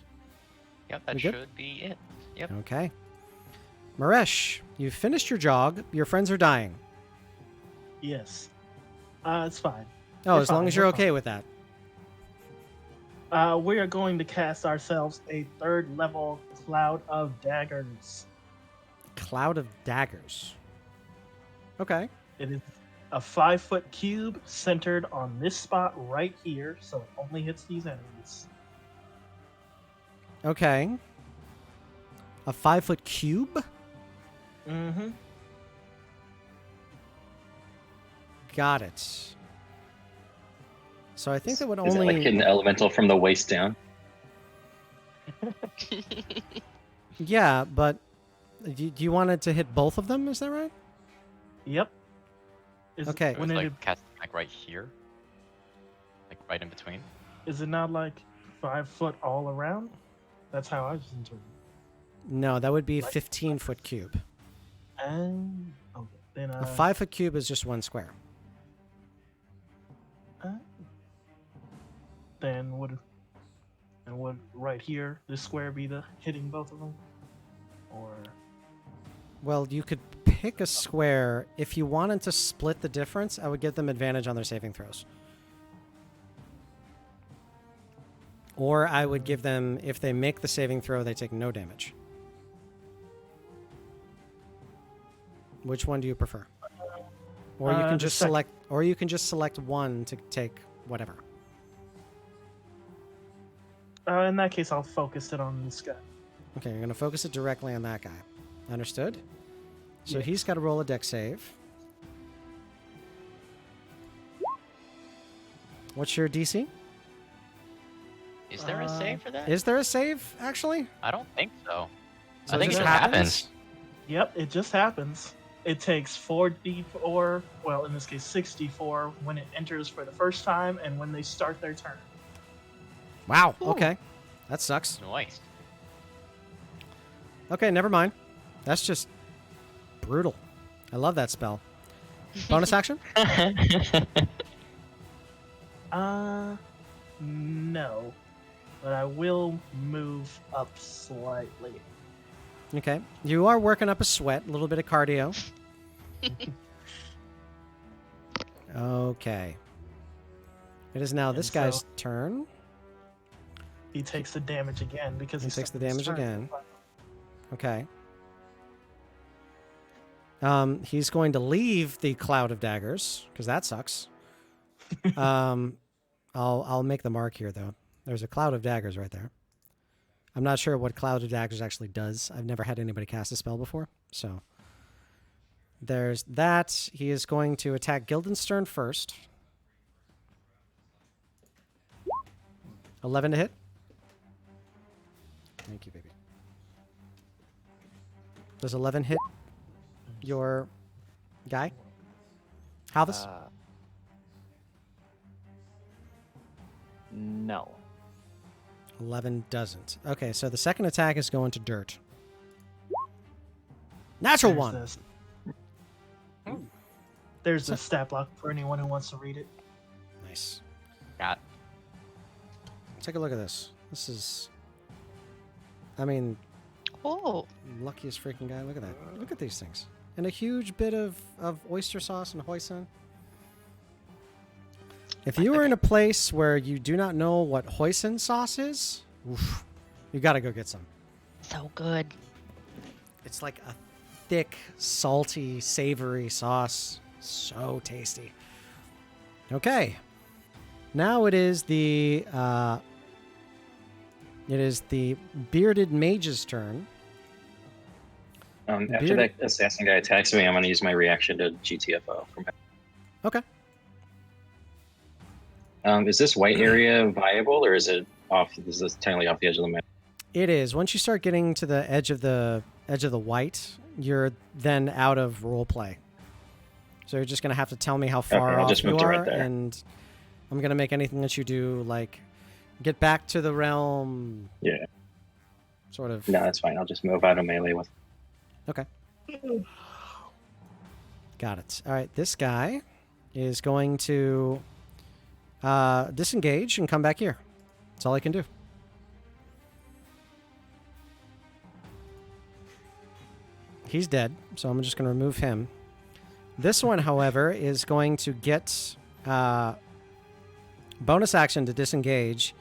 Yep, that We good? should be it. Yep. Okay. Maresh, you finished your jog. Your friends are dying. Yes. It's fine. Oh, We're as long fine, as you're we're okay with that. We are going to cast ourselves a 3rd level Cloud of Daggers. Cloud of daggers. Okay. It is a 5-foot cube centered on this spot right here, so it only hits these enemies. Okay. A 5-foot cube? Mm-hmm. Got it. So I think that would Is it only... like hitting the elemental from the waist down? Yeah, but do you want it to hit both of them? Is that right? Yep. Okay. It When was it, like casting like right here. Like right in between. is it not like 5 foot all around? That's how I was interpreting. No, that would be a Like- 15-foot cube. And okay, then A 5-foot cube is just one square. then would right here this square be the hitting both of them, or Well, you could pick a square. If you wanted to split the difference, I would give them advantage on their saving throws. Or I would give them, if they make the saving throw, they take no damage. Which one do you prefer? Or you can the just sec- select, or you can just select one to take whatever. in that case I'll focus it on this guy. Okay, you're going to focus it directly on that guy. Understood? So Yes. he's got to roll a dex save. What's your DC? Is there a save for that? Is there a save, actually? I don't think so. So I think it it just just happens? happens. Yep, it just happens. It takes 4d4, well, in this case 64, when it enters for the first time and when they start their turn. Wow, Ooh. okay. That sucks. Nice. Okay, never mind. That's just brutal. I love that spell. Bonus action? No. But I will move up slightly. Okay. You are working up a sweat, a little bit of cardio. Okay. It is now this And guy's so- turn. He takes the damage again because He he takes the started his damage turn. again. Okay. He's going to leave the cloud of daggers because that sucks. I'll make the mark here though. There's a cloud of daggers right there. I'm not sure what cloud of daggers actually does. I've never had anybody cast a spell before, so there's that. He is going to attack Guildenstern first. 11 to hit. Thank you, baby. Does 11 hit your guy? Halvis? No. 11 doesn't. Okay, so the second attack is going to dirt. Natural There's one. this- There's the stat block for anyone who wants to read it. Nice. Got. Take a look at this. This is... I mean, Oh, Luckiest freaking guy. Look at that. Look at these things. And a huge bit of oyster sauce and hoisin. If you are in a place where you do not know what hoisin sauce is, oof, you got to go get some. so good. It's like a thick, salty, savory sauce. So tasty. Okay. Now it is the bearded mage's turn. After that assassin guy attacks me, I'm going to use my reaction to GTFO. Okay. Is this white area viable, or is it off? Is this totally off the edge of the map? It is. Once you start getting to the edge of the white, you're then out of role play. So you're just gonna have to tell me how far off you are, and I'm gonna make anything that you do like get back to the realm. Yeah. Sort of. No, that's fine. I'll just move out of melee with. Okay. Got it. All right. This guy is going to disengage and come back here. That's all I can do. He's dead, so I'm just going to remove him. This one, however, is going to get bonus action to disengage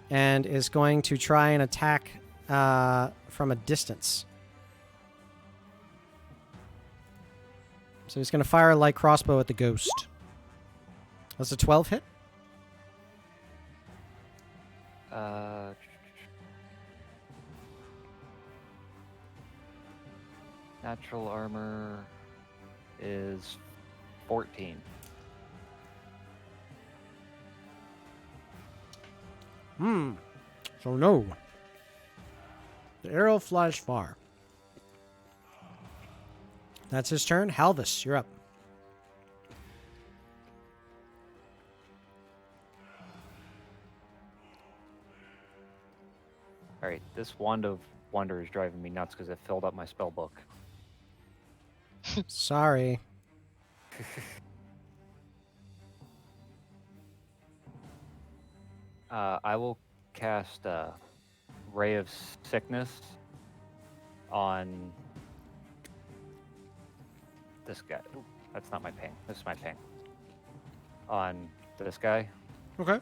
and is going to try and attack from a distance. So he's going to fire a light crossbow at the ghost. That's a 12 hit? Natural armor is 14. So no. The arrow flies far. That's his turn. Halvis, you're up. Alright, this Wand of Wonder is driving me nuts because it filled up my spell book. Sorry. I will cast Ray of Sickness on this guy. Ooh, that's not my ping. This is my ping. On this guy. Okay.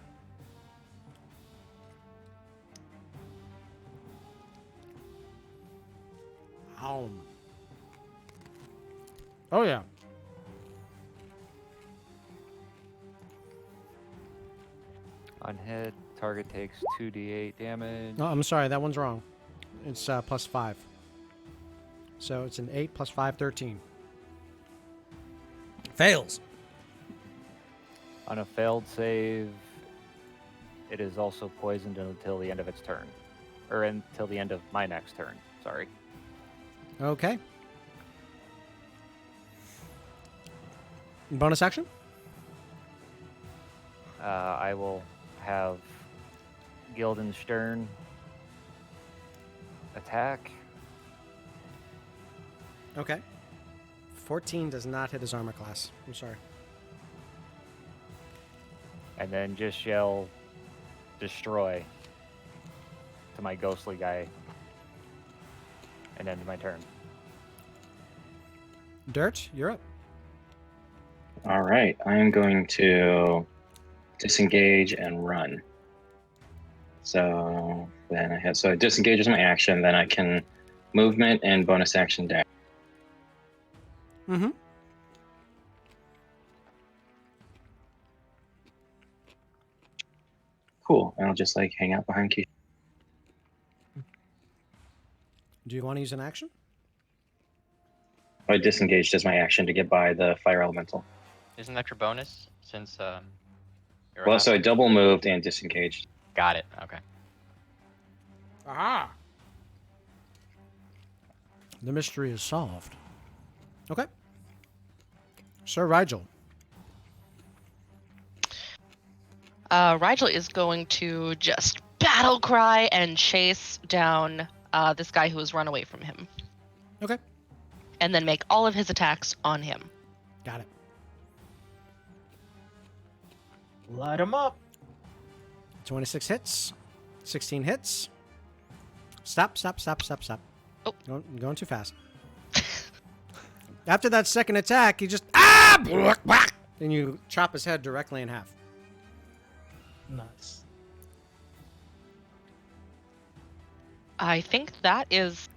Oh, yeah. On hit, target takes 2d8 damage. No, I'm sorry. That one's wrong. It's plus 5. So it's an 8 plus 5, 13. Fails. On a failed save, it is also poisoned until the end of its turn. Or until the end of my next turn. Sorry. Okay. Bonus action? I will have Guildenstern attack. Okay. 14 does not hit his armor class. I'm sorry. And then just yell destroy to my ghostly guy. And end my turn. Dirt, you're up. All right, I am going to disengage and run. So then I disengage is my action. Then I can movement and bonus action dash. Mm-hmm. Cool. And I'll just hang out behind Keisha. Do you want to use an action? I disengaged as my action to get by the fire elemental. Isn't that your bonus? Since you're Well, out? so I double moved and disengaged. Got it. Okay. Aha! The mystery is solved. Okay. Sir Rigel. Rigel is going to just battle cry and chase down this guy who has run away from him. Okay. And then make all of his attacks on him. Got it. Light him up. 26 hits. 16 hits. Stop. Oh. Going too fast. After that second attack, you just and you chop his head directly in half. Nice. I think that is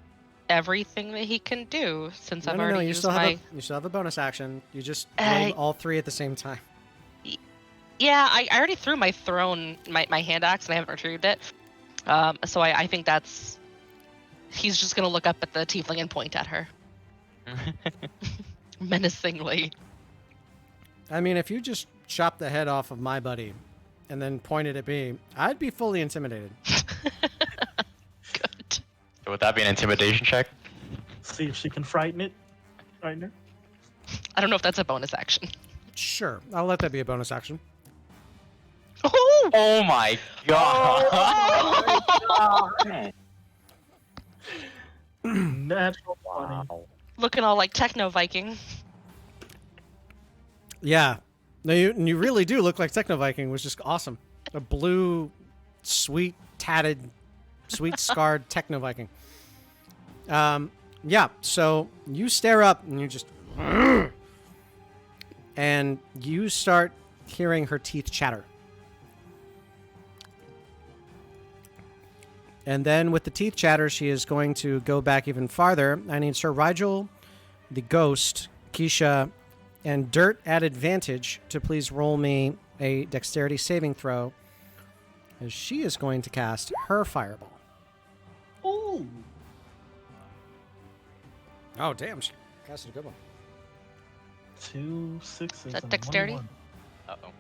everything that he can do since I've No. already You used still my. have a bonus action. You just wave all three at the same time. Yeah, I already threw my my hand axe, and I haven't retrieved it. So I think that's. He's just gonna look up at the tiefling and point at her menacingly. I mean, if you just chopped the head off of my buddy and then pointed at me, I'd be fully intimidated. Good. So would that be an intimidation check? See if she can frighten it. Frighten her. I don't know if that's a bonus action. Sure, I'll let that be a bonus action. Oh! Oh my god! Hmm. Natural 20. Looking all like techno Viking. Yeah. No, you really do look like Techno Viking, which is awesome. A blue, sweet, tatted, sweet scarred Techno Viking. Yeah, so you stare up and you just and you start hearing her teeth chatter. And then with the teeth chatter, she is going to go back even farther. I need Sir Rigel, the ghost, Keisha, and Dirt at advantage to please roll me a dexterity saving throw, as she is going to cast her fireball. Ooh. Oh, damn. She casted a good one. 2 6s. Is that and dexterity? 1 Uh-oh.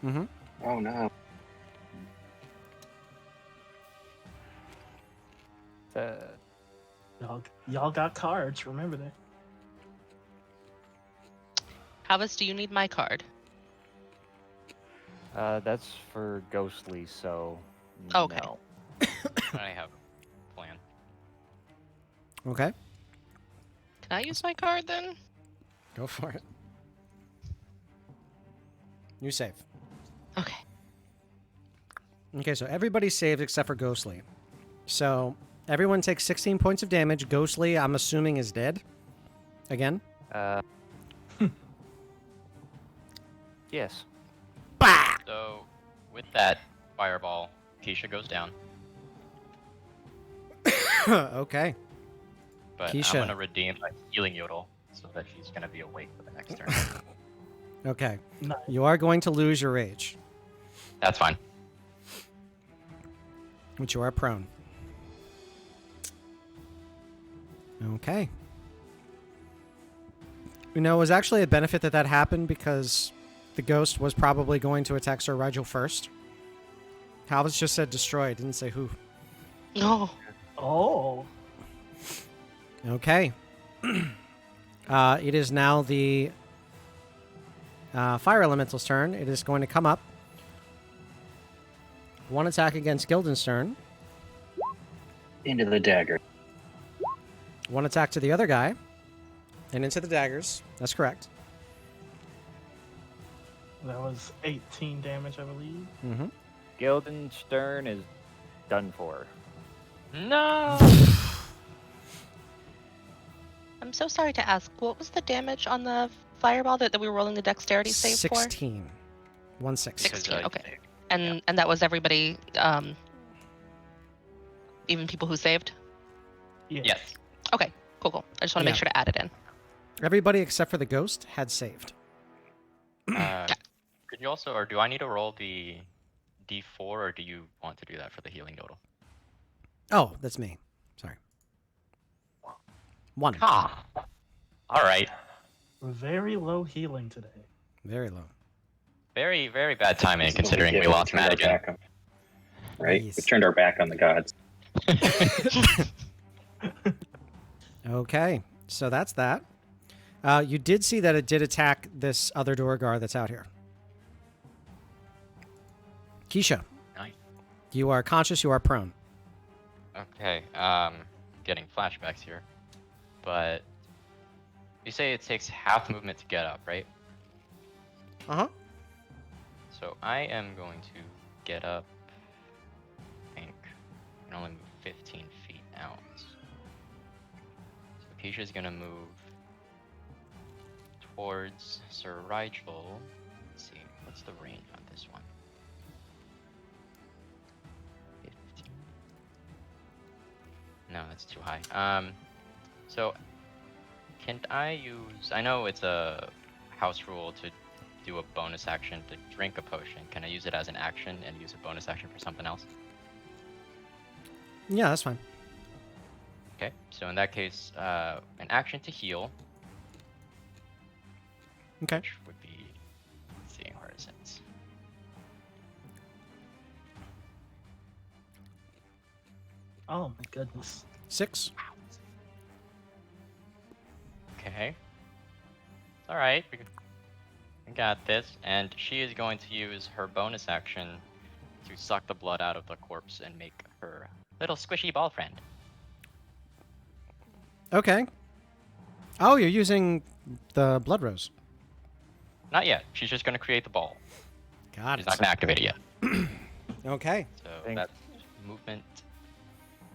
Mm-hmm. Oh no. Y'all got cards. Remember that. Halvis, do you need my card? That's for Ghostly, so. Okay. No. I have a plan. Okay, Can I use my card then? go for it. You save. Okay. Okay, so everybody saved except for Ghostly. So everyone takes 16 points of damage. Ghostly, I'm assuming, is dead. Again. Yes. Bah! So, with that fireball, Keisha goes down. Okay. But Keisha. I'm gonna redeem my healing yodel so that she's gonna be awake for the next turn. Okay. Nice. You are going to lose your rage, That's fine. which you are prone. Okay. You know, it was actually a benefit that happened because the ghost was probably going to attack Sir Rigel first. Halvis just said destroy, didn't say who. No. Oh. Okay. It is now the Fire Elemental's turn. It is going to come up. One attack against Guildenstern. Into the dagger. One attack to the other guy. And into the daggers. That's correct. That was 18 damage, I believe. Mm-hmm. Guildenstern is done for. No! I'm so sorry to ask. What was the damage on the fireball that we were rolling the dexterity save 16. 1 6. 16, you okay. saved. And that was everybody, even people who saved? Yeah. Yes. Okay, cool. I just want to Yeah. make sure to add it in. Everybody except for the ghost had saved. Could you also, or do I need to roll the D4, or do you want to do that for the healing yodel? Oh, that's me. Sorry. 1. Ah. All right. Very low healing today. Very low. Very, very bad timing That's what considering get we when lost turned our Madigan. back on- Right? Yes. We turned our back on the gods. Okay, so that's that. You did see that it did attack this other Duergar that's out here. Keisha, Nice. you are conscious, you are prone. Okay, getting flashbacks here. But you say it takes half movement to get up, right? Uh-huh. So I am going to get up, I think, only move 15 feet out. So Keisha's gonna move towards Sir Rigel. Let's see, what's the range on this one? 15. No, that's too high. So can I use? I know it's a house rule to do a bonus action to drink a potion. Can I use it as an action and use a bonus action for something else? Yeah, that's fine. Okay, so in that case, an action to heal. Okay. Which would be, let's see, where is it? Oh my goodness. 6. Okay. All right, we got this. And she is going to use her bonus action to suck the blood out of the corpse and make her little squishy ball friend. Okay. Oh, you're using the blood rose. Not yet. She's just going to create the ball. Got She's it. not going to activate it yet. Okay. So that's movement,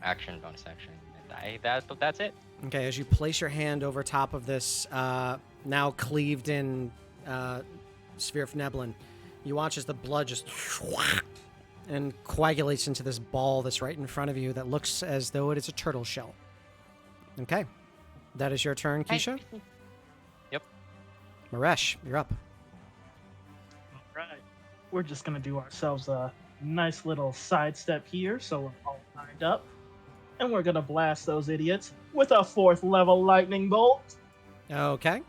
action, bonus action, and that's it. Okay, as you place your hand over top of this now cleaved in sphere of Neblin, you watch as the blood just and coagulates into this ball that's right in front of you that looks as though it is a turtle shell. Okay. That is your turn, Keisha? Yep. Maresh, you're up. Right. We're just gonna do ourselves a nice little sidestep here, so we're all lined up. And we're gonna blast those idiots with a 4th level lightning bolt. Okay.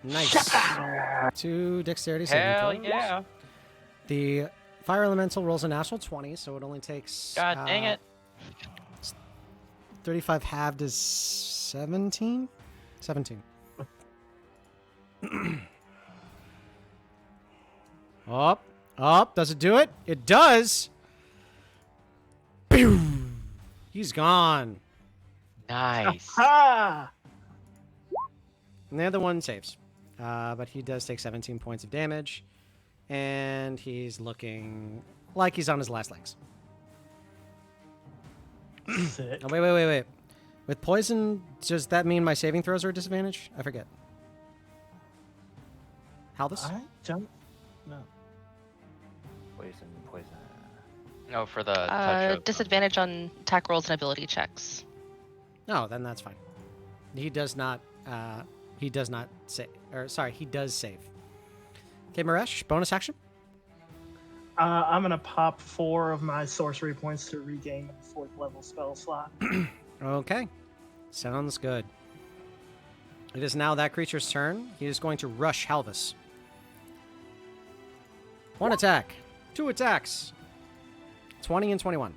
Nice. 2 dexterity saving Hell throws. yeah. The fire elemental rolls a natural 20, so it only takes... God dang it. 35 halved is 17? 17. Up. Does it do it? It does. Pew! He's gone. Nice. Ha! And the other one saves. But he does take 17 points of damage. And he's looking like he's on his last legs. Sick. Oh, wait. With poison, does that mean my saving throws are a disadvantage? I forget. Halvis? I don't know. Poison. No, for the touch of Disadvantage on attack rolls and ability checks. No, then that's fine. He does not save. Or sorry, he does save. Okay, Maresh, bonus action. I'm gonna pop 4 of my sorcery points to regain a 4th level spell slot. Okay. Sounds good. It is now that creature's turn. He is going to rush Halvis. 1 attack. 2 attacks. 20 and 21.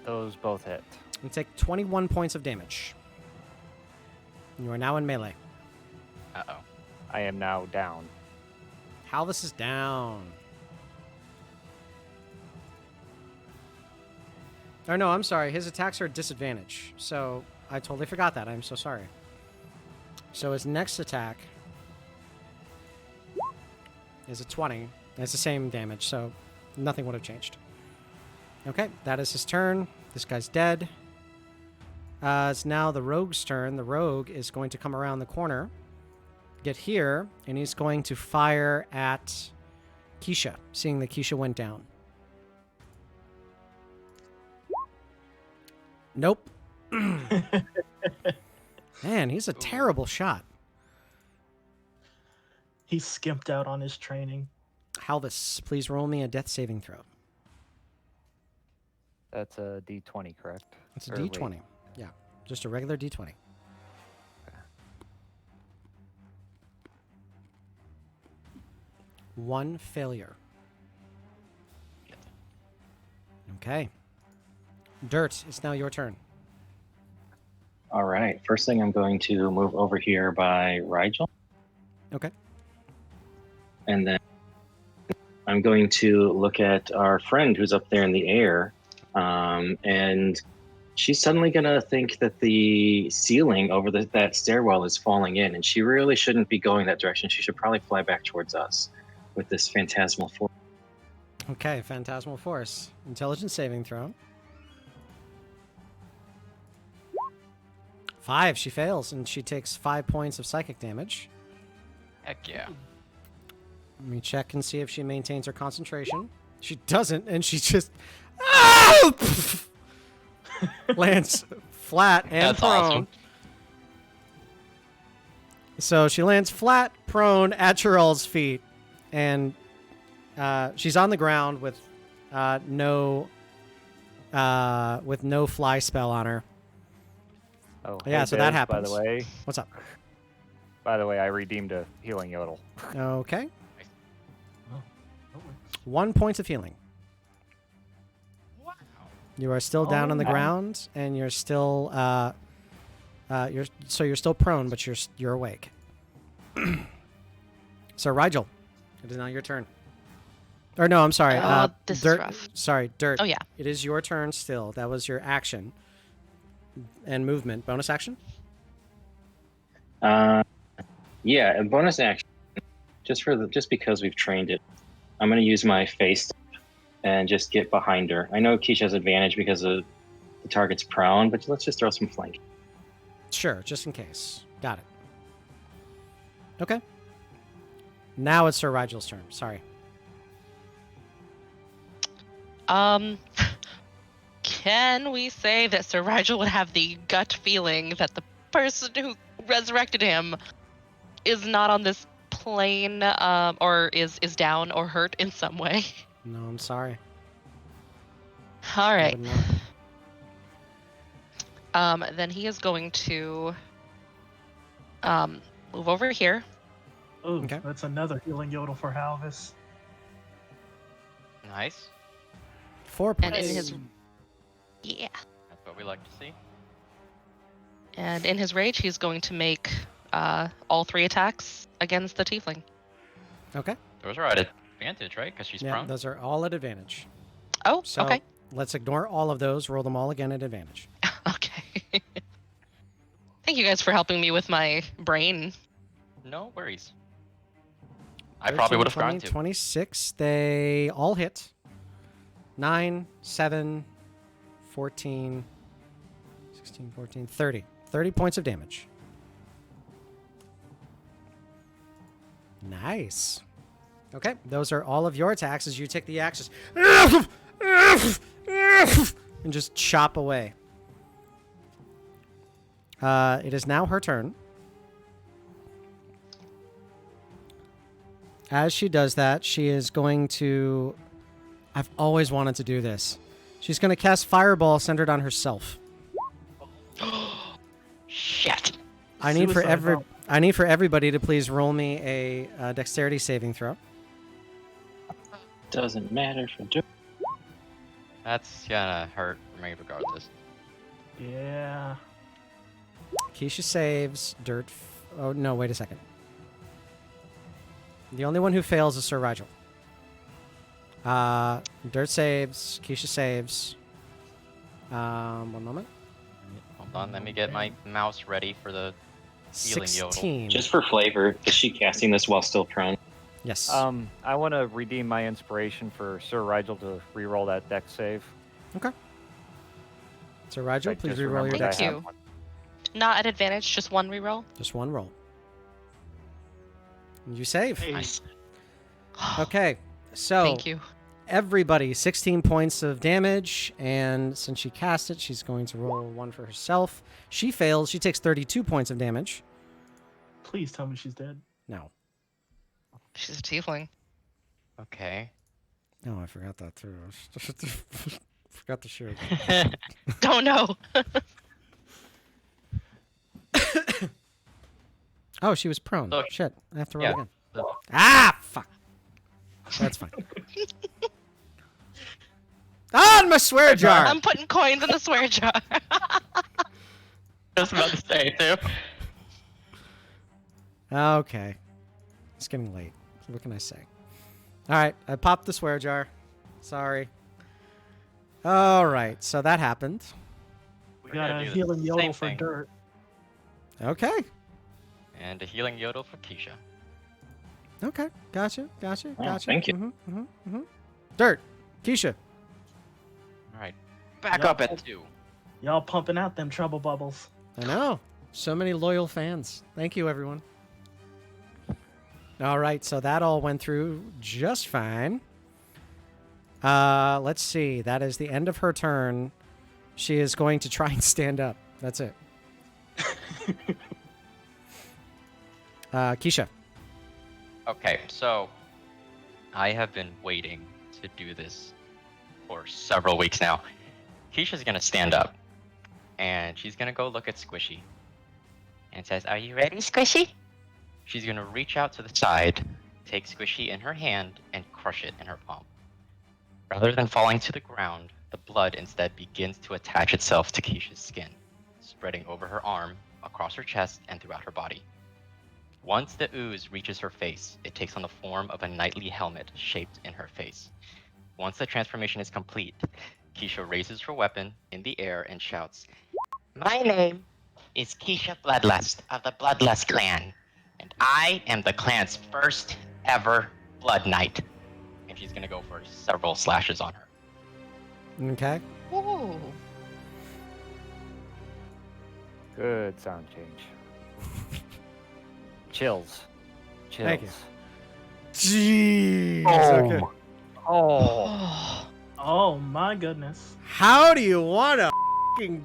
Those both hit. You take 21 points of damage. You are now in melee. Uh-oh. I am now down. Halvis is down. Or no, I'm sorry. His attacks are a disadvantage. So I totally forgot that. I'm so sorry. So his next attack is a 20. It's the same damage, so nothing would have changed. Okay, that is his turn. This guy's dead. It's now the rogue's turn. The rogue is going to come around the corner, get here, and he's going to fire at Keisha, seeing that Keisha went down. Nope. Man, he's a terrible shot. He skimped out on his training. Halvis, please roll me a death saving throw. That's a D20, correct? It's a Or wait. D20. Yeah, just a regular D20. One failure. Okay. Dirt, it's now your turn. All right. First thing, I'm going to move over here by Rigel. Okay. And then I'm going to look at our friend who's up there in the air. And she's suddenly going to think that the ceiling over that stairwell is falling in. And she really shouldn't be going that direction. She should probably fly back towards us with this phantasmal force. Okay, Phantasmal Force. Intelligence saving throw. 5. She fails, and she takes 5 points of psychic damage. Heck yeah. Let me check and see if she maintains her concentration. She doesn't, and she just ah! lands flat and That's prone. awesome. So she lands flat, prone at Chiral's feet, and she's on the ground with no fly spell on her. Oh, Yeah, hey, so that Biz, happens. By the way, I redeemed a healing yodel. Okay. Oh, 1 point of healing. Wow. You are still down on the wow. ground, and you're still you're still prone, but you're awake. So Rigel, it is now your turn. Or no, I'm sorry. This is Dirt. rough. Sorry, Dirt. Oh, yeah. It is your turn still. That was your action and movement. Bonus action. Yeah, a bonus action. Just because we've trained it, I'm gonna use my face and just get behind her. I know Keisha has advantage because of the target's prone, but let's just throw some flank. Sure, just in case. Got it. Okay. Now it's Sir Rigel's turn. Sorry. Can we say that Sir Rigel would have the gut feeling that the person who resurrected him is not on this plane, or is down or hurt in some way? No, I'm sorry. All I right. would not. Then he is going to move over here. Oh, Okay. that's another healing yodel for Halvis. Nice. 4 And points. in his That's what we like to see. And in his rage, he's going to make all 3 attacks against the tiefling. Okay. Those are at advantage, right? Because she's Yeah, prone. those are all at advantage. Oh, So okay. let's ignore all of those. Roll them all again at advantage. Okay. Thank you guys for helping me with my brain. No worries. I probably would have 20, gone to. 26. They all hit. 9, 7, 14, 16, 14, 30. 30 points of damage. Nice. Okay, those are all of your attacks as you take the axes and just chop away. It is now her turn. As she does that, she is going to... I've always wanted to do this. She's going to cast Fireball centered on herself. Shit. I need Suicide for everybody to please roll me a dexterity saving throw. Doesn't matter for Dirt. That's gonna hurt for me regardless. Yeah. Keisha saves. Dirt... Oh, no, wait a second. The only one who fails is Sir Rigel. Dirt saves. Keisha saves. One moment. Hold on, let me get my mouse ready for the healing yodel. 16. Just for flavor, is she casting this while still prone? Yes. I want to redeem my inspiration for Sir Rigel to reroll that dex save. Okay. Sir Rigel, I please just reroll your remembered I dex. Thank have you. one. Not at advantage, just one reroll. Just one roll. You save. Nice. Okay. So Thank you. everybody, 16 points of damage, and since she cast it, she's going to roll one for herself. She fails. She takes 32 points of damage. Please tell me she's dead. No. She's a tiefling. Okay. No, I forgot that too. Forgot to share. Don't know. Oh, she was prone. So- Shit. I have to roll Yeah. again. So- Ah, fuck. That's fine. Ah, my swear jar. I'm putting coins in the swear jar. Just about to say too. Okay. It's getting late. What can I say? All right, I popped the swear jar. Sorry. All right, so that happened. We We're got gonna a do the healing yodel same for thing. Dirt. Okay. And a healing yodel for Keisha. Okay. Gotcha. Oh, thank you. Dirt. Keisha. All right. Back Yup. up at 2. Y'all pumping out them trouble bubbles. I know. So many loyal fans. Thank you, everyone. All right, so that all went through just fine. Let's see. That is the end of her turn. She is going to try and stand up. That's it. Keisha. Okay, so I have been waiting to do this for several weeks now. Keisha's gonna stand up, and she's gonna go look at Squishy, and says, "Are you ready, Squishy?" She's gonna reach out to the side, take Squishy in her hand, and crush it in her palm. Rather than falling to the ground, the blood instead begins to attach itself to Keisha's skin, spreading over her arm, across her chest, and throughout her body. Once the ooze reaches her face, it takes on the form of a knightly helmet shaped in her face. Once the transformation is complete, Keisha raises her weapon in the air and shouts, "My name is Keisha Bloodlust of the Bloodlust clan, and I am the clan's first ever Blood Knight." And she's gonna go for several slashes on her. Okay. Ooh. Good sound change. Chills. Chills. Thank you. Jeez. Oh. Okay. Oh. Oh my goodness. How do you want to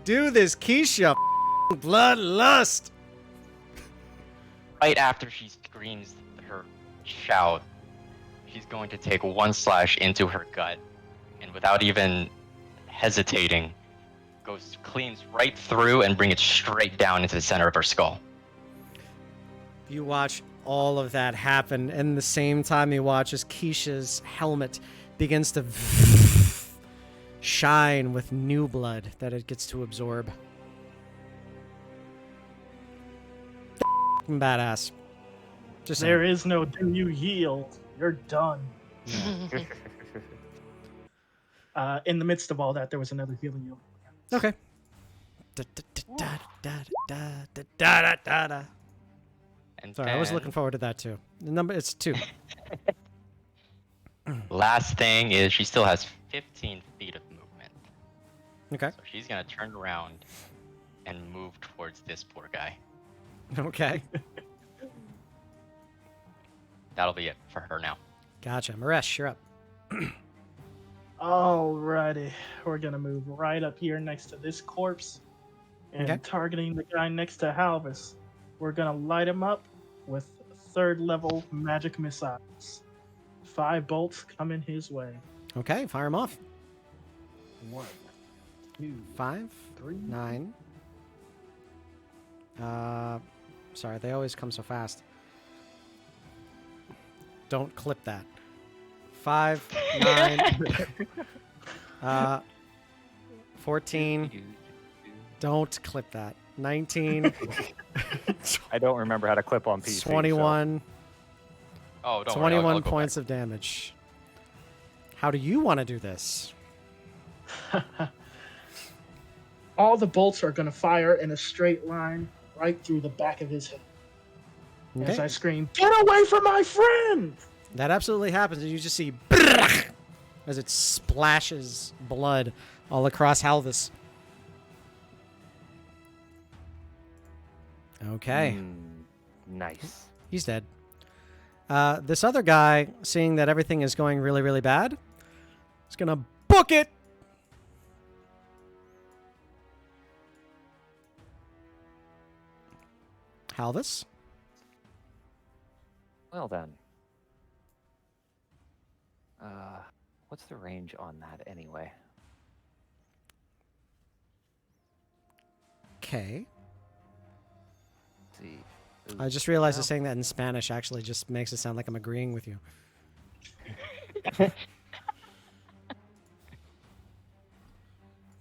do this, Keisha? Bloodlust. Right after she screams her shout, she's going to take one slash into her gut, and without even hesitating, cleans right through and bring it straight down into the center of her skull. You watch all of that happen, and the same time you watch as Keisha's helmet begins to shine with new blood that it gets to absorb. Badass. Just saying. There is no do you yield. You're done. In the midst of all that, there was another healing you. Okay. And Sorry, I was then, looking forward to that too. The number it's 2. last thing is she still has 15 feet of movement. Okay. So she's gonna turn around and move towards this poor guy. Okay. That'll be it for her now. Gotcha. Maresh, you're up. Alrighty. We're gonna move right up here next to this corpse. And Okay. targeting the guy next to Halvis. We're gonna light him up with 3rd level magic missiles. 5 bolts coming his way. Okay, fire him off. 1, 2, 5, 3. 9. Sorry, they always come so fast. Don't clip that. 5, 9, 14. Don't clip that. 19, I don't remember how to clip on PC. 21, Oh, don't 21 worry, I'll go points back. of damage. How do you want to do this? All the bolts are gonna fire in a straight line right through the back of his head. As Okay. I scream, "Get away from my friend!" That absolutely happens, and you just see as it splashes blood all across Halvis. Okay. Nice. He's dead. This other guy, seeing that everything is going really, really bad, is going to book it. Halvis? Well then. What's the range on that anyway? Okay. Let's see. I just realized that Well, saying that in Spanish actually just makes it sound like I'm agreeing with you.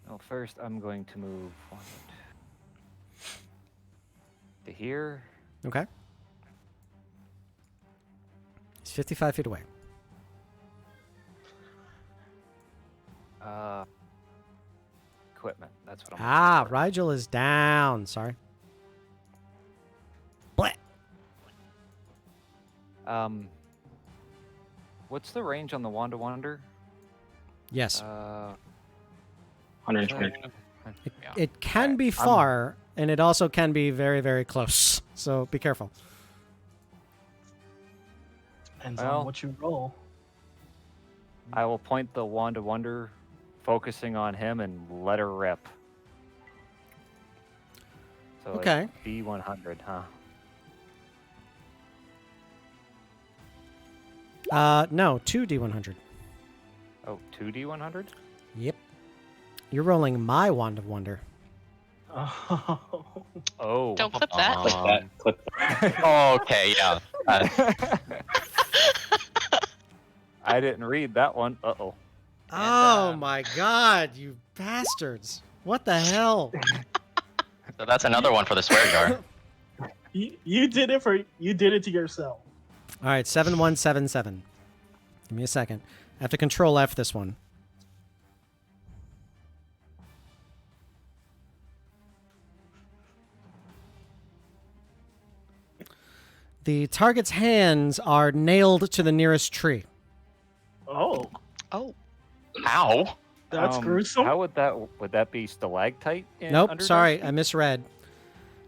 well, first I'm going to move to here. Okay. He's 55 feet away. Equipment. That's what I'm Ah, looking for. Rigel is down. Sorry. Blah. What's the range on the Wanda Wonder? Yes. 120. It can be far, and it also can be very, very close. So be careful. Depends Well, on what you roll. I will point the Wand of Wonder, focusing on him, and let her rip. So Okay. D100, huh? No, 2d100. Oh, 2D100? Yep. You're rolling my Wand of Wonder. Oh. Oh. Don't clip that. Click that. Click that. Oh, okay, yeah. I didn't read that one. Uh-oh. Oh my god, you bastards. What the hell? So that's another one for the swear jar. You did it to yourself. All right, 7177. Give me a second. I have to control F this one. The target's hands are nailed to the nearest tree. Oh, Oh. Ow! that's gruesome. How would that be stalactite? Nope, Underdark? sorry, I misread.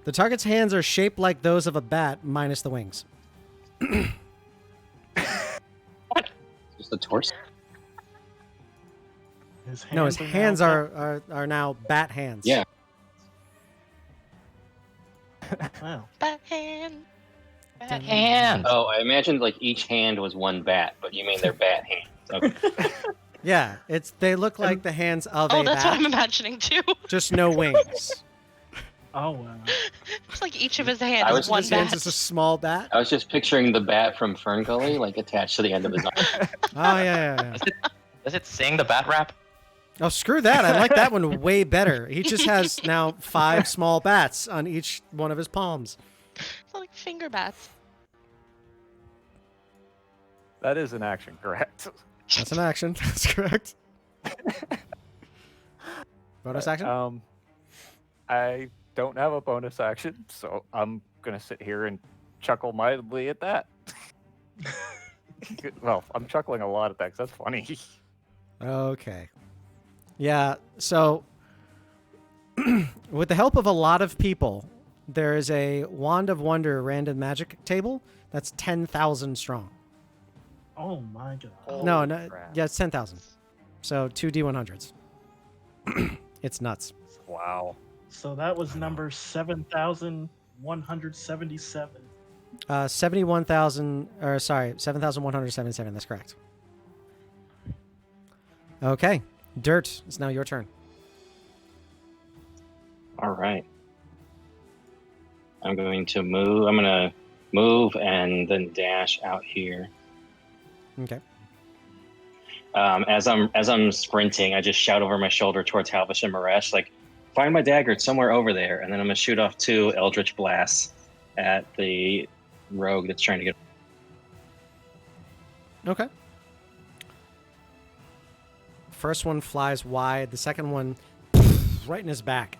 The target's hands are shaped like those of a bat, minus the wings. Just the torso. No, his hands now are now bat hands. Yeah. Wow. Bat hand. Bat hand! Oh, I imagined like each hand was one bat, but you mean they're bat hands. Okay. Yeah, they look like the hands of Oh, a that's bat, what I'm imagining too. just no wings. Oh wow. It's like each of his hands I is was one His hands bat. is a small bat. I was just picturing the bat from Fern Gully, like attached to the end of his arm. Oh yeah. Does it sing the bat rap? Oh, screw that. I like that one way better. He just has now 5 small bats on each one of his palms. It's like finger bats. That is an action, correct? That's an action. That's correct. Bonus action? I don't have a bonus action, so I'm gonna sit here and chuckle mildly at that. Well, I'm chuckling a lot at that 'cause that's funny. Okay. Yeah, so with the help of a lot of people, there is a Wand of Wonder random magic table that's 10,000 strong. Oh my god. No, Holy crap. yeah, it's 10,000. So 2 D100s. It's nuts. Wow. So that was number 7,177. 7,177. That's correct. Okay, Dirt. It's now your turn. All right. I'm going to move. I'm going to move and then dash out here. Okay. As I'm sprinting, I just shout over my shoulder towards Halvish and Maresh, like, "Find my dagger! It's somewhere over there." And then I'm gonna shoot off 2 Eldritch blasts at the rogue that's trying to get. Okay. First one flies wide. The second one, right in his back.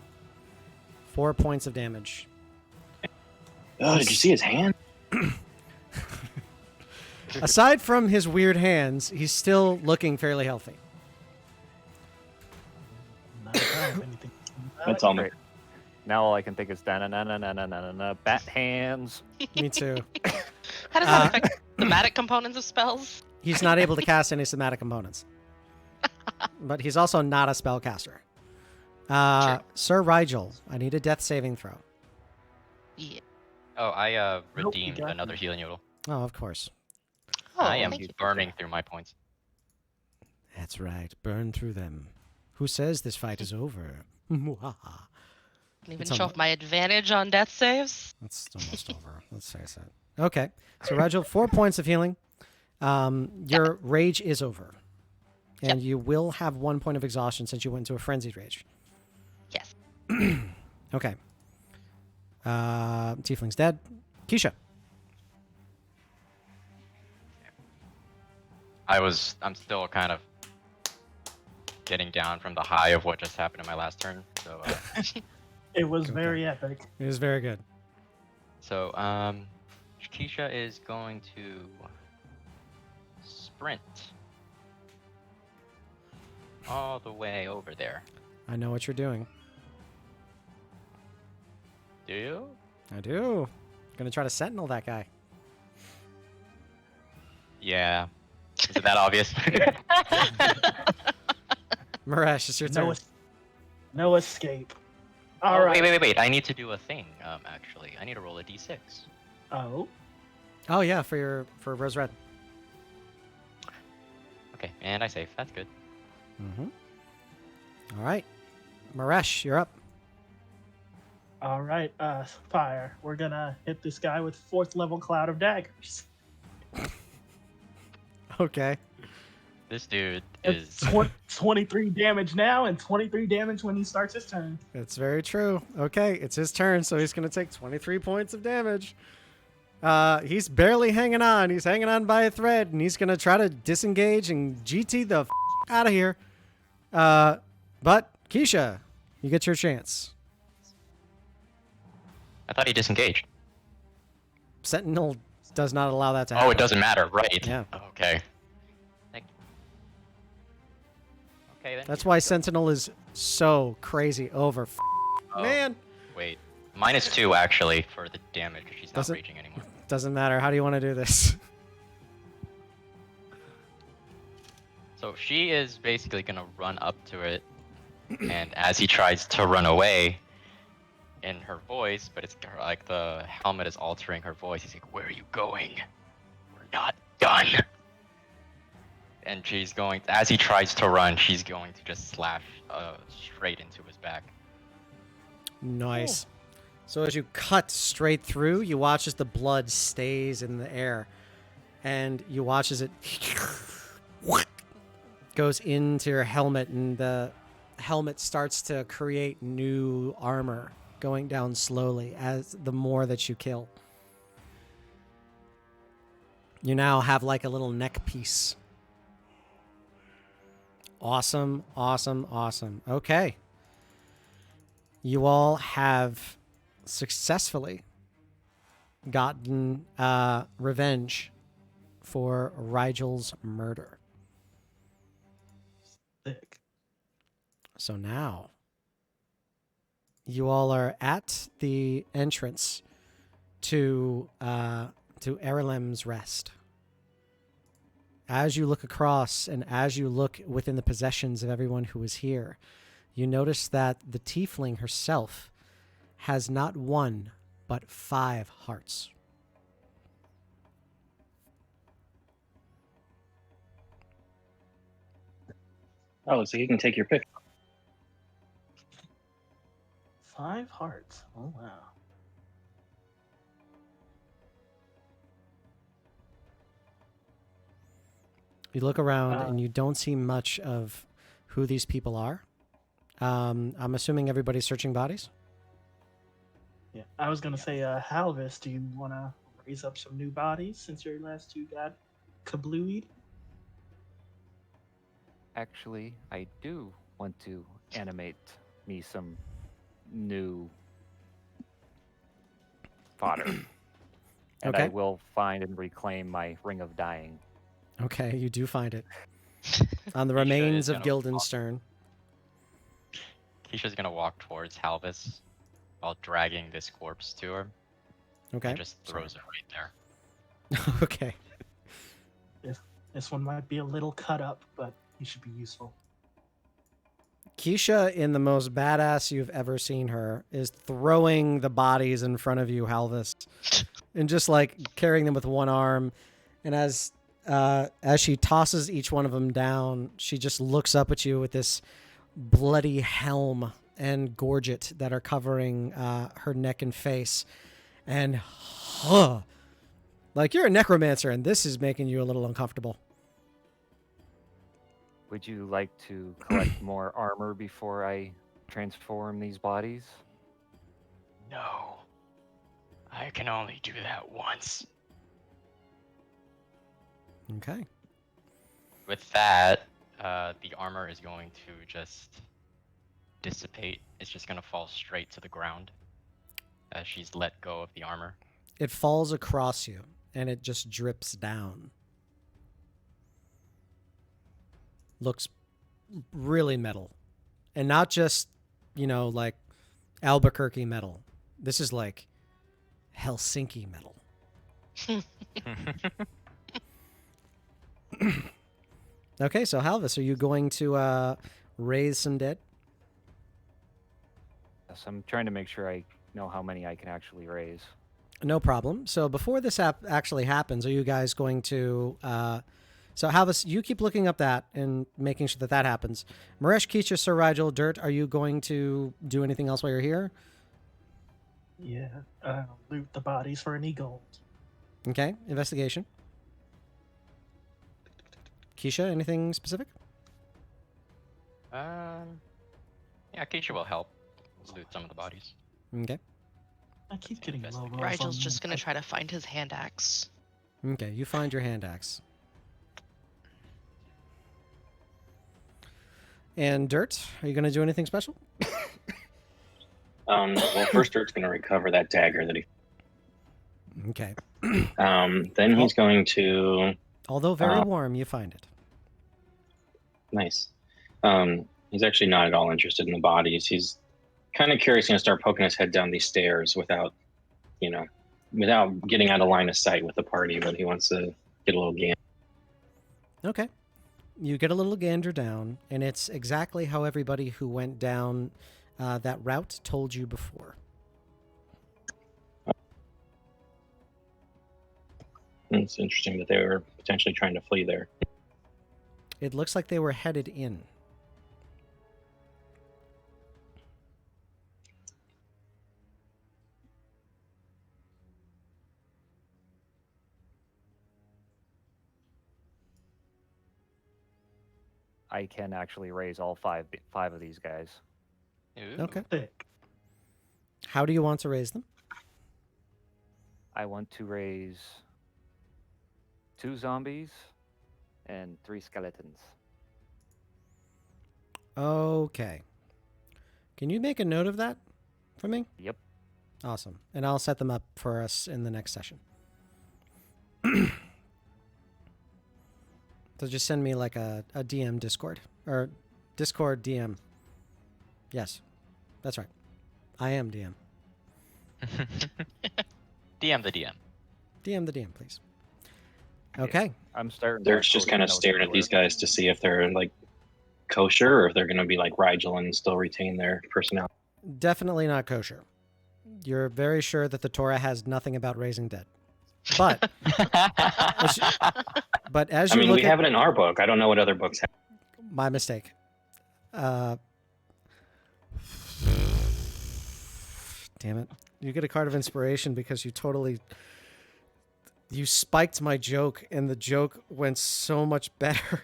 4 points of damage. Oh, did you see his hand? Aside from his weird hands, he's still looking fairly healthy. Not have anything. That's all. Great. Now all I can think is na bat hands. Me too. How does that affect thematic components of spells? He's not able to cast any somatic components. But he's also not a spellcaster. Sir Rigel, I need a death saving throw. Yeah. Oh, I Nope, you redeemed got another me. healing noodle. Oh, of course. Oh, I am thank you. burning through my points. That's right. Burn through them. Who says this fight is over? That's Can even It's show on off my advantage on death saves. almost over. Let's face it. Okay. So, Rigel, 4 points of healing. Your rage is over. And you will have 1 point of exhaustion since you went into a frenzied rage. Yes. Okay. Tiefling's dead. Keisha. I'm still kind of getting down from the high of what just happened in my last turn. So, It was Okay. very epic. It is very good. Keisha is going to sprint all the way over there. I know what you're doing. Do you? I do. Gonna try to sentinel that guy. Yeah. Is it that obvious? Maresh, it's your turn. No escape. Oh, All right. wait. I need to do a thing, actually. I need to roll a d6. Oh. Oh yeah, for Rose Red. Okay, and I save. That's good. Mm-hmm. All right. Maresh, you're up. All right. Fire. We're gonna hit this guy with 4th level Cloud of Daggers. Okay. This dude It's is 23 damage now and 23 damage when he starts his turn. That's very true. Okay, it's his turn, so he's going to take 23 points of damage. He's barely hanging on. He's hanging on by a thread, and he's going to try to disengage and GT the out of here. But, Keisha, you get your chance. I thought he disengaged. Sentinel does not allow that to happen. Oh, it doesn't matter, right? Yeah. Okay. Thank you. Okay, then. That's why Sentinel is so crazy over. Oh, Man. Wait. -2, actually, for the damage. She's not Doesn't- raging anymore. Doesn't matter. How do you want to do this? So she is basically going to run up to it, and as he tries to run away, in her voice, but it's like the helmet is altering her voice. He's like, "Where are you going? We're not done." And she's going, as he tries to run, she's going to just slash straight into his back. Nice. So as you cut straight through, you watch as the blood stays in the air. And you watch as it goes into your helmet, and the helmet starts to create new armor, going down slowly as the more that you kill. You now have like a little neck piece. Awesome, awesome, awesome. Okay. You all have successfully gotten revenge for Rigel's murder. Thick. So now you all are at the entrance to Erelem's Rest. As you look across and as you look within the possessions of everyone who is here, you notice that the tiefling herself has not 1, but 5 hearts. Oh, so you can take your pick. 5 hearts. Oh, wow. You look around and you don't see much of who these people are. I'm assuming everybody's searching bodies. Yeah, I was gonna say, Halvis, do you want to raise up some new bodies since your last 2 got kablooied? Actually, I do want to animate me some new fodder. And I Okay. will find and reclaim my Ring of Dying. Okay, you do find it. On the Keisha remains is of gonna Guildenstern. Keisha's gonna walk towards Halvis while dragging this corpse to her. Okay. And just throws it right there. Okay. This one might be a little cut up, but he should be useful. Keisha, in the most badass you've ever seen her, is throwing the bodies in front of you, Halvis, and just like carrying them with one arm. And as she tosses each one of them down, she just looks up at you with this bloody helm and gorget that are covering her neck and face. And like, you're a necromancer, and this is making you a little uncomfortable. Would you like to collect more armor before I transform these bodies? No. I can only do that once. Okay. With that, the armor is going to just dissipate. It's just going to fall straight to the ground as she's let go of the armor. It falls across you, and it just drips down. Looks really metal. And not just, like Albuquerque metal. This is like Helsinki metal. Okay, so Halvis, are you going to raise some dead? Yes, I'm trying to make sure I know how many I can actually raise. No problem. So before this actually happens, are you guys going to... so Halvis, you keep looking up that and making sure that happens. Maresh, Keisha, Sir Rigel, Dirt, are you going to do anything else while you're here? Yeah. Loot the bodies for any gold. Okay, investigation. Keisha, anything specific? Yeah, Keisha will help loot some of the bodies. Okay. I keep getting low rolls. Rigel's just gonna try to find his hand axe. Okay, you find your hand axe. And Dirt, are you going to do anything special? Well, first Dirt's going to recover that dagger that he. Okay. Then he's going to. Although very warm, you find it. Nice. He's actually not at all interested in the bodies. He's kind of curious. He's going to start poking his head down these stairs without getting out of line of sight with the party, but he wants to get a little game. Okay. You get a little gander down, and it's exactly how everybody who went down that route told you before. It's interesting that they were potentially trying to flee there. It looks like they were headed in. I can actually raise all five of these guys. Ooh. Okay. Thick. How do you want to raise them? I want to raise 2 zombies and 3 skeletons. Okay. Can you make a note of that for me? Yep. Awesome. And I'll set them up for us in the next session. So just send me like a DM Discord. Or Discord DM. Yes. That's right. I am DM. DM the DM. DM the DM, please. Okay. I'm starting. They're just kind of staring at these guys to see if they're like kosher or if they're going to be like Rigel and still retain their personality. Definitely not kosher. You're very sure that the Torah has nothing about raising dead. But as you we have it in our book. I don't know what other books have. My mistake. Damn it. You get a card of inspiration because you spiked my joke and the joke went so much better.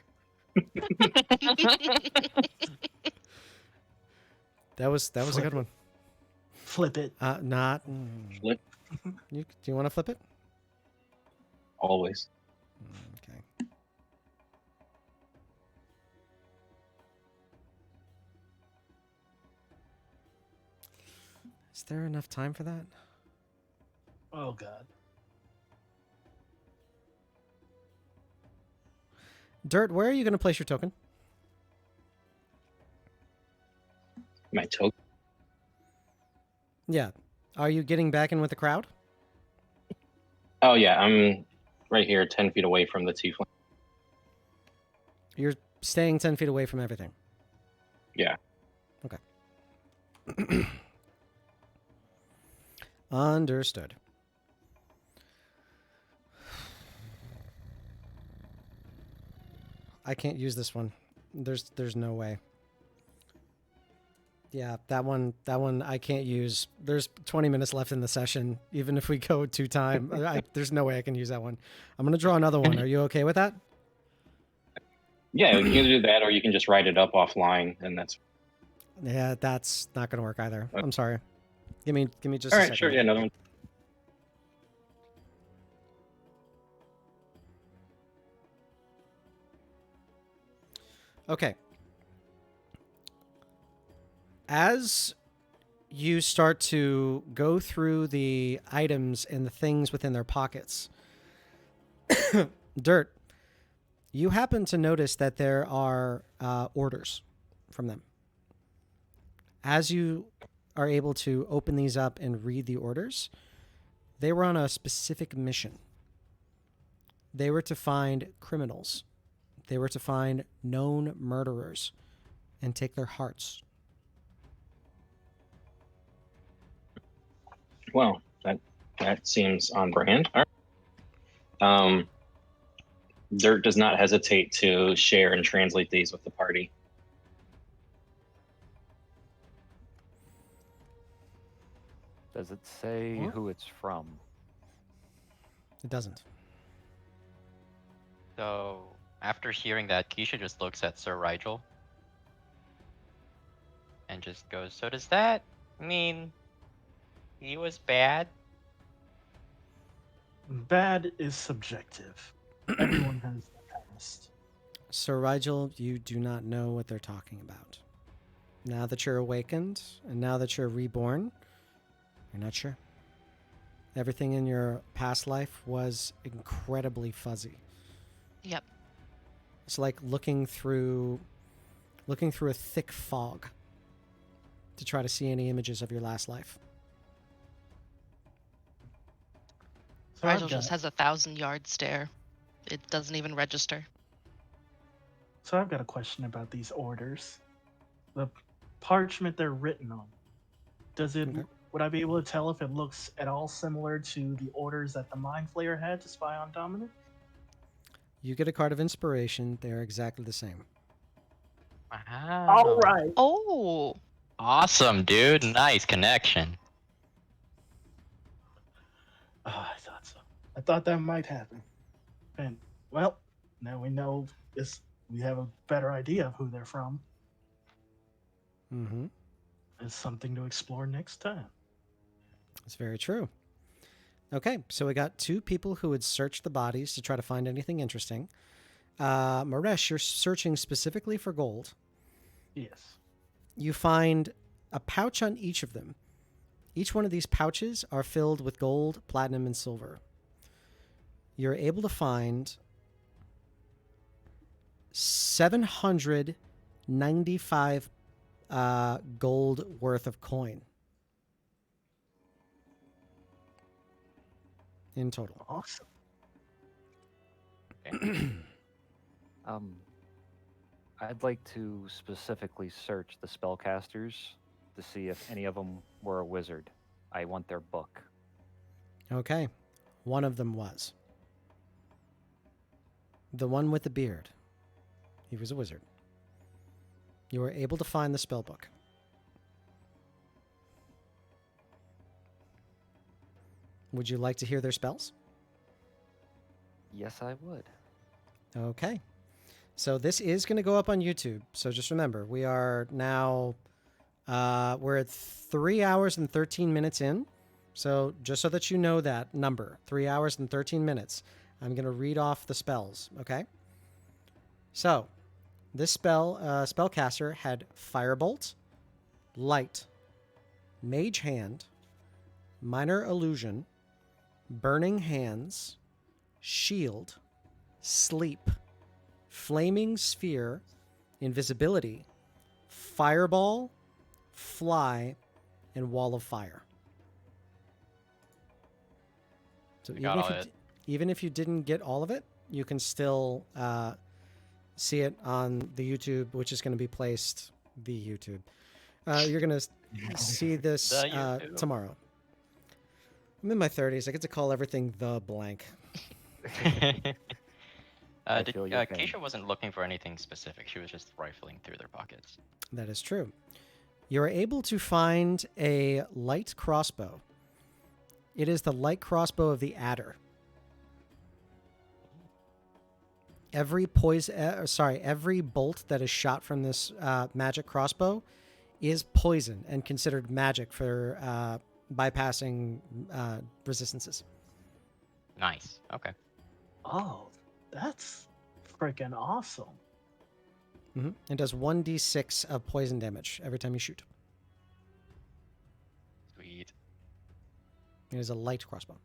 That was a good one. Flip it. Not Flip. Do you want to flip it? Always. Okay. Is there enough time for that? Oh, God. Dirt, where are you going to place your token? My token. Yeah. Are you getting back in with the crowd? Oh yeah, I'm right here, 10 feet away from the tiefling. You're staying 10 feet away from everything. Yeah. Okay. Understood. I can't use this one. There's no way. Yeah, that one I can't use. There's 20 minutes left in the session. Even if we go to time, there's no way I can use that one. I'm going to draw another one. Are you okay with that? Yeah, you can do that, or you can just write it up offline, and that's... Yeah, that's not going to work either. I'm sorry. Give me just All a right, second. sure, yeah, another one. Okay. As you start to go through the items and the things within their pockets, Dirt, You happen to notice that there are orders from them. As you are able to open these up and read the orders, they were on a specific mission. They were to find criminals. They were to find known murderers and take their hearts. Well, that seems on brand. All right. Dirt does not hesitate to share and translate these with the party. Does it say What? who it's from? It doesn't. So after hearing that, Keisha just looks at Sir Rigel and just goes, "So does that mean he was bad?" Bad is subjective. Everyone has a past. Sir Rigel, you do not know what they're talking about. Now that you're awakened, and now that you're reborn, you're not sure. Everything in your past life was incredibly fuzzy. Yep. It's like looking through a thick fog to try to see any images of your last life. So I've Rigel just got, has a 1,000-yard stare. It doesn't even register. so I've got a question about these orders. The parchment they're written on. Does it? Okay. Would I be able to tell if it looks at all similar to the orders that the Mind Flayer had to spy on Dominic? You get a card of inspiration. They're exactly the same. Wow. All right. Oh, Awesome, dude. Nice connection. Oh, I thought so. I thought that might happen. And well, now we know this. We have a better idea of who they're from. Mm-hmm. It's something to explore next time. That's very true. Okay, so we got two people who would search the bodies to try to find anything interesting. Maresh, you're searching specifically for gold. Yes. You find a pouch on each of them. Each one of these pouches are filled with gold, platinum, and silver. You're able to find 795 gold worth of coin in total. Awesome. I'd like to specifically search the spellcasters to see if any of them were a wizard. I want their book. Okay, one of them was. The one with the beard. He was a wizard. You were able to find the spell book. Would you like to hear their spells? Yes, I would. Okay. So this is going to go up on YouTube. So just remember, we are now, we're at 3 hours and 13 minutes in. So just so that you know that number, 3 hours and 13 minutes, I'm going to read off the spells, okay? So this spellcaster had Firebolt, Light, Mage Hand, Minor Illusion, Burning Hands, Shield, Sleep, Flaming Sphere, Invisibility, Fireball, Fly, and Wall of Fire. So We got all it. even if you didn't get all of it, you can still see it on the YouTube, which is going to be placed the YouTube. You're going to see this The YouTube. tomorrow. I'm in my 30s. I get to call everything the blank. I feel your pain. Keisha wasn't looking for anything specific. She was just rifling through their pockets. That is true. You're able to find a light crossbow. It is the light crossbow of the Adder. Every bolt that is shot from this magic crossbow is poison and considered magic for bypassing resistances. Nice. Okay. Oh, that's freaking awesome. Mm-hmm. It does 1d6 of poison damage every time you shoot. Sweet. It is a light crossbow.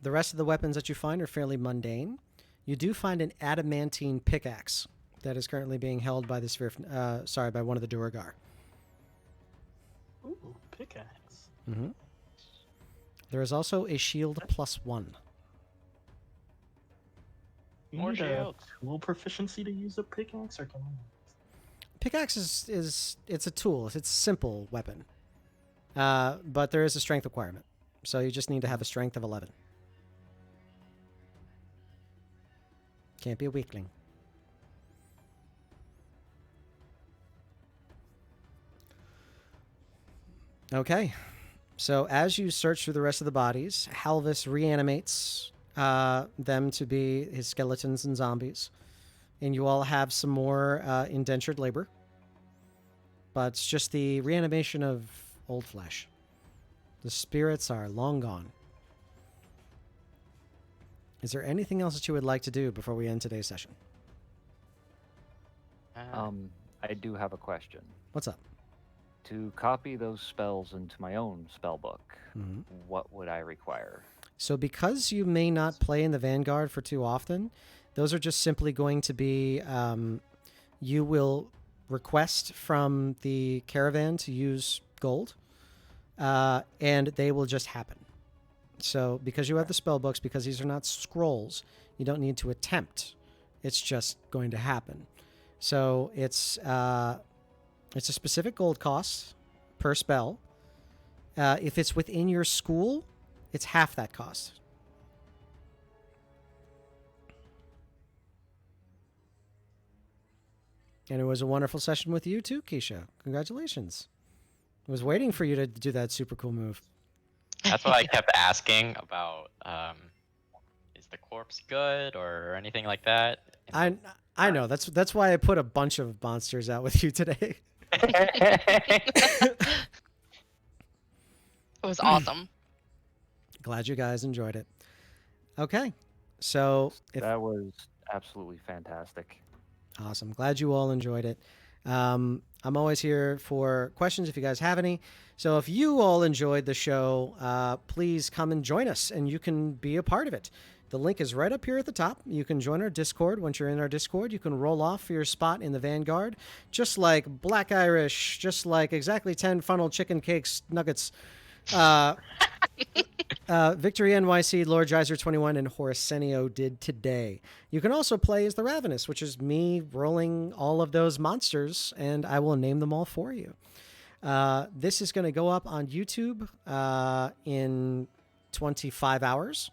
the rest of the weapons that you find are fairly mundane. You do find an adamantine pickaxe that is currently being held by the by one of the Duergar. Ooh, pickaxe. Mm-hmm. There is also a shield +1. You More need a shields. tool proficiency to use a pickaxe, or can I? Pickaxe is it's a tool. It's a simple weapon, but there is a strength requirement. So you just need to have a strength of 11. Can't be a weakling. Okay. So as you search through the rest of the bodies, Halvis reanimates them to be his skeletons and zombies. And you all have some more indentured labor. But it's just the reanimation of old flesh. The spirits are long gone. Is there anything else that you would like to do before we end today's session? I do have a question. What's up? To copy those spells into my own spell book, what would I require? So because you may not play in the Vanguard for too often, those are just simply going to be, you will request from the caravan to use gold, and they will just happen. So because you have the spell books, because these are not scrolls, you don't need to attempt. It's just going to happen. So it's a specific gold cost per spell. If it's within your school, it's half that cost. And it was a wonderful session with you too, Keisha. Congratulations. I was waiting for you to do that super cool move. That's what I kept asking about. Is the corpse good or anything like that? I know. That's why I put a bunch of monsters out with you today. It was awesome. Glad you guys enjoyed it. Okay. So That was absolutely fantastic. Awesome. Glad you all enjoyed it. I'm always here for questions if you guys have any. So if you all enjoyed the show, please come and join us and you can be a part of it. The link is right up here at the top. You can join our Discord. Once you're in our Discord, you can roll off for your spot in the Vanguard, just like Black Irish, just like exactly 10 funnel chicken cakes nuggets. Victory NYC, Lord Geyser 21, and Horsenio did today. You can also play as the Ravenous, which is me rolling all of those monsters, and I will name them all for you. This is going to go up on YouTube in 25 hours.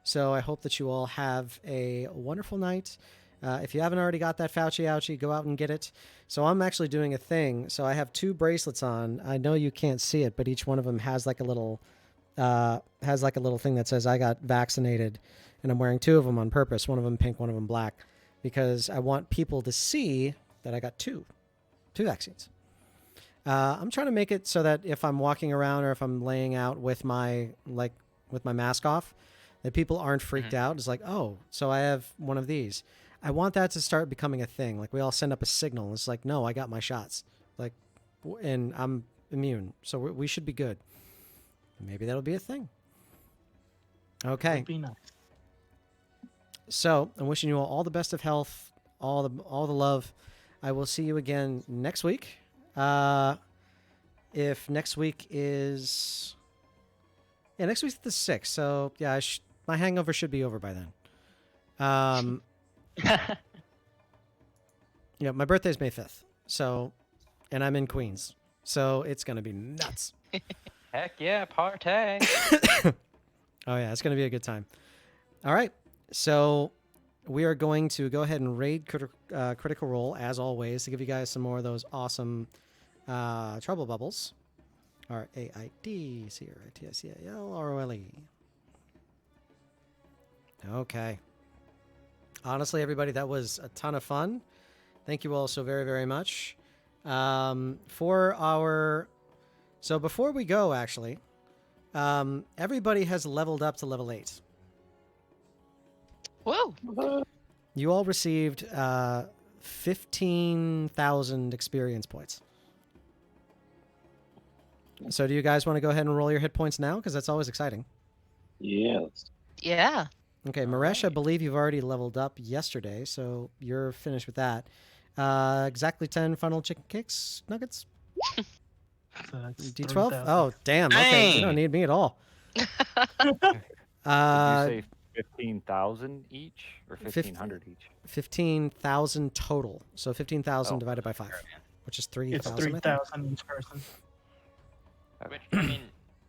So I hope that you all have a wonderful night. If you haven't already got that Fauci ouchie, go out and get it. So I'm actually doing a thing. So I have 2 bracelets on. I know you can't see it, but each one of them has like a little thing that says I got vaccinated, and I'm wearing 2 of them on purpose. One of them pink, one of them black, because I want people to see that I got two vaccines. I'm trying to make it so that if I'm walking around or if I'm laying out with my mask off, that people aren't freaked out. It's like, oh, so I have one of these. I want that to start becoming a thing. Like, we all send up a signal. It's like, no, I got my shots. Like, and I'm immune. So we should be good. Maybe that'll be a thing. Okay. That'd be nice. So I'm wishing you all the best of health, all the love. I will see you again next week. If next week is... Yeah, next week's the 6th. So, yeah, my hangover should be over by then. Yeah, my birthday's May 5th. So, and I'm in Queens. So it's going to be nuts. Heck yeah, party! Oh, yeah, it's going to be a good time. All right. So we are going to go ahead and raid Critical Role, as always, to give you guys some more of those awesome trouble bubbles. R-A-I-D, C-R-I-T-I-C-A-L-R-O-L-E. Okay. Honestly, everybody, that was a ton of fun. Thank you all so very, very much. So before we go, actually, everybody has leveled up to level 8. Whoa! You all received 15,000 experience points. So do you guys want to go ahead and roll your hit points now? Because that's always exciting. Yes. Yeah. Okay, All Maresh, I right. believe you've already leveled up yesterday, so you're finished with that. Exactly 10 funnel chicken cakes, nuggets? So that's D12? 3,000. Oh, damn. Okay, you don't Dang! need me at all. Did you Uh, say 15,000 each or 1,500 each? 15,000 total. So 15,000 Oh, divided by 5, which is It's 3,000, I think. 3,000 each person. Which, I mean,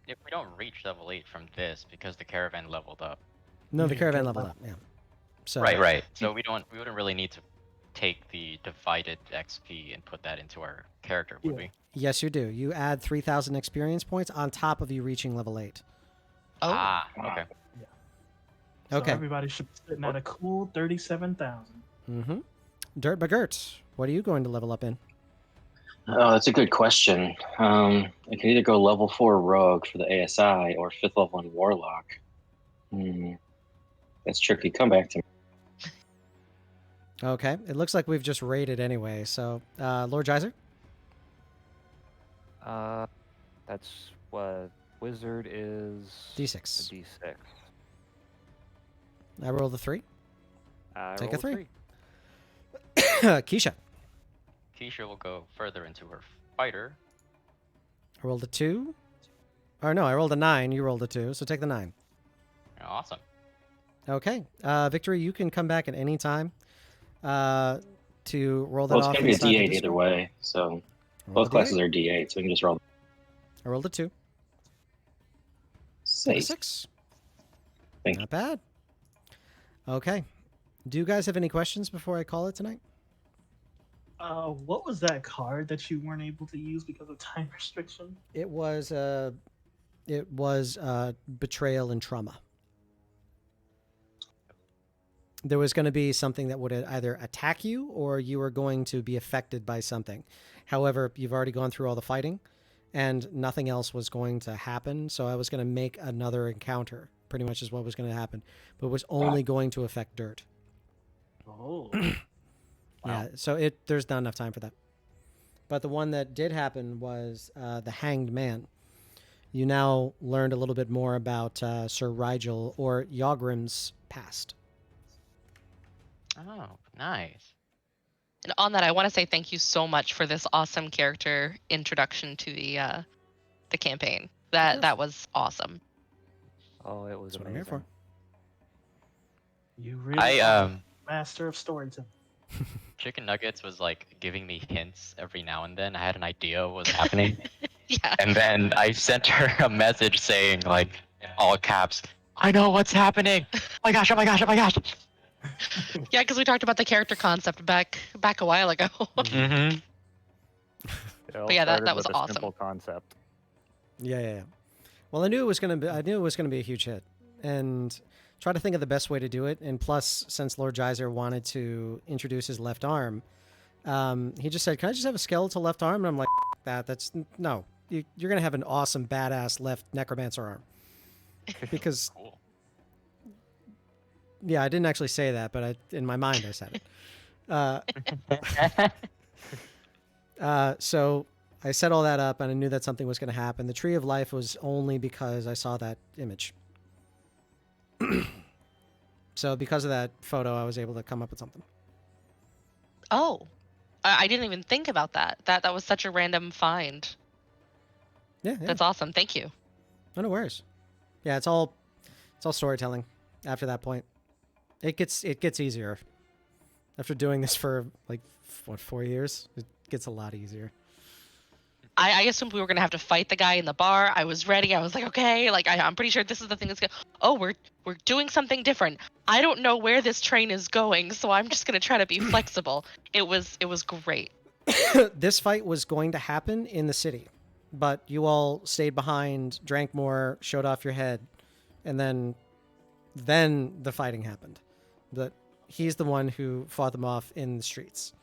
if we don't reach level 8 from this because the caravan leveled up. No, the Yeah, caravan good leveled luck. up, yeah. So, Right. So we wouldn't really need to take the divided XP and put that into our character, would Yeah. we? Yes, you do. You add 3,000 experience points on top of you reaching level 8. Oh. Ah, okay. So Okay. everybody should be sitting at a cool 37,000. Mm-hmm. Dirt McGirt, what are you going to level up in? Oh, that's a good question. I could either go level 4 Rogue for the ASI or 5th level in Warlock. That's tricky. Come back to me. Okay. It looks like we've just raided anyway, so Lord Geyser? That's what wizard is. D6. A D6. I rolled a 3. I Take a rolled 3. Keisha. Keisha will go further into her fighter. I rolled a 2. Or no, I rolled a 9. You rolled a 2, so take the 9. Awesome. Okay. Victory, you can come back at any time to roll that Well, it's off going to be a inside the D8 either Discord. way, so Roll both a classes D8. are D8, so we can just roll. I rolled a 2. Take a Safe. 6. Thank Not bad. Okay. Do you guys have any questions before I call it tonight? What was that card that you weren't able to use because of time restriction? It was betrayal and trauma. There was going to be something that would either attack you or you were going to be affected by something. However, you've already gone through all the fighting and nothing else was going to happen. So I was going to make another encounter, pretty much is what was going to happen, but it was only going to affect dirt. Oh. Yeah, so there's not enough time for that. But the one that did happen was the Hanged Man. You now learned a little bit more about Sir Rigel or Yogrim's past. Oh, nice. And on that, I want to say thank you so much for this awesome character introduction to the campaign. That was awesome. Oh, it was That's what I'm amazing. here for. You really I are master of storytelling. Chicken Nuggets was like giving me hints every now and then. I had an idea what was happening. Yeah. And then I sent her a message saying, like, in all caps, I know what's happening. Oh my gosh, oh my gosh, oh my gosh. Yeah, because we talked about the character concept back a while ago. Mm-hmm. It all But yeah, that started was with a awesome. simple concept. Yeah. Well, I knew it was gonna be a huge hit, and try to think of the best way to do it. And plus, since Lord Geyser wanted to introduce his left arm, he just said, "Can I just have a skeletal left arm?" And I'm like, "That. That's no. You're gonna have an awesome, badass left necromancer arm." Because Cool. yeah, I didn't actually say that, but in my mind I said it. So I set all that up, and I knew that something was going to happen. The Tree of Life was only because I saw that image. So because of that photo, I was able to come up with something. Oh, I didn't even think about that. That was such a random find. Yeah. That's awesome. Thank you. No worries. Yeah, it's all storytelling. After that point, it gets easier. After doing this for like 4 years, it gets a lot easier. I assumed we were gonna have to fight the guy in the bar. I was ready. I was like, okay, like I'm pretty sure this is the thing that's gonna. Oh, we're doing something different. I don't know where this train is going, so I'm just gonna try to be flexible. It was great. This fight was going to happen in the city, but you all stayed behind, drank more, showed off your head, and then the fighting happened. But he's the one who fought them off in the streets.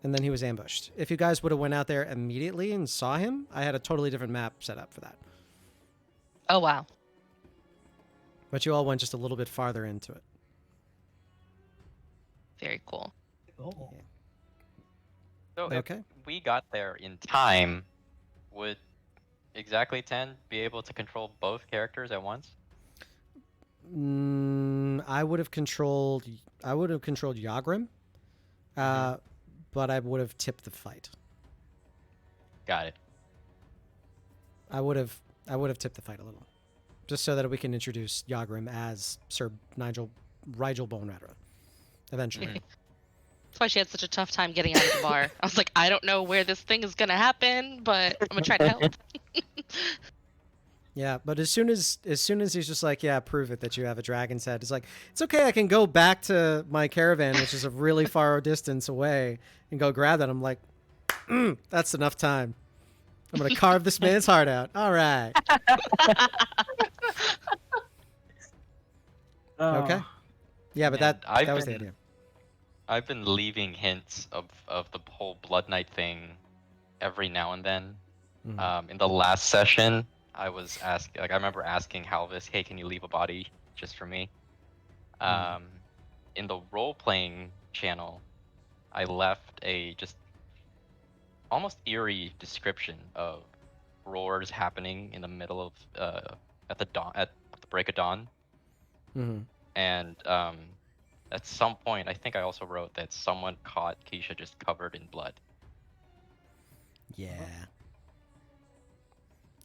And then he was ambushed. If you guys would have went out there immediately and saw him, I had a totally different map set up for that. Oh wow. But you all went just a little bit farther into it. Very cool. Oh. So Okay. if we got there in time, would exactly 10 be able to control both characters at once? I would have controlled Yagrim, but I would have tipped the fight. Got it. I would have tipped the fight a little, just so that we can introduce Yagrim as Sir Rigel Bone Rattler eventually. That's why she had such a tough time getting out of the bar. I was like, I don't know where this thing is gonna happen, but I'm gonna try to help. Yeah, but as soon as he's just like, yeah, prove it that you have a dragon's head. It's like, it's okay, I can go back to my caravan, which is a really far distance away, and go grab that. I'm like, that's enough time. I'm gonna carve this man's heart out. All right. Okay. Yeah, but Man, that was the idea. I've been leaving hints of the whole Blood Knight thing every now and then. In the last session, I remember asking Halvis, "Hey, can you leave a body just for me?" In the role-playing channel, I left a just almost eerie description of roars happening in the middle of at the break of dawn. And at some point, I think I also wrote that someone caught Keisha just covered in blood. Yeah.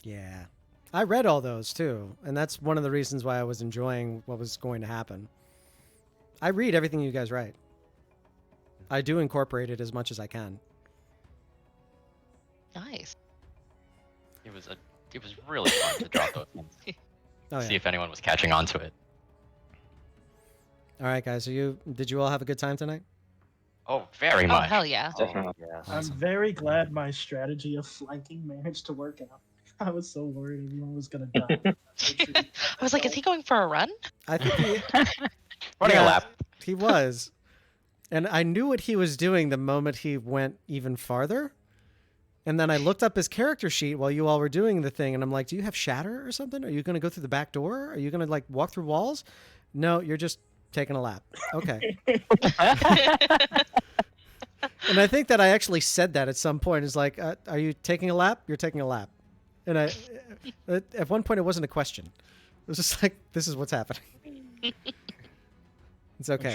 Yeah. I read all those too, and that's one of the reasons why I was enjoying what was going to happen. I read everything you guys write. I do incorporate it as much as I can. Nice. It was really fun to drop those hints. See if anyone was catching on to it. All right, guys. Did you all have a good time tonight? Oh, very much. Oh, hell yeah. Definitely. Yes. I'm very glad my strategy of flanking managed to work out. I was so worried everyone was gonna die. I was like, is he going for a run? I think Running a lap. he was. And I knew what he was doing the moment he went even farther. And then I looked up his character sheet while you all were doing the thing, and I'm like, do you have shatter or something? Are you going to go through the back door? Are you going to like walk through walls? No, you're just taking a lap. Okay. And I think that I actually said that at some point. It's like, are you taking a lap? You're taking a lap. And at one point, it wasn't a question. It was just like, this is what's happening. It's okay. I'm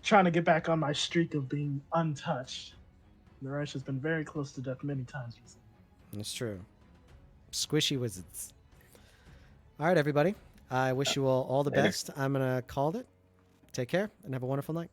trying to get back on my streak of being untouched. The Rush has been very close to death many times recently. That's true. Squishy wizards. All right, everybody. I wish you all the best. I'm going to call it. Take care and have a wonderful night.